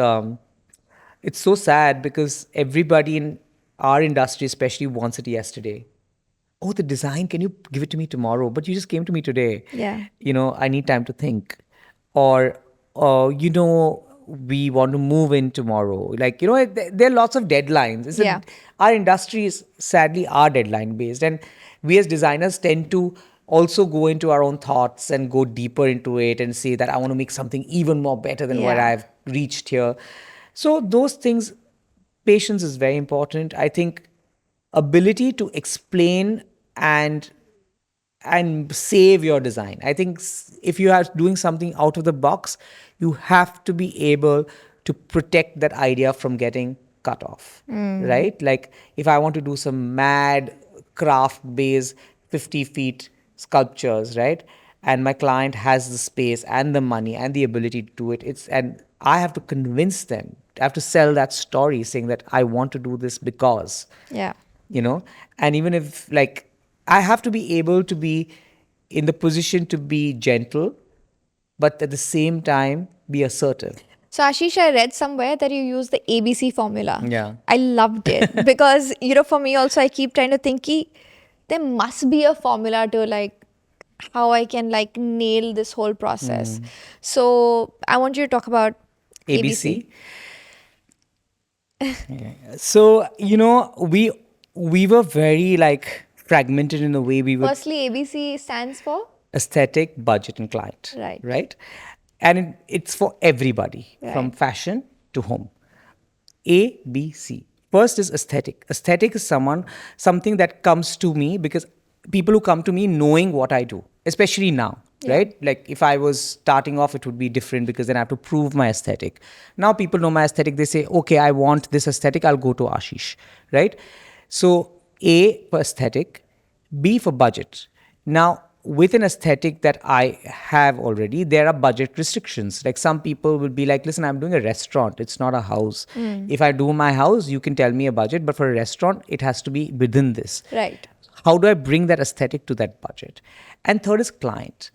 Speaker 1: it's so sad because everybody in our industry, especially, wants it yesterday. Oh, the design, can you give it to me tomorrow? But you just came to me today.
Speaker 2: Yeah.
Speaker 1: I need time to think. Or, we want to move in tomorrow. Like, there are lots of deadlines.
Speaker 2: Yeah.
Speaker 1: Our industry is sadly our deadline based. And we as designers tend to also go into our own thoughts and go deeper into it and say that I want to make something even more better than what
Speaker 2: Yeah.
Speaker 1: I've reached here. So those things, patience is very important. I think ability to explain and save your design. I think if you are doing something out of the box, you have to be able to protect that idea from getting cut off, right? Like if I want to do some mad craft based 50 feet sculptures, right? And my client has the space and the money and the ability to do it. And I have to convince them. I have to sell that story saying that I want to do this because,
Speaker 2: Yeah.
Speaker 1: and even if, like, I have to be able to be in the position to be gentle, but at the same time be assertive.
Speaker 2: So, Ashish, I read somewhere that you use the ABC formula.
Speaker 1: Yeah.
Speaker 2: I loved it because, for me also, I keep trying to think there must be a formula to like how I can like nail this whole process. So, I want you to talk about ABC.
Speaker 1: So, we were very like fragmented in the way we were.
Speaker 2: Firstly, ABC stands for?
Speaker 1: Aesthetic, budget, and client.
Speaker 2: Right.
Speaker 1: Right. And it's for everybody, from
Speaker 2: Right.
Speaker 1: fashion to home. A, B, C. First is aesthetic. Aesthetic is something that comes to me because people who come to me knowing what I do, especially now,
Speaker 2: Yeah.
Speaker 1: right? Like if I was starting off, it would be different because then I have to prove my aesthetic. Now people know my aesthetic. They say, okay, I want this aesthetic. I'll go to Ashish, right? So A for aesthetic, B for budget. Now, with an aesthetic that I have already, there are budget restrictions. Like some people will be like, listen, I'm doing a restaurant. It's not a house. If I do my house, you can tell me a budget, but for a restaurant, it has to be within this.
Speaker 2: Right.
Speaker 1: How do I bring that aesthetic to that budget? And third is client.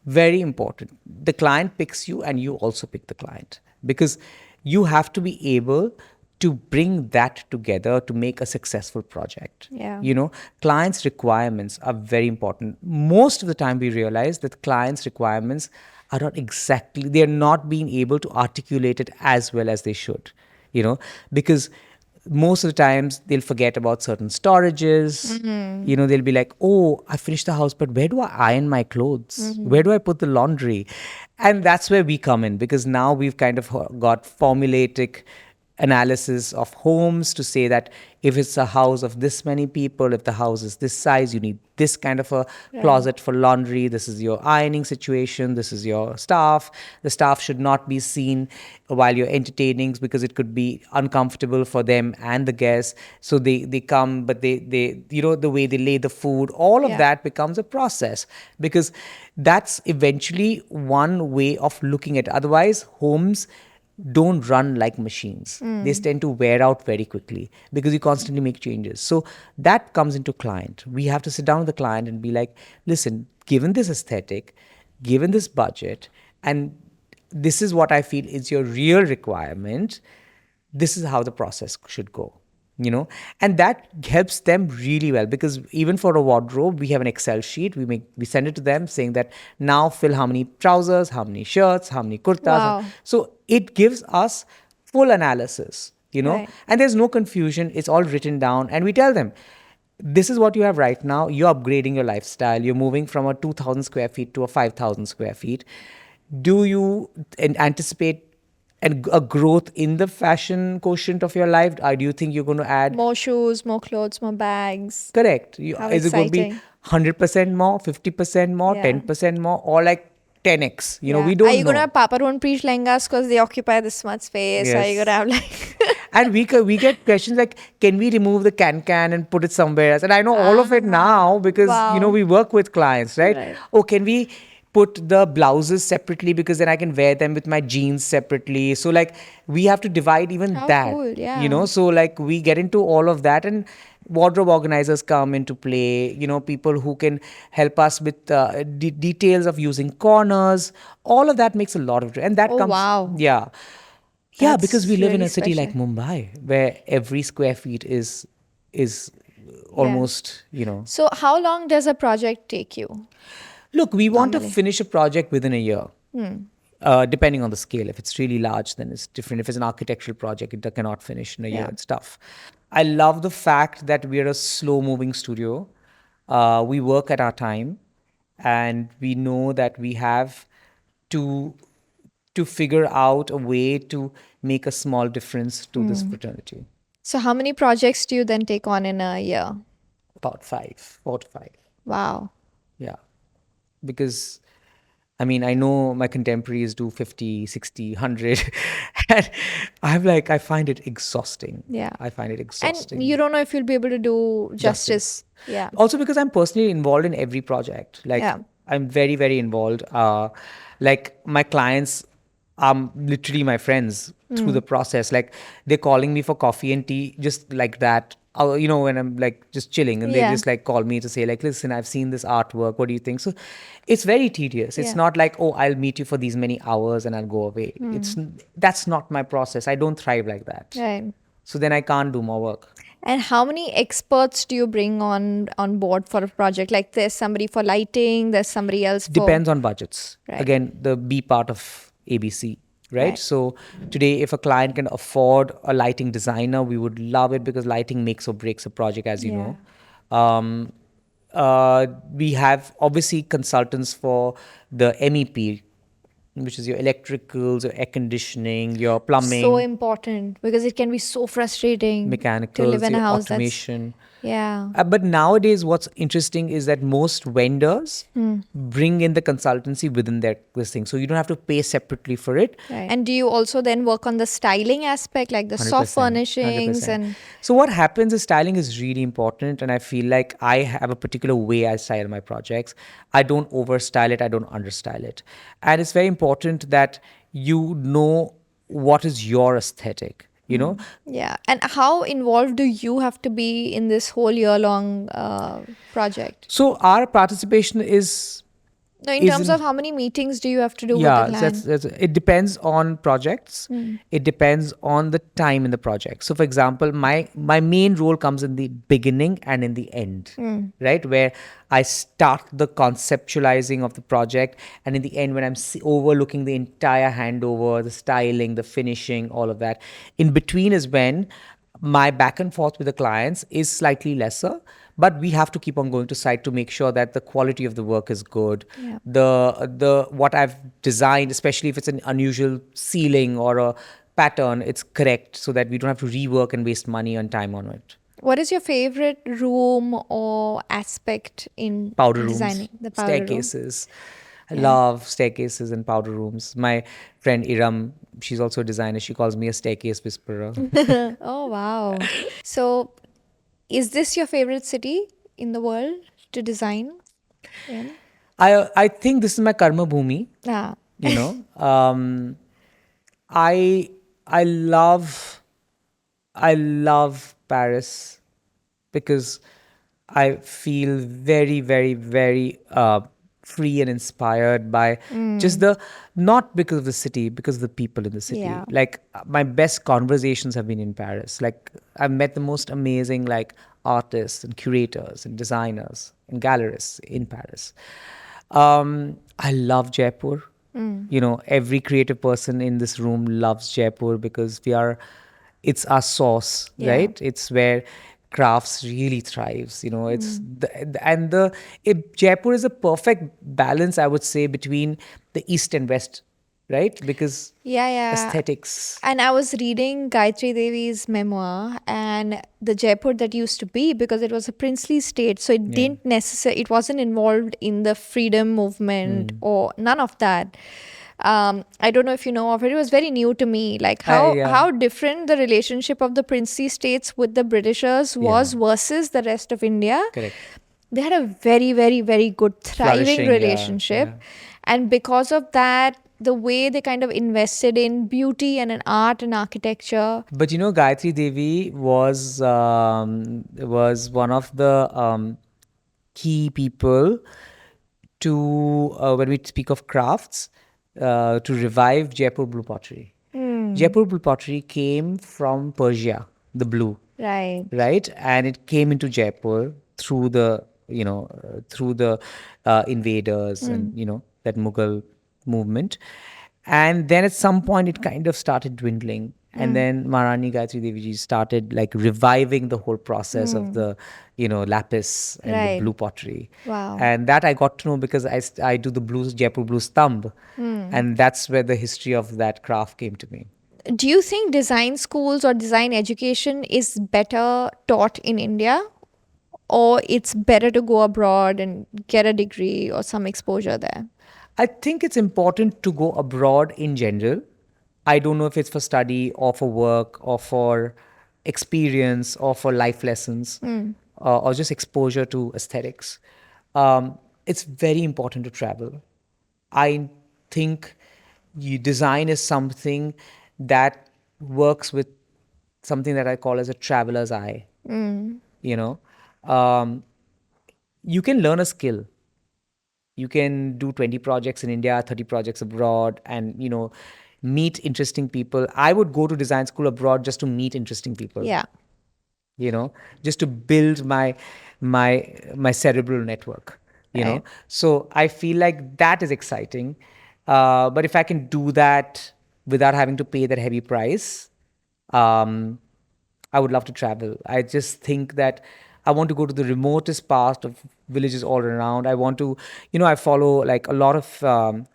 Speaker 1: Very important. The client picks you and you also pick the client because you have to be able to bring that together to make a successful project.
Speaker 2: Yeah.
Speaker 1: Clients' requirements are very important. Most of the time, we realize that clients' requirements are not exactly, they're not being able to articulate it as well as they should, because most of the times they'll forget about certain storages. They'll be like, oh, I finished the house, but where do I iron my clothes? Where do I put the laundry? And that's where we come in, because now we've kind of got formulaic analysis of homes to say that if it's a house of this many people, if the house is this size, you need this kind of a closet for laundry. This is your ironing situation. This is your staff. The staff should not be seen while you're entertaining, because it could be uncomfortable for them and the guests. So they come, but they the way they lay the food, all of that becomes a process, because that's eventually one way of looking at it. Otherwise, homes don't run like machines. They tend to wear out very quickly because you constantly make changes. So that comes into client. We have to sit down with the client and be like, listen, given this aesthetic, given this budget, and this is what I feel is your real requirement, this is how the process should go. And that helps them really well, because even for a wardrobe, we have an Excel sheet. We send it to them saying that now fill how many trousers, how many shirts, how many kurtas.
Speaker 2: Wow.
Speaker 1: So it gives us full analysis,
Speaker 2: Right.
Speaker 1: and there's no confusion. It's all written down, and we tell them, this is what you have right now. You're upgrading your lifestyle. You're moving from a 2,000 square feet to a 5,000 square feet. Do you anticipate a growth in the fashion quotient of your life? Or do you think you're going to add
Speaker 2: More shoes, more clothes, more bags.
Speaker 1: correct?
Speaker 2: How
Speaker 1: Is it going to be
Speaker 2: exciting.
Speaker 1: 100% more, 50% more,
Speaker 2: Yeah.
Speaker 1: 10% more, or like 10x? We
Speaker 2: Are
Speaker 1: don't
Speaker 2: you
Speaker 1: know.
Speaker 2: gonna have Papa don't preach lehengas because they occupy this much space? Are you
Speaker 1: Yes.
Speaker 2: gonna have like
Speaker 1: And we get questions like, can we remove the can and put it somewhere else? And I know all of it now, because
Speaker 2: Wow.
Speaker 1: we work with clients, right?
Speaker 2: Right.
Speaker 1: Oh, can we put the blouses separately, because then I can wear them with my jeans separately? So like we have to divide even
Speaker 2: How
Speaker 1: that.
Speaker 2: cool, yeah.
Speaker 1: So like we get into all of that, and wardrobe organizers come into play. People who can help us with details of using corners. All of that makes a lot of, and that
Speaker 2: Oh,
Speaker 1: comes,
Speaker 2: wow.
Speaker 1: yeah.
Speaker 2: That's
Speaker 1: Because we live in
Speaker 2: really
Speaker 1: a city like
Speaker 2: special.
Speaker 1: Mumbai, where every square feet is almost,
Speaker 2: So how long does a project take you?
Speaker 1: Look, we want to
Speaker 2: Normally.
Speaker 1: finish a project within a year. Depending on the scale. If it's really large, then it's different. If it's an architectural project, it cannot finish in a year.
Speaker 2: Yeah.
Speaker 1: It's tough. I love the fact that we're a slow-moving studio. We work at our time, and we know that we have to figure out a way to make a small difference to this fraternity.
Speaker 2: So how many projects do you then take on in a year?
Speaker 1: About 4 to 5.
Speaker 2: Wow.
Speaker 1: Yeah. Because, I know my contemporaries do 50, 60, 100. And I find it exhausting.
Speaker 2: Yeah.
Speaker 1: I find it
Speaker 2: And
Speaker 1: exhausting.
Speaker 2: you don't know if you'll be able to do justice. Yeah.
Speaker 1: Also, because I'm personally involved in every project.
Speaker 2: Yeah.
Speaker 1: I'm very, very involved. My clients are literally my friends through the process. Like, they're calling me for coffee and tea, just like that. When I'm like just chilling, and they
Speaker 2: Yeah.
Speaker 1: just like call me to say like, listen, I've seen this artwork. What do you think? So it's very tedious. It's
Speaker 2: Yeah.
Speaker 1: not like, oh, I'll meet you for these many hours and I'll go away. That's not my process. I don't thrive like that.
Speaker 2: Right.
Speaker 1: So then I can't do more work.
Speaker 2: And how many experts do you bring on board for a project? Like there's somebody for lighting, there's somebody else for...
Speaker 1: Depends on budgets.
Speaker 2: Right.
Speaker 1: Again, the B part of ABC, right?
Speaker 2: Right.
Speaker 1: So today, if a client can afford a lighting designer, we would love it, because lighting makes or breaks a project, as you
Speaker 2: Yeah.
Speaker 1: know. We have obviously consultants for the MEP, which is your electricals, your air conditioning, your plumbing,
Speaker 2: So important because it can be so frustrating to
Speaker 1: mechanicals,
Speaker 2: live in a
Speaker 1: your
Speaker 2: house
Speaker 1: automation.
Speaker 2: Yeah.
Speaker 1: But nowadays, what's interesting is that most vendors bring in the consultancy within this thing. So you don't have to pay separately for it.
Speaker 2: Right. And do you also then work on the styling aspect, like the soft
Speaker 1: 100%,
Speaker 2: furnishings
Speaker 1: 100%.
Speaker 2: and...
Speaker 1: So what happens is styling is really important, and I feel like I have a particular way I style my projects. I don't overstyle it, I don't understyle it. And it's very important that you know what is your aesthetic,
Speaker 2: Yeah. And how involved do you have to be in this whole year-long project?
Speaker 1: So our participation is
Speaker 2: Now, in terms
Speaker 1: isn't.
Speaker 2: of how many meetings do you have to do with the
Speaker 1: Yeah,
Speaker 2: client?
Speaker 1: it depends on projects. It depends on the time in the project. So, for example, my main role comes in the beginning and in the end, right? Where I start the conceptualizing of the project, and in the end, when I'm overlooking the entire handover, the styling, the finishing, all of that. In between is when my back and forth with the clients is slightly lesser, but we have to keep on going to site to make sure that the quality of the work is good.
Speaker 2: Yeah.
Speaker 1: The what I've designed, especially if it's an unusual ceiling or a pattern, it's correct so that we don't have to rework and waste money and time on it.
Speaker 2: What is your favorite room or aspect in
Speaker 1: Powder rooms,
Speaker 2: designing the powder room?
Speaker 1: staircases. I
Speaker 2: Yeah.
Speaker 1: love staircases and powder rooms. My friend Iram, she's also a designer. She calls me a staircase whisperer.
Speaker 2: Oh, wow. So, is this your favorite city in the world to design? Yeah.
Speaker 1: I think this is my karma bhumi.
Speaker 2: Ah.
Speaker 1: You know, I I love I love Paris because I feel very, very, very free and inspired by just not because of the city, because of the people in the city.
Speaker 2: Yeah.
Speaker 1: Like my best conversations have been in Paris. Like I've met the most amazing like artists and curators and designers and gallerists in Paris. I love Jaipur. You know, every creative person in this room loves Jaipur because it's our source,
Speaker 2: Yeah.
Speaker 1: right? It's where crafts really thrives. You know, Jaipur is a perfect balance, I would say, between the East and West, right? Because
Speaker 2: Yeah.
Speaker 1: aesthetics.
Speaker 2: And I was reading Gayatri Devi's memoir and the Jaipur that used to be, because it was a princely state. So it didn't necessarily, it wasn't involved in the freedom movement or none of that. I don't know if you know of it. It was very new to me. Like how different the relationship of the princely states with the Britishers was versus the rest of India.
Speaker 1: Correct.
Speaker 2: They had a very, very, very good, thriving
Speaker 1: Flourishing,
Speaker 2: relationship.
Speaker 1: yeah.
Speaker 2: And because of that, the way they kind of invested in beauty and in art and architecture.
Speaker 1: But you know, Gayatri Devi was one of the key people to when we speak of crafts to revive Jaipur blue pottery. Jaipur blue pottery came from Persia, the blue,
Speaker 2: Right.
Speaker 1: right? And it came into Jaipur through the invaders and that Mughal movement. And then at some point it kind of started dwindling. And then Maharani Gayatri Devi ji started like reviving the whole process of the, lapis and the
Speaker 2: Right.
Speaker 1: blue pottery.
Speaker 2: Wow.
Speaker 1: And that I got to know because I do the blues, Jaipur blues thumb. And that's where the history of that craft came to me.
Speaker 2: Do you think design schools or design education is better taught in India, or it's better to go abroad and get a degree or some exposure there?
Speaker 1: I think it's important to go abroad in general. I don't know if it's for study or for work or for experience or for life lessons or just exposure to aesthetics. It's very important to travel. I think design is something that works with something that I call as a traveler's eye. You know, um, you can learn a skill. You can do 20 projects in India, 30 projects abroad, and meet interesting people. I would go to design school abroad just to meet interesting people.
Speaker 2: Yeah.
Speaker 1: Just to build my cerebral network.
Speaker 2: Right.
Speaker 1: So I feel like that is exciting. But if I can do that without having to pay that heavy price, I would love to travel. I just think that I want to go to the remotest part of villages all around. I want to, I follow like a lot of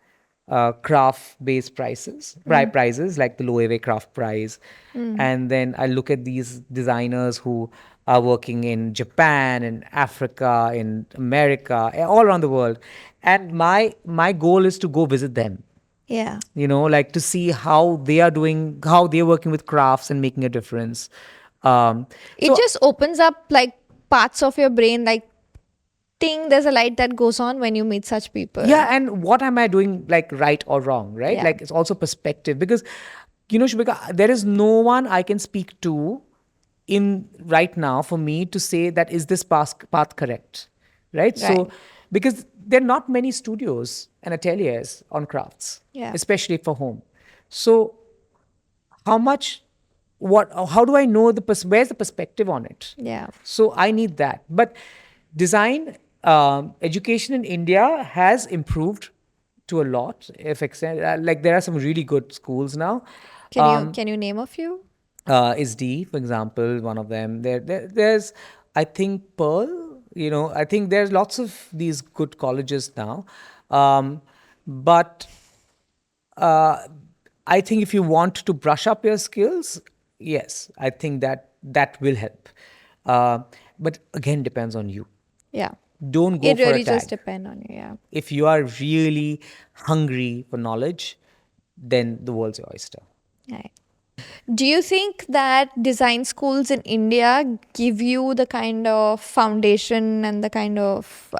Speaker 1: craft-based prizes, like the Loewe Craft Prize. And then I look at these designers who are working in Japan, in Africa, in America, all around the world. And my goal is to go visit them.
Speaker 2: Yeah.
Speaker 1: Like to see how they are doing, how they're working with crafts and making a difference.
Speaker 2: It just opens up like parts of your brain, like ting, there's a light that goes on when you meet such people.
Speaker 1: Yeah, and what am I doing like right or wrong, right?
Speaker 2: Yeah.
Speaker 1: Like it's also perspective because, Shubhika, there is no one I can speak to in right now for me to say that is this path correct, right? So because there are not many studios and ateliers on crafts,
Speaker 2: Yeah.
Speaker 1: especially for home. So how much, how do I know where's the perspective on it?
Speaker 2: Yeah.
Speaker 1: So I need that. But design education in India has improved to a lot. If like there are some really good schools now.
Speaker 2: Can you name a few?
Speaker 1: ISD, for example, one of them. There's, I think, Pearl. I think there's lots of these good colleges now. But I think if you want to brush up your skills, yes, I think that will help. But again, depends on you.
Speaker 2: Yeah.
Speaker 1: Don't go
Speaker 2: It
Speaker 1: for a
Speaker 2: really just
Speaker 1: tag.
Speaker 2: depends on you. Yeah.
Speaker 1: If you are really hungry for knowledge, then the world's your oyster.
Speaker 2: Right. Do you think that design schools in India give you the kind of foundation and the kind of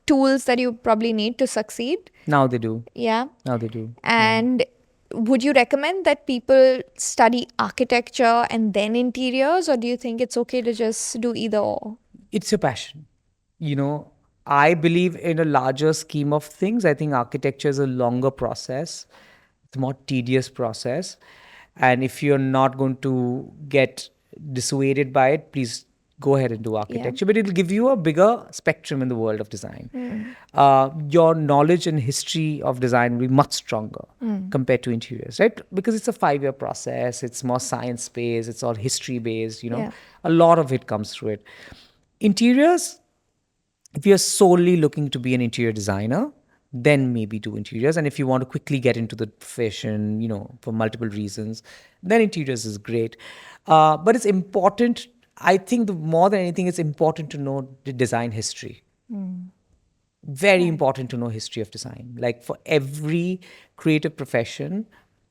Speaker 2: tools that you probably need to succeed?
Speaker 1: Now they do.
Speaker 2: Yeah.
Speaker 1: Now they do.
Speaker 2: And would you recommend that people study architecture and then interiors, or do you think it's okay to just do either or?
Speaker 1: It's your passion. I believe in a larger scheme of things. I think architecture is a longer process. It's a more tedious process. And if you're not going to get dissuaded by it, please go ahead and do architecture. But it'll give you a bigger spectrum in the world of design. Your knowledge and history of design will be much stronger compared to interiors, right? Because it's a 5-year process. It's more science-based. It's all history-based,
Speaker 2: Yeah.
Speaker 1: A lot of it comes through it. Interiors, if you're solely looking to be an interior designer, then maybe do interiors. And if you want to quickly get into the profession, for multiple reasons, then interiors is great. But it's important, I think more than anything, it's important to know the design history. Very important to know history of design. Like for every creative profession,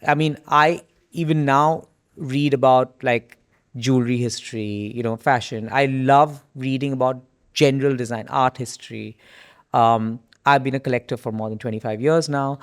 Speaker 1: I mean, I even now read about like jewelry history, fashion. I love reading about general design, art history. I've been a collector for more than 25 years now.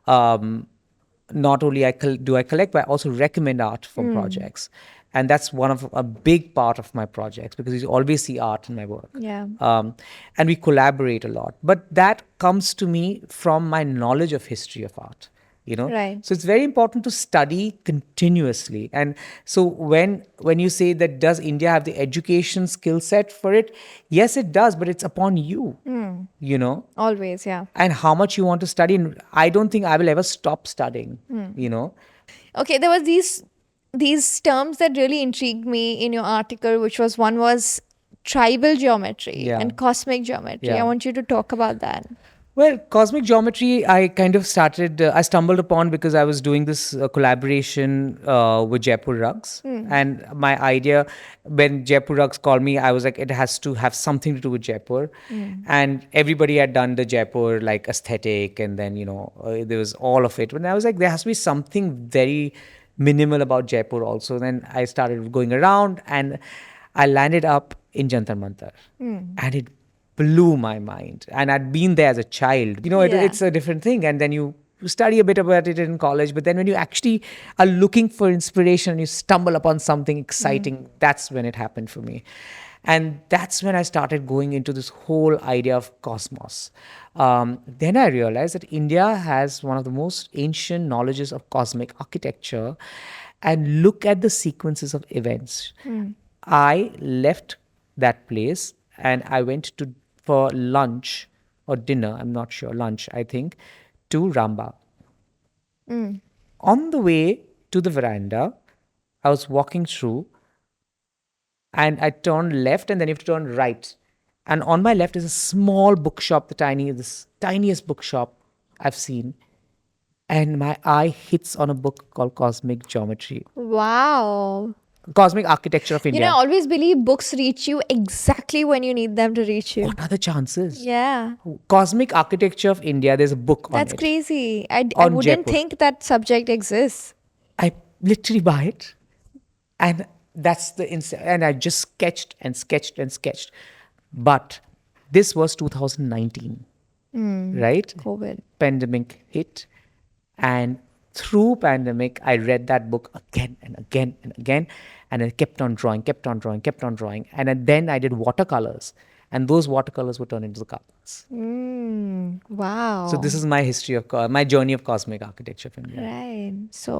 Speaker 1: Not only do I collect, but I also recommend art for projects. And that's a big part of my projects because you always see art in my work.
Speaker 2: Yeah.
Speaker 1: And we collaborate a lot. But that comes to me from my knowledge of history of art.
Speaker 2: Right.
Speaker 1: So it's very important to study continuously. And so when you say that does India have the education skill set for it? Yes, it does, but it's upon you,
Speaker 2: Always, yeah.
Speaker 1: and how much you want to study. And I don't think I will ever stop studying,
Speaker 2: Okay, there was these terms that really intrigued me in your article, which was one was tribal geometry
Speaker 1: Yeah.
Speaker 2: and cosmic geometry.
Speaker 1: Yeah.
Speaker 2: I want you to talk about that.
Speaker 1: Well, cosmic geometry, I kind of I stumbled upon because I was doing this collaboration with Jaipur Rugs. And my idea, when Jaipur Rugs called me, I was like, it has to have something to do with Jaipur. And everybody had done the Jaipur like aesthetic, and then, there was all of it. And I was like, there has to be something very minimal about Jaipur also. Then I started going around and I landed up in Jantar Mantar. And it blew my mind. And I'd been there as a child. It's a different thing. And then you study a bit about it in college, but then when you actually are looking for inspiration and you stumble upon something exciting, that's when it happened for me. And that's when I started going into this whole idea of cosmos. Then I realized that India has one of the most ancient knowledges of cosmic architecture. And look at the sequences of events. I left that place and I went for lunch or dinner, I'm not sure, lunch, I think, to Rambagh. On the way to the veranda, I was walking through and I turned left and then you have to turn right. And on my left is a small bookshop, this tiniest bookshop I've seen. And my eye hits on a book called Cosmic Geometry.
Speaker 2: Wow.
Speaker 1: Cosmic Architecture of India.
Speaker 2: I always believe books reach you exactly when you need them to reach you.
Speaker 1: What are the chances?
Speaker 2: Yeah.
Speaker 1: Cosmic Architecture of India, there's a book on it.
Speaker 2: That's crazy. I
Speaker 1: On
Speaker 2: wouldn't
Speaker 1: Jaipur.
Speaker 2: think that subject exists.
Speaker 1: I literally buy it. And that's and I just sketched and sketched and sketched. But this was 2019, right?
Speaker 2: COVID.
Speaker 1: Pandemic hit. And through pandemic, I read that book again and again and again. And I kept on drawing. And then I did watercolors. and those watercolors were turned into the carpets.
Speaker 2: Wow.
Speaker 1: So this is my history of my journey of cosmic architecture of India.
Speaker 2: Right. So,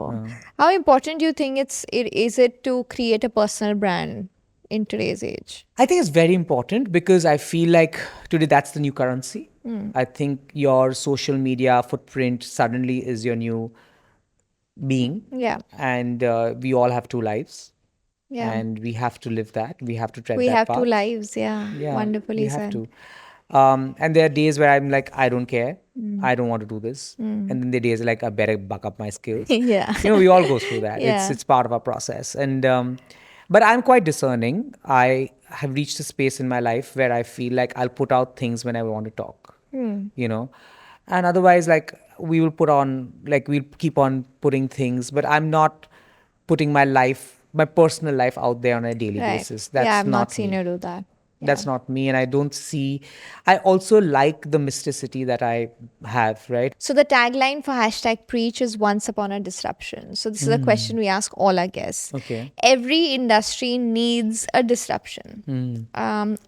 Speaker 2: how important do you think is it to create a personal brand in today's age?
Speaker 1: I think it's very important because I feel like today that's the new currency. I think your social media footprint suddenly is your new being.
Speaker 2: Yeah.
Speaker 1: And we all have two lives.
Speaker 2: Yeah.
Speaker 1: And we have to live that. We have to tread
Speaker 2: We
Speaker 1: that
Speaker 2: have
Speaker 1: path.
Speaker 2: two lives. Yeah.
Speaker 1: Yeah,
Speaker 2: Wonderfully
Speaker 1: we have
Speaker 2: said.
Speaker 1: to. And there are days where I'm like, I don't care. I don't want to do this. And then there are days like, I better buck up my skills.
Speaker 2: Yeah.
Speaker 1: We all go through that.
Speaker 2: Yeah.
Speaker 1: It's part of our process. And but I'm quite discerning. I have reached a space in my life where I feel like I'll put out things when I want to talk. And otherwise, like we'll keep on putting things, but I'm not putting my personal life out there on a daily
Speaker 2: Right.
Speaker 1: basis. That's
Speaker 2: yeah, I've not
Speaker 1: not
Speaker 2: seen
Speaker 1: me.
Speaker 2: you do that.
Speaker 1: That's not me. And I also like the mysticity that I have, right?
Speaker 2: So the tagline for hashtag preach is once upon a disruption. So this is a question we ask all our guests.
Speaker 1: Okay.
Speaker 2: Every industry needs a disruption.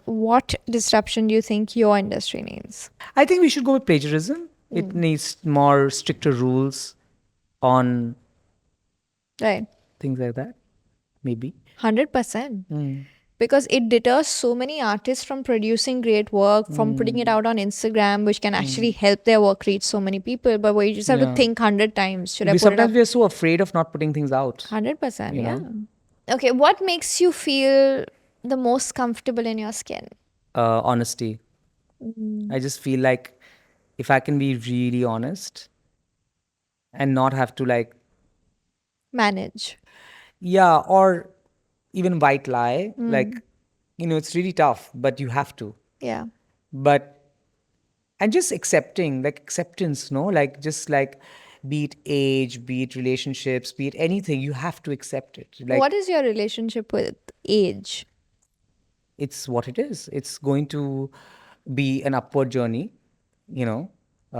Speaker 2: What disruption do you think your industry needs?
Speaker 1: I think we should go with plagiarism. It needs more stricter rules on
Speaker 2: Right.
Speaker 1: things like that, maybe.
Speaker 2: 100%. Because it deters so many artists from producing great work, from putting it out on Instagram, which can actually help their work reach so many people. But where you just have to think 100 times. Should I put it
Speaker 1: Sometimes
Speaker 2: up?
Speaker 1: we are so afraid of not putting things out.
Speaker 2: 100%. Yeah. Okay. What makes you feel the most comfortable in your skin?
Speaker 1: Honesty. I just feel like if I can be really honest and not have to like,
Speaker 2: Manage.
Speaker 1: yeah, or even white lie, like, it's really tough, but you have to.
Speaker 2: Yeah.
Speaker 1: But, and just acceptance, no? Like, just like, be it age, be it relationships, be it anything, you have to accept it. Like,
Speaker 2: What is your relationship with age?
Speaker 1: it's what it is. It's going to be an upward journey, you know.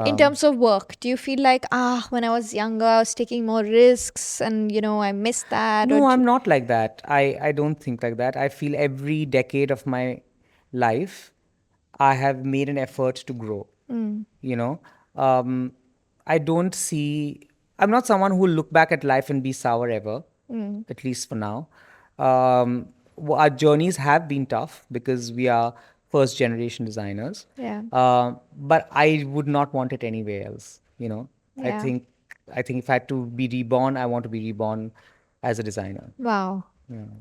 Speaker 2: In terms of work, do you feel like, when I was younger, I was taking more risks and, I missed that?
Speaker 1: No, I'm not like that. I don't think like that. I feel every decade of my life, I have made an effort to grow. You know, I don't see, I'm not someone who will look back at life and be sour ever, at least for now. Our journeys have been tough because we are first generation designers.
Speaker 2: Yeah.
Speaker 1: But I would not want it anywhere else.
Speaker 2: Yeah.
Speaker 1: I think if I had to be reborn, I want to be reborn as a designer.
Speaker 2: Wow.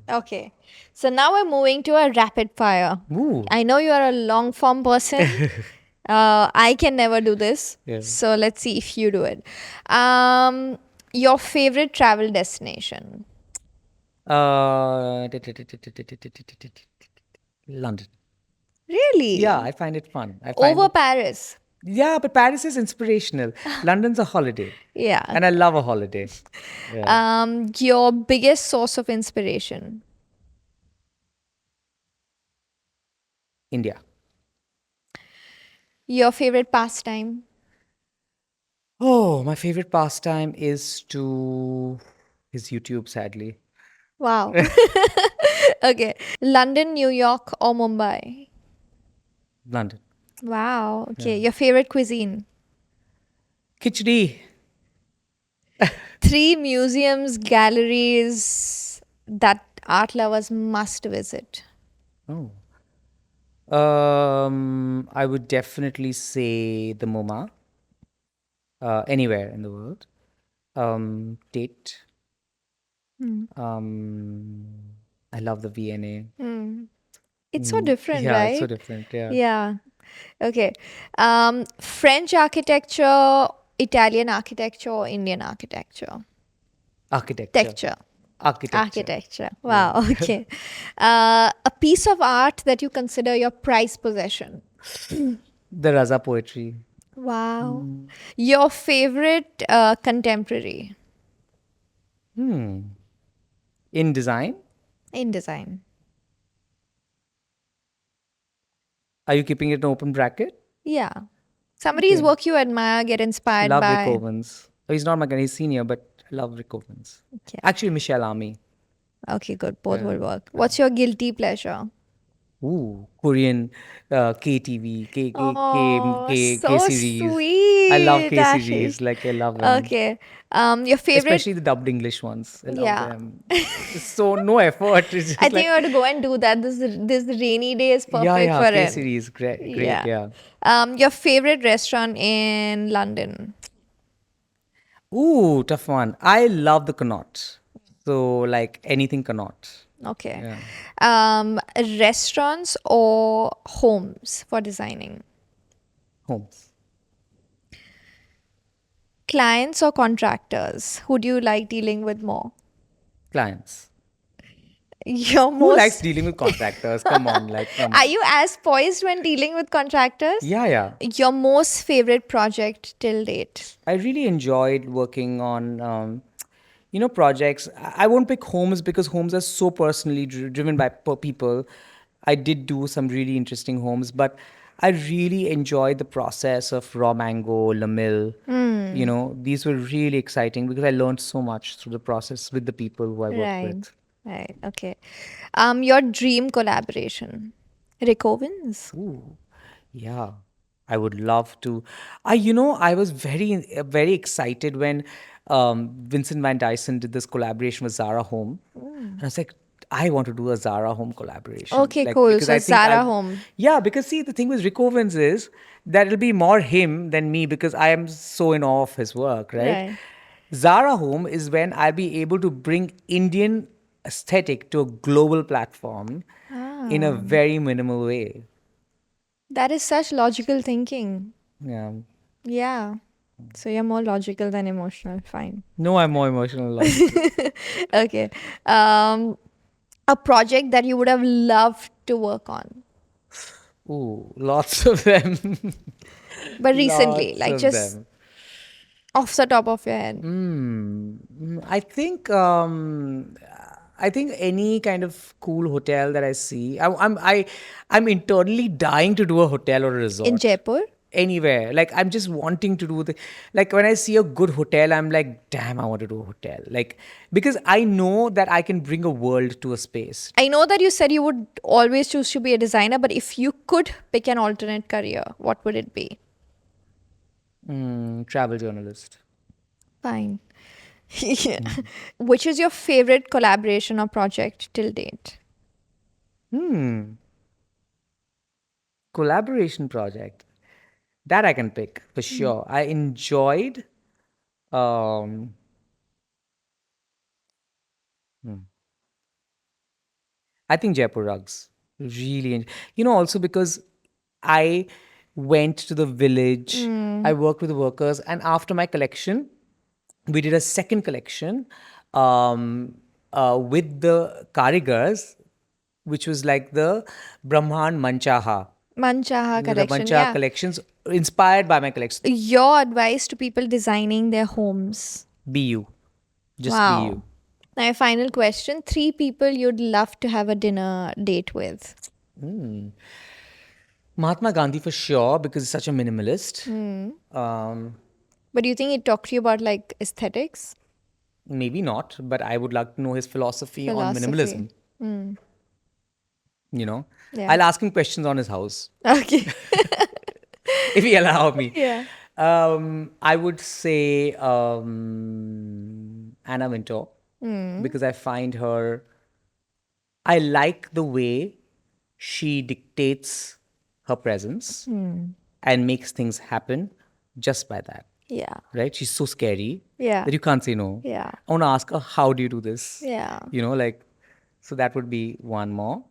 Speaker 2: Okay. So now we're moving to a rapid fire.
Speaker 1: Ooh.
Speaker 2: I know you are a long form person. I can never do this.
Speaker 1: Yeah.
Speaker 2: So let's see if you do it. Your favorite travel destination?
Speaker 1: London.
Speaker 2: Really?
Speaker 1: Yeah, I find it fun.
Speaker 2: Over Paris?
Speaker 1: Yeah, but Paris is inspirational. London's a holiday.
Speaker 2: Yeah.
Speaker 1: And I love a holiday. Yeah.
Speaker 2: Your biggest source of inspiration?
Speaker 1: India.
Speaker 2: Your favorite pastime?
Speaker 1: Oh, my favorite pastime is YouTube, sadly.
Speaker 2: Wow. Okay. London, New York, or Mumbai?
Speaker 1: London.
Speaker 2: Wow. Okay. Your favorite cuisine?
Speaker 1: Khichdi.
Speaker 2: 3 museums, galleries that art lovers must visit.
Speaker 1: Oh. I would definitely say the MoMA. Anywhere in the world. Tate. I love the V&A.
Speaker 2: It's so different,
Speaker 1: Yeah,
Speaker 2: right?
Speaker 1: it's so different. Yeah.
Speaker 2: Yeah. Okay. French architecture, Italian architecture, or Indian architecture?
Speaker 1: Architecture.
Speaker 2: Architecture. Wow. Okay. A piece of art that you consider your prized possession?
Speaker 1: The Raza poetry.
Speaker 2: Wow. Your favorite contemporary?
Speaker 1: In design?
Speaker 2: In design.
Speaker 1: Are you keeping it an open bracket?
Speaker 2: Yeah. Somebody's work you admire, get
Speaker 1: I
Speaker 2: inspired
Speaker 1: love
Speaker 2: by.
Speaker 1: Rick Owens. Oh, he's not my guy, he's senior, but I love Rick Owens.
Speaker 2: Okay.
Speaker 1: Actually, Michelle Army.
Speaker 2: Okay, good. Both will work. What's your guilty pleasure?
Speaker 1: Ooh, Korean KTV,
Speaker 2: Oh,
Speaker 1: K
Speaker 2: so
Speaker 1: series. I love
Speaker 2: sweet,
Speaker 1: K
Speaker 2: Ashish.
Speaker 1: series. Like I love them,
Speaker 2: Okay. Your favorite?
Speaker 1: especially the dubbed English ones. I love
Speaker 2: Yeah.
Speaker 1: them. It's so no effort. It's
Speaker 2: I
Speaker 1: just
Speaker 2: think
Speaker 1: like
Speaker 2: you have to go and do that. This rainy day is
Speaker 1: yeah,
Speaker 2: perfect
Speaker 1: yeah.
Speaker 2: for
Speaker 1: K
Speaker 2: it.
Speaker 1: series, great, great.
Speaker 2: Yeah.
Speaker 1: Yeah.
Speaker 2: Your favorite restaurant in London?
Speaker 1: Ooh, tough one. I love the Connaught. So like anything Connaught.
Speaker 2: Okay.
Speaker 1: Yeah.
Speaker 2: Restaurants or homes for designing?
Speaker 1: Homes.
Speaker 2: Clients or contractors? Who do you like dealing with more?
Speaker 1: Clients.
Speaker 2: Your
Speaker 1: Who likes
Speaker 2: most.
Speaker 1: dealing with contractors? Come on, like come
Speaker 2: Are
Speaker 1: on.
Speaker 2: you as poised when dealing with contractors?
Speaker 1: Yeah, yeah.
Speaker 2: Your most favorite project till date?
Speaker 1: I really enjoyed working on, projects. I won't pick homes because homes are so personally driven by people. I did do some really interesting homes, but I really enjoyed the process of raw mango, lamil. These were really exciting because I learned so much through the process with the people who I worked
Speaker 2: Right.
Speaker 1: with.
Speaker 2: Right. Okay. Your dream collaboration? Rick Owens?
Speaker 1: Ooh, yeah. I would love to. I was very excited when Vincent Van Dyson did this collaboration with Zara Home. And I was like, I want to do a Zara Home collaboration.
Speaker 2: Okay,
Speaker 1: Like,
Speaker 2: cool.
Speaker 1: because
Speaker 2: So
Speaker 1: I think
Speaker 2: Zara
Speaker 1: I'll,
Speaker 2: Home.
Speaker 1: yeah, because see, the thing with Rick Owens is that it'll be more him than me because I am so in awe of his work, right?
Speaker 2: Right.
Speaker 1: Zara Home is when I'll be able to bring Indian aesthetic to a global platform in a
Speaker 2: Ah,
Speaker 1: very minimal way.
Speaker 2: that is such logical thinking.
Speaker 1: Yeah.
Speaker 2: Yeah. So you're more logical than emotional. Fine.
Speaker 1: No, I'm more emotional, logical.
Speaker 2: Okay. Um, a project that you would have loved to work on,
Speaker 1: Ooh, lots of them.
Speaker 2: but recently,
Speaker 1: Lots
Speaker 2: like
Speaker 1: of
Speaker 2: just
Speaker 1: them.
Speaker 2: off the top of your head.
Speaker 1: I think any kind of cool hotel that I see, I'm internally dying to do a hotel or a
Speaker 2: In
Speaker 1: resort.
Speaker 2: Jaipur?
Speaker 1: Anywhere. Like I'm just wanting to do like when I see a good hotel, I'm like, damn, I want to do a hotel. Like because I know that I can bring a world to a space.
Speaker 2: I know that you said you would always choose to be a designer, but if you could pick an alternate career, what would it be?
Speaker 1: Travel journalist.
Speaker 2: Fine. Yeah. Which is your favorite collaboration or project till date?
Speaker 1: Collaboration project. That I can pick for sure. I enjoyed um I think Jaipur rugs. Really also because I went to the village, I worked with the workers, and after my collection, we did a second collection with the karigars, which was like the Brahman Manchaha.
Speaker 2: Manchaha
Speaker 1: The
Speaker 2: collection,
Speaker 1: Manchaha
Speaker 2: yeah.
Speaker 1: collections inspired by my collection.
Speaker 2: Your advice to people designing their homes.
Speaker 1: Be you. Just be
Speaker 2: Wow.
Speaker 1: you.
Speaker 2: Now, your final question. 3 people you'd love to have a dinner date with.
Speaker 1: Mahatma Gandhi for sure because he's such a minimalist.
Speaker 2: But do you think he'd talk to you about like aesthetics?
Speaker 1: Maybe not, but I would like to know his philosophy on
Speaker 2: Philosophy.
Speaker 1: minimalism.
Speaker 2: Yeah.
Speaker 1: I'll ask him questions on his house
Speaker 2: Okay.
Speaker 1: if he allow me.
Speaker 2: Yeah.
Speaker 1: I would say Anna Wintour because I find her. I like the way she dictates her presence and makes things happen just by that.
Speaker 2: Yeah.
Speaker 1: Right? She's so scary
Speaker 2: Yeah.
Speaker 1: that you can't say no.
Speaker 2: Yeah.
Speaker 1: I want to ask her, how do you do this?
Speaker 2: Yeah.
Speaker 1: So that would be one more.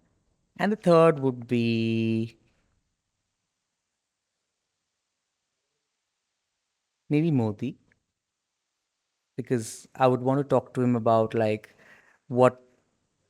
Speaker 1: And the third would be maybe Modi, because I would want to talk to him about like what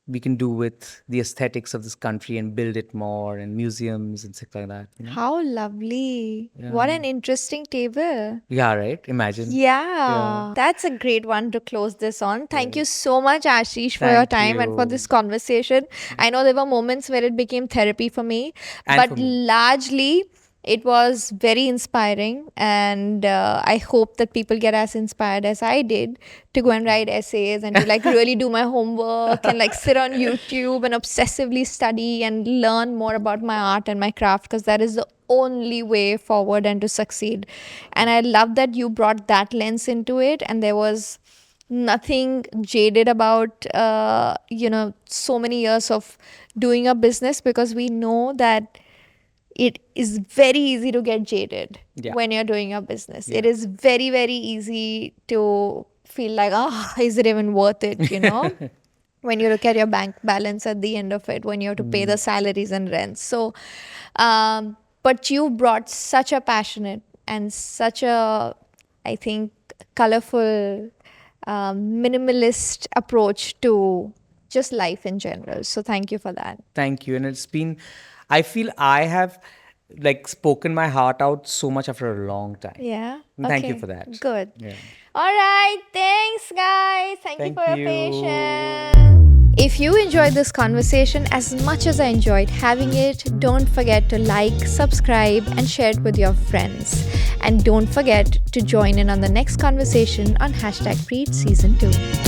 Speaker 1: we can do with the aesthetics of this country and build it more and museums and stuff like that.
Speaker 2: How lovely. What an interesting table.
Speaker 1: Yeah, right? Imagine.
Speaker 2: Yeah, that's a great one to close this on. Thank you so much, Ashish, for your
Speaker 1: Thank
Speaker 2: time and for
Speaker 1: you.
Speaker 2: this conversation. I know there were moments where it became therapy for me,
Speaker 1: And
Speaker 2: but
Speaker 1: for me.
Speaker 2: largely It was very inspiring, and I hope that people get as inspired as I did to go and write essays and to like really do my homework and like sit on YouTube and obsessively study and learn more about my art and my craft, because that is the only way forward and to succeed. And I love that you brought that lens into it, and there was nothing jaded about so many years of doing a business, because we know that it is very easy to get jaded when you're doing your business. It is very, very easy to feel like, is it even worth it, when you look at your bank balance at the end of it, when you have to pay the salaries and rents. So, but you brought such a passionate and such a, I think, colorful, minimalist approach to just life in general. So thank you for that.
Speaker 1: Thank you. And it's been, I feel I have like spoken my heart out so much after a long time.
Speaker 2: Yeah.
Speaker 1: Thank you for that.
Speaker 2: Good.
Speaker 1: Yeah.
Speaker 2: All right. Thanks, guys. Thank you for your patience. If you enjoyed this conversation as much as I enjoyed having it, don't forget to like, subscribe, and share it with your friends. And don't forget to join in on the next conversation on #Preet Season 2.